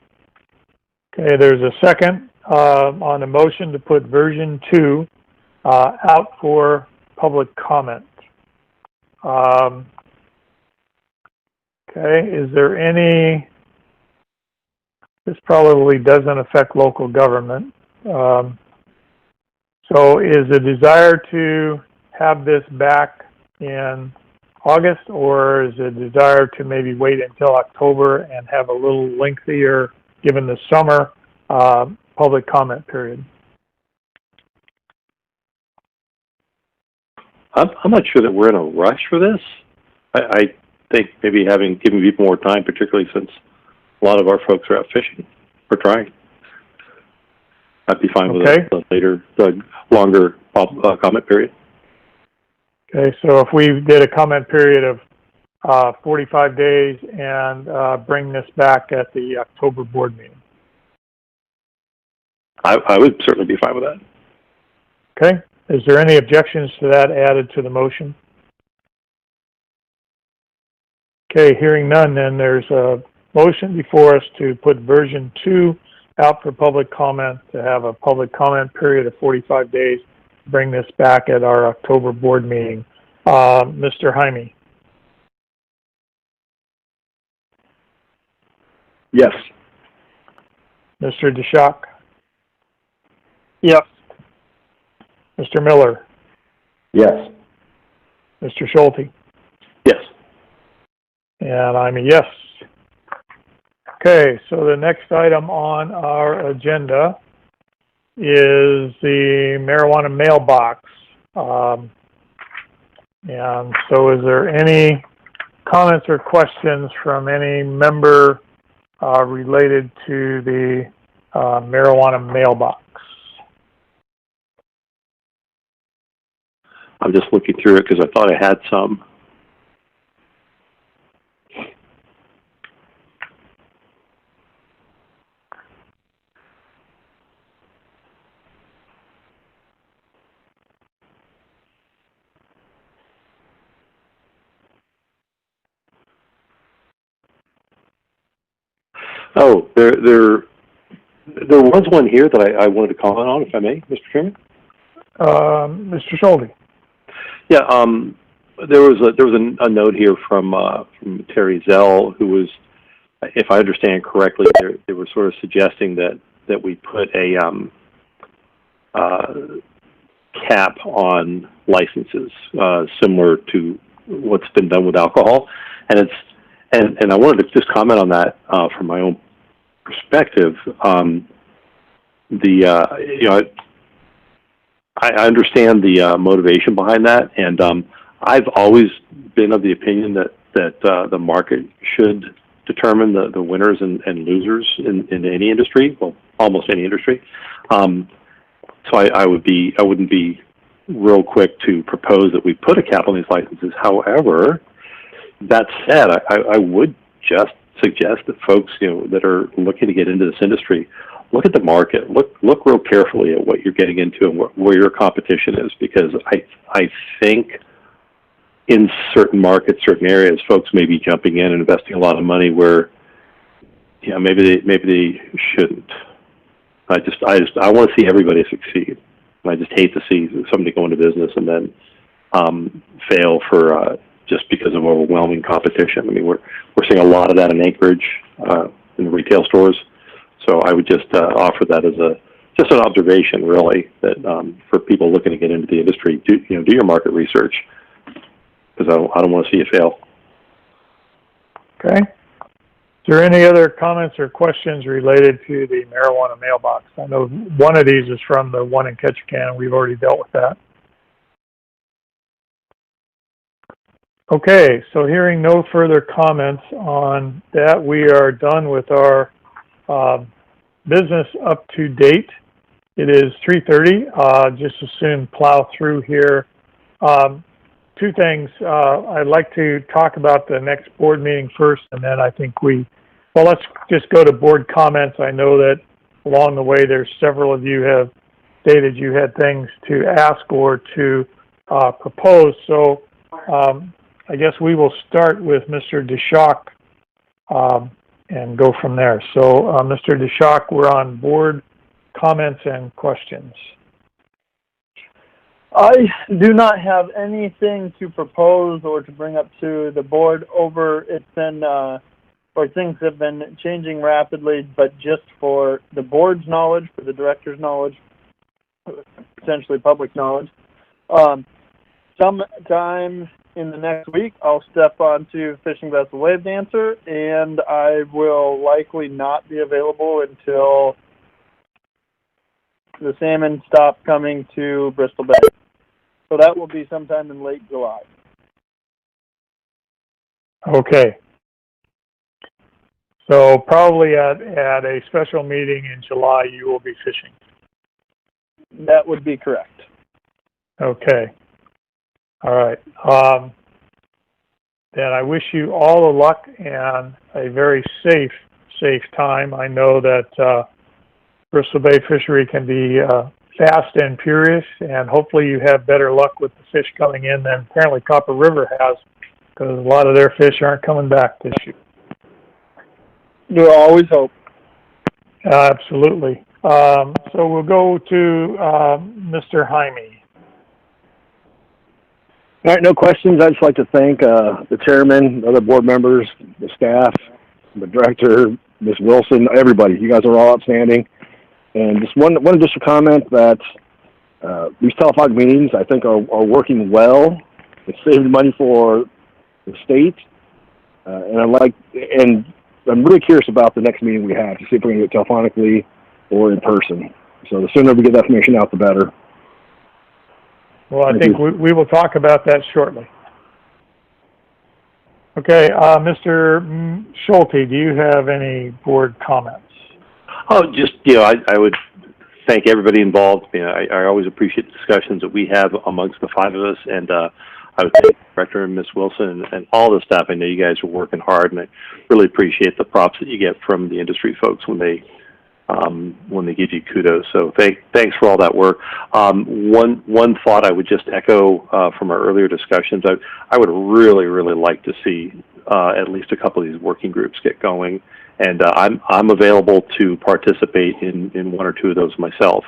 Okay, there's a second on the motion to put version 2 out for public comment. Okay, is there any, this probably doesn't affect local government. So is the desire to have this back in August, or is the desire to maybe wait until October and have a little lengthier, given the summer, public comment period? I'm not sure that we're in a rush for this. I think maybe giving people more time, particularly since a lot of our folks are out fishing or trying. I'd be fine with a later, longer comment period. Okay, so if we did a comment period of 45 days and bring this back at the October board meeting. I would certainly be fine with that. Okay, is there any objections to that added to the motion? Okay, hearing none, then there's a motion before us to put version 2 out for public comment, to have a public comment period of 45 days, bring this back at our October board meeting. Mr. Jaime? Yes. Mr. DeShock? Yes. Mr. Miller? Yes. Mr. Schulte? Yes. And I'm a yes. Okay, so the next item on our agenda is the marijuana mailbox. And so is there any comments or questions from any member related to the marijuana mailbox? I'm just looking through it because I thought I had some. Oh, there was one here that I wanted to comment on, if I may, Mr. Chairman. Mr. Schulte. Yeah, there was a note here from Terry Zell, who was, if I understand correctly, they were sort of suggesting that we put a cap on licenses, similar to what's been done with alcohol, and I wanted to just comment on that from my own perspective. I understand the motivation behind that, and I've always been of the opinion that the market should determine the winners and losers in any industry, well, almost any industry. So I wouldn't be real quick to propose that we put a cap on these licenses. However, that said, I would just suggest that folks, that are looking to get into this industry, look at the market, look real carefully at what you're getting into and where your competition is, because I think in certain markets, certain areas, folks may be jumping in and investing a lot of money where, maybe they shouldn't. I want to see everybody succeed. And I just hate to see somebody go into business and then fail for just because of overwhelming competition. I mean, we're seeing a lot of that in Anchorage in the retail stores. So I would just offer that as just an observation, really, that for people looking to get into the industry, do your market research, because I don't want to see you fail. Okay. Is there any other comments or questions related to the marijuana mailbox? I know one of these is from the one in Ketchikan. We've already dealt with that. Okay, so hearing no further comments on that, we are done with our business up to date. It is 3:30. Just as soon plow through here. Two things. I'd like to talk about the next board meeting first, and then I think let's just go to board comments. I know that along the way there's several of you have stated you had things to ask or to propose. So I guess we will start with Mr. DeShock and go from there. So Mr. DeShock, we're on board comments and questions. I do not have anything to propose or to bring up to the board things have been changing rapidly, but just for the board's knowledge, for the director's knowledge, essentially public knowledge. Sometime in the next week, I'll step onto Fishing Vessel Wave Dancer, and I will likely not be available until the salmon stop coming to Bristol Bay. So that will be sometime in late July. Okay. So probably at a special meeting in July, you will be fishing. That would be correct. Okay. All right. Then I wish you all the luck and a very safe time. I know that Bristol Bay fishery can be fast and furious, and hopefully you have better luck with the fish coming in than apparently Copper River has, because a lot of their fish aren't coming back this year. We'll always hope. Absolutely. So we'll go to Mr. Jaime. All right, no questions. I'd just like to thank the chairman, the other board members, the staff, the director, Ms. Wilson, everybody. You guys are all outstanding. And just one additional comment that these telephonic meetings, I think, are working well. It's saving money for the state. And I'm really curious about the next meeting we have to see if we're going to do it telephonically or in person. So the sooner we get that information out, the better. Well, I think we will talk about that shortly. Okay, Mr. Schulte, do you have any board comments? Oh, just, I would thank everybody involved. I always appreciate the discussions that we have amongst the five of us, and I would thank Director and Ms. Wilson and all the staff. I know you guys are working hard, and I really appreciate the props that you get from the industry folks when they give you kudos. So thanks for all that work. One thought I would just echo from our earlier discussions. I would really like to see at least a couple of these working groups get going, and I'm available to participate in one or two of those myself.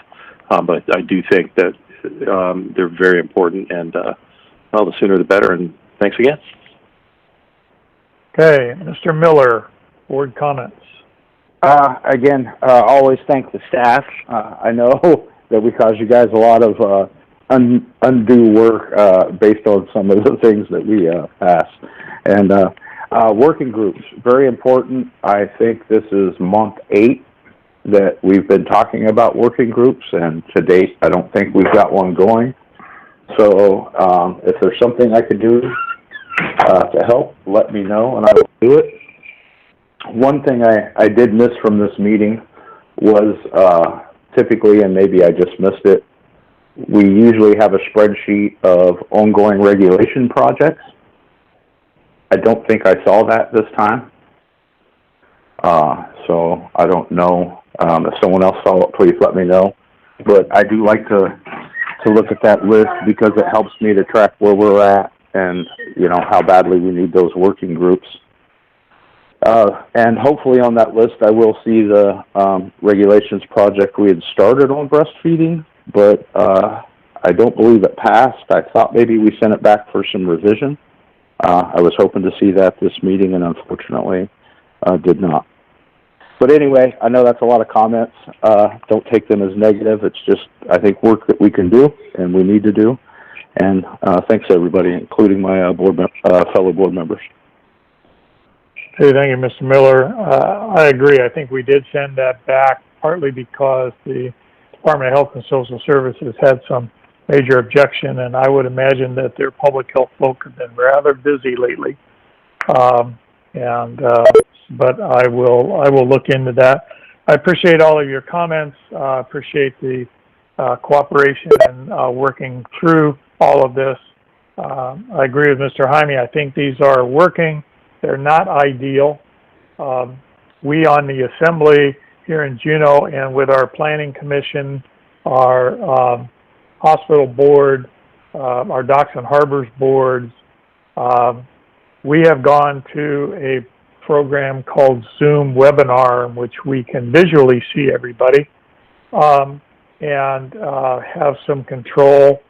But I do think that they're very important, and the sooner the better. And thanks again. Okay, Mr. Miller, board comments. Again, always thank the staff. I know that we caused you guys a lot of undue work based on some of the things that we passed. And working groups, very important. I think this is month 8 that we've been talking about working groups, and to date, I don't think we've got one going. So if there's something I could do to help, let me know, and I will do it. One thing I did miss from this meeting was typically, and maybe I just missed it, we usually have a spreadsheet of ongoing regulation projects. I don't think I saw that this time. So I don't know. If someone else saw it, please let me know. But I do like to look at that list because it helps me to track where we're at and, how badly we need those working groups. And hopefully on that list, I will see the regulations project we had started on breastfeeding, but I don't believe it passed. I thought maybe we sent it back for some revision. I was hoping to see that this meeting, and unfortunately did not. But anyway, I know that's a lot of comments. Don't take them as negative. It's just, I think, work that we can do and we need to do. And thanks, everybody, including my fellow board members. Hey, thank you, Mr. Miller. I agree. I think we did send that back partly because the Department of Health and Social Services had some major objection, and I would imagine that their public health folk have been rather busy lately. But I will look into that. I appreciate all of your comments. Appreciate the cooperation and working through all of this. I agree with Mr. Jaime. I think these are working. They're not ideal. We on the Assembly here in Juneau and with our Planning Commission, our Hospital Board, our Docks and Harbors Boards, we have gone to a program called Zoom webinar in which we can visually see everybody and have some control.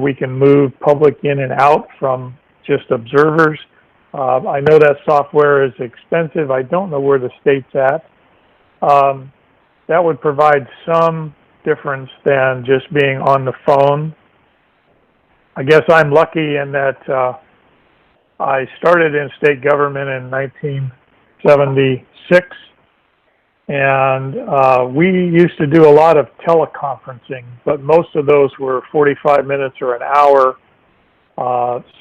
We can move public in and out from just observers. I know that software is expensive. I don't know where the state's at. That would provide some difference than just being on the phone. I guess I'm lucky in that I started in state government in 1976, and we used to do a lot of teleconferencing, but most of those were 45 minutes or an hour.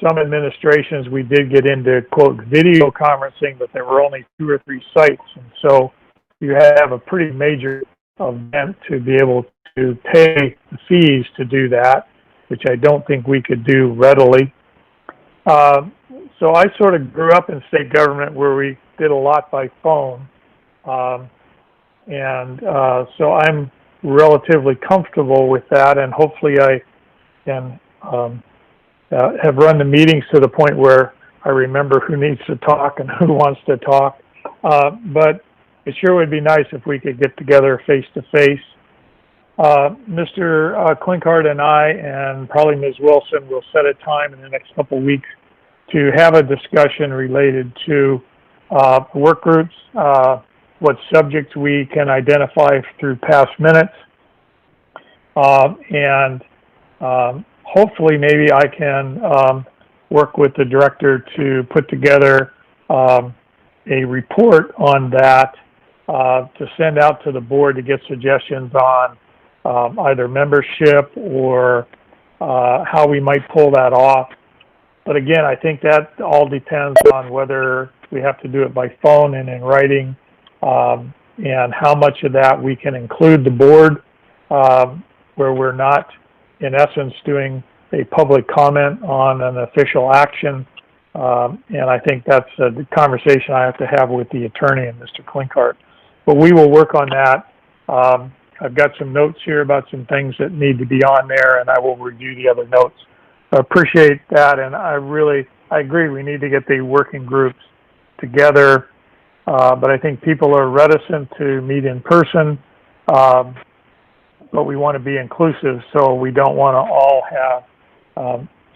Some administrations we did get into, quote, video conferencing, but there were only 2 or 3 sites, and so you have a pretty major event to be able to pay the fees to do that, which I don't think we could do readily. So I sort of grew up in state government where we did a lot by phone, so I'm relatively comfortable with that, and hopefully I can have run the meetings to the point where I remember who needs to talk and who wants to talk. But it sure would be nice if we could get together face-to-face. Mr. Klinkhardt and I, and probably Ms. Wilson, will set a time in the next couple of weeks to have a discussion related to work groups, what subjects we can identify through past minutes, and hopefully maybe I can work with the director to put together a report on that to send out to the board to get suggestions on either membership or how we might pull that off. But again, I think that all depends on whether we have to do it by phone and in writing, and how much of that we can include the board, where we're not, in essence, doing a public comment on an official action. And I think that's the conversation I have to have with the attorney and Mr. Klinkhardt. But we will work on that. I've got some notes here about some things that need to be on there, and I will review the other notes. I appreciate that, and I agree we need to get the working groups together, but I think people are reticent to meet in person, but we want to be inclusive, so we don't want to all have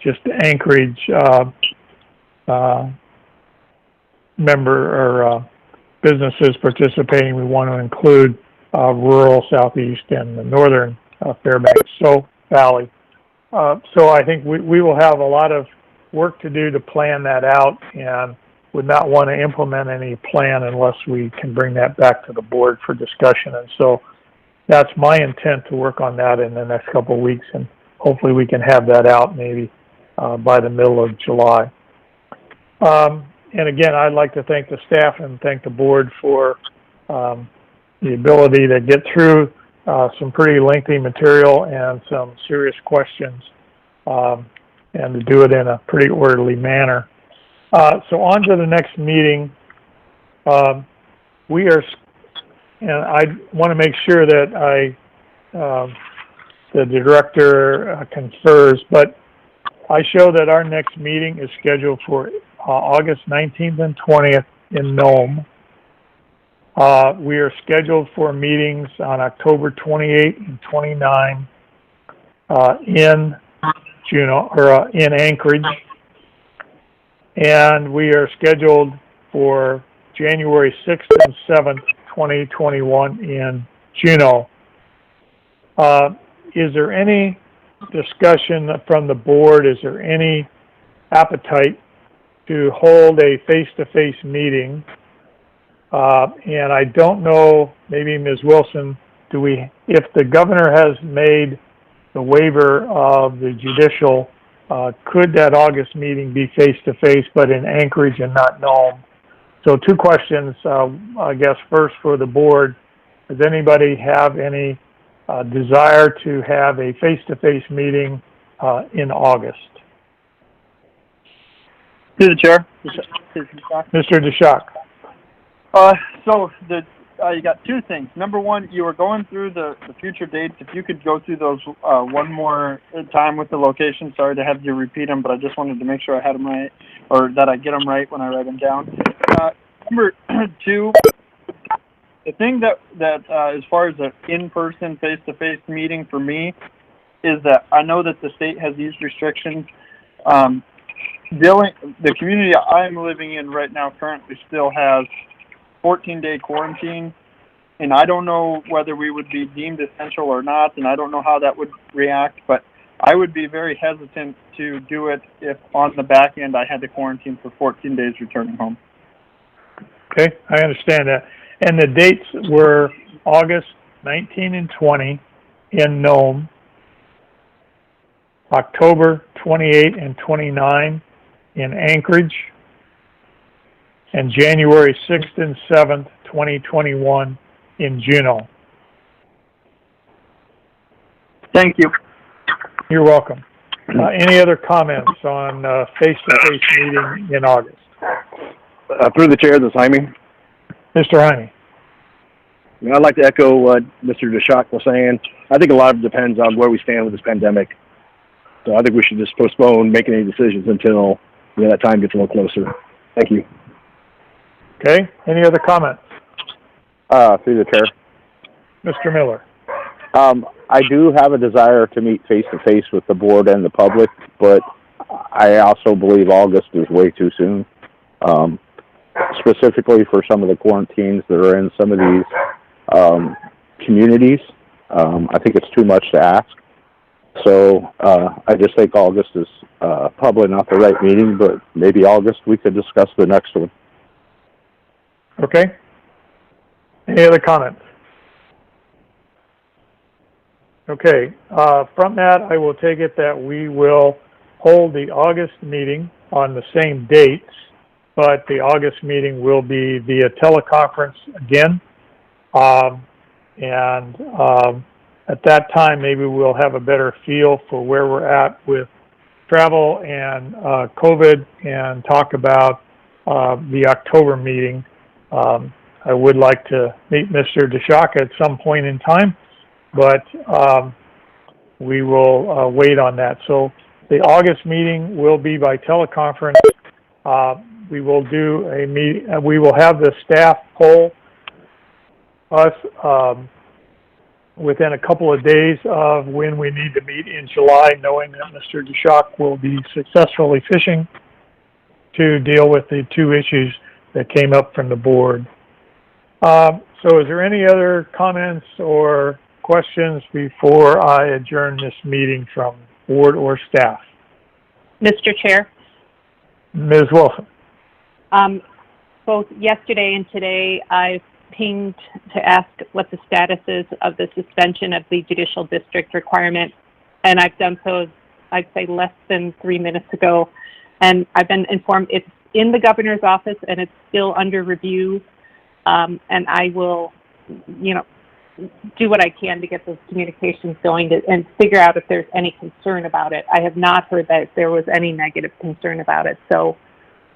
just Anchorage member or businesses participating. We want to include rural Southeast and the northern Fairbanks Valley. So I think we will have a lot of work to do to plan that out, and would not want to implement any plan unless we can bring that back to the board for discussion. And so that's my intent, to work on that in the next couple of weeks, and hopefully we can have that out maybe by the middle of July. And again, I'd like to thank the staff and thank the board for the ability to get through some pretty lengthy material and some serious questions, and to do it in a pretty orderly manner. So on to the next meeting. We are, and I want to make sure that the director confers, but I show that our next meeting is scheduled for August 19th and 20th in Nome. We are scheduled for meetings on October 28 and 29 in Juneau, or in Anchorage. And we are scheduled for January 6th and 7th, 2021 in Juneau. Is there any discussion from the board? Is there any appetite to hold a face-to-face meeting? And I don't know, maybe Ms. Wilson, if the governor has made the waiver of the judicial, could that August meeting be face-to-face but in Anchorage and not Nome? So two questions, I guess, first for the board. Does anybody have any desire to have a face-to-face meeting in August? Through the chair. Mr. DeShock. So you got two things. Number one, you were going through the future dates. If you could go through those one more time with the location. Sorry to have you repeat them, but I just wanted to make sure I had them right, or that I get them right when I write them down. Number two, the thing that as far as an in-person, face-to-face meeting for me is that I know that the state has these restrictions. The community I'm living in right now currently still has 14-day quarantine, and I don't know whether we would be deemed essential or not, and I don't know how that would react, but I would be very hesitant to do it if on the back end I had to quarantine for 14 days returning home. Okay, I understand that. And the dates were August 19 and 20 in Nome, October 28 and 29 in Anchorage, and January 6th and 7th, 2021 in Juneau. Thank you. You're welcome. Any other comments on face-to-face meeting in August? Through the chair, this is Jaime. Mr. Jaime. I'd like to echo what Mr. DeShock was saying. I think a lot of it depends on where we stand with this pandemic. So I think we should just postpone making any decisions until that time gets a little closer. Thank you. Okay. Any other comments? Through the chair. Mr. Miller. I do have a desire to meet face-to-face with the board and the public, but I also believe August is way too soon. Specifically for some of the quarantines that are in some of these communities. I think it's too much to ask. So I just think August is probably not the right meeting, but maybe August we could discuss the next one. Okay. Any other comments? Okay. From that, I will take it that we will hold the August meeting on the same dates, but the August meeting will be via teleconference again. At that time, maybe we'll have a better feel for where we're at with travel and COVID and talk about the October meeting. I would like to meet Mr. DeShock at some point in time, but we will wait on that. So the August meeting will be by teleconference. We will do a meet. We will have the staff poll us within a couple of days of when we need to meet in July, knowing that Mr. DeShock will be successfully fishing to deal with the two issues that came up from the board. So is there any other comments or questions before I adjourn this meeting from board or staff? Mr. Chair? Ms. Wilson? Both yesterday and today, I've pinged to ask what the status is of the suspension of the judicial district requirement, and I've done so, I'd say, less than 3 minutes ago, and I've been informed it's in the governor's office and it's still under review, and I will, do what I can to get those communications going and figure out if there's any concern about it. I have not heard that there was any negative concern about it, so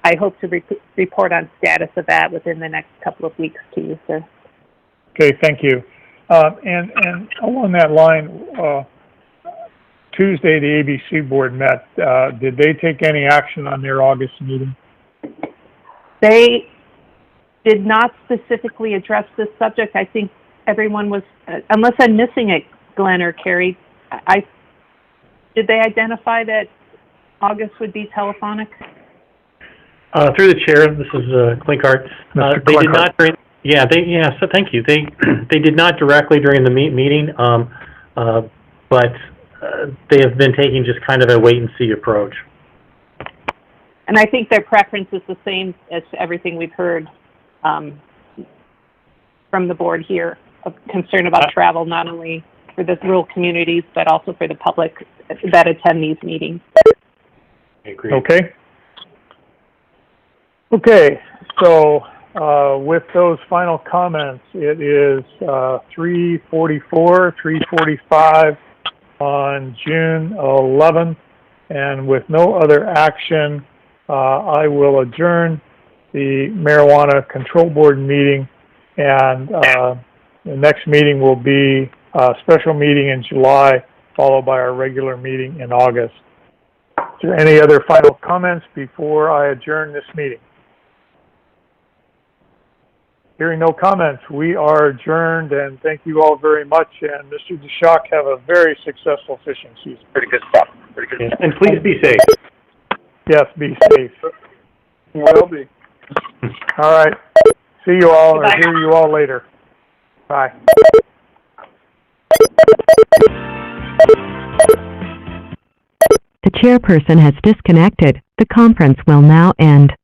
I hope to report on status of that within the next couple of weeks to you, sir. Okay, thank you. And along that line, Tuesday, the ABC board met. Did they take any action on their August meeting? They did not specifically address this subject. I think everyone was, unless I'm missing it, Glenn or Carrie, did they identify that August would be telephonic? Through the chair, this is Klinkart. They did not during. So thank you. They did not directly during the meeting, but they have been taking just kind of a wait and see approach. And I think their preference is the same as everything we've heard from the board here, of concern about travel, not only for the rural communities, but also for the public that attend these meetings. I agree. Okay. Okay, so with those final comments, it is 3:44, 3:45 on June 11th, and with no other action, I will adjourn the Marijuana Control Board meeting, and the next meeting will be a special meeting in July, followed by our regular meeting in August. Is there any other final comments before I adjourn this meeting? Hearing no comments, we are adjourned, and thank you all very much. And Mr. DeShock, have a very successful fishing season. Pretty good stuff. Pretty good. Yes. And please be safe. Yes, be safe. Will be. All right. See you all, or Goodbye. hear you all later. Bye. The chairperson has disconnected. The conference will now end.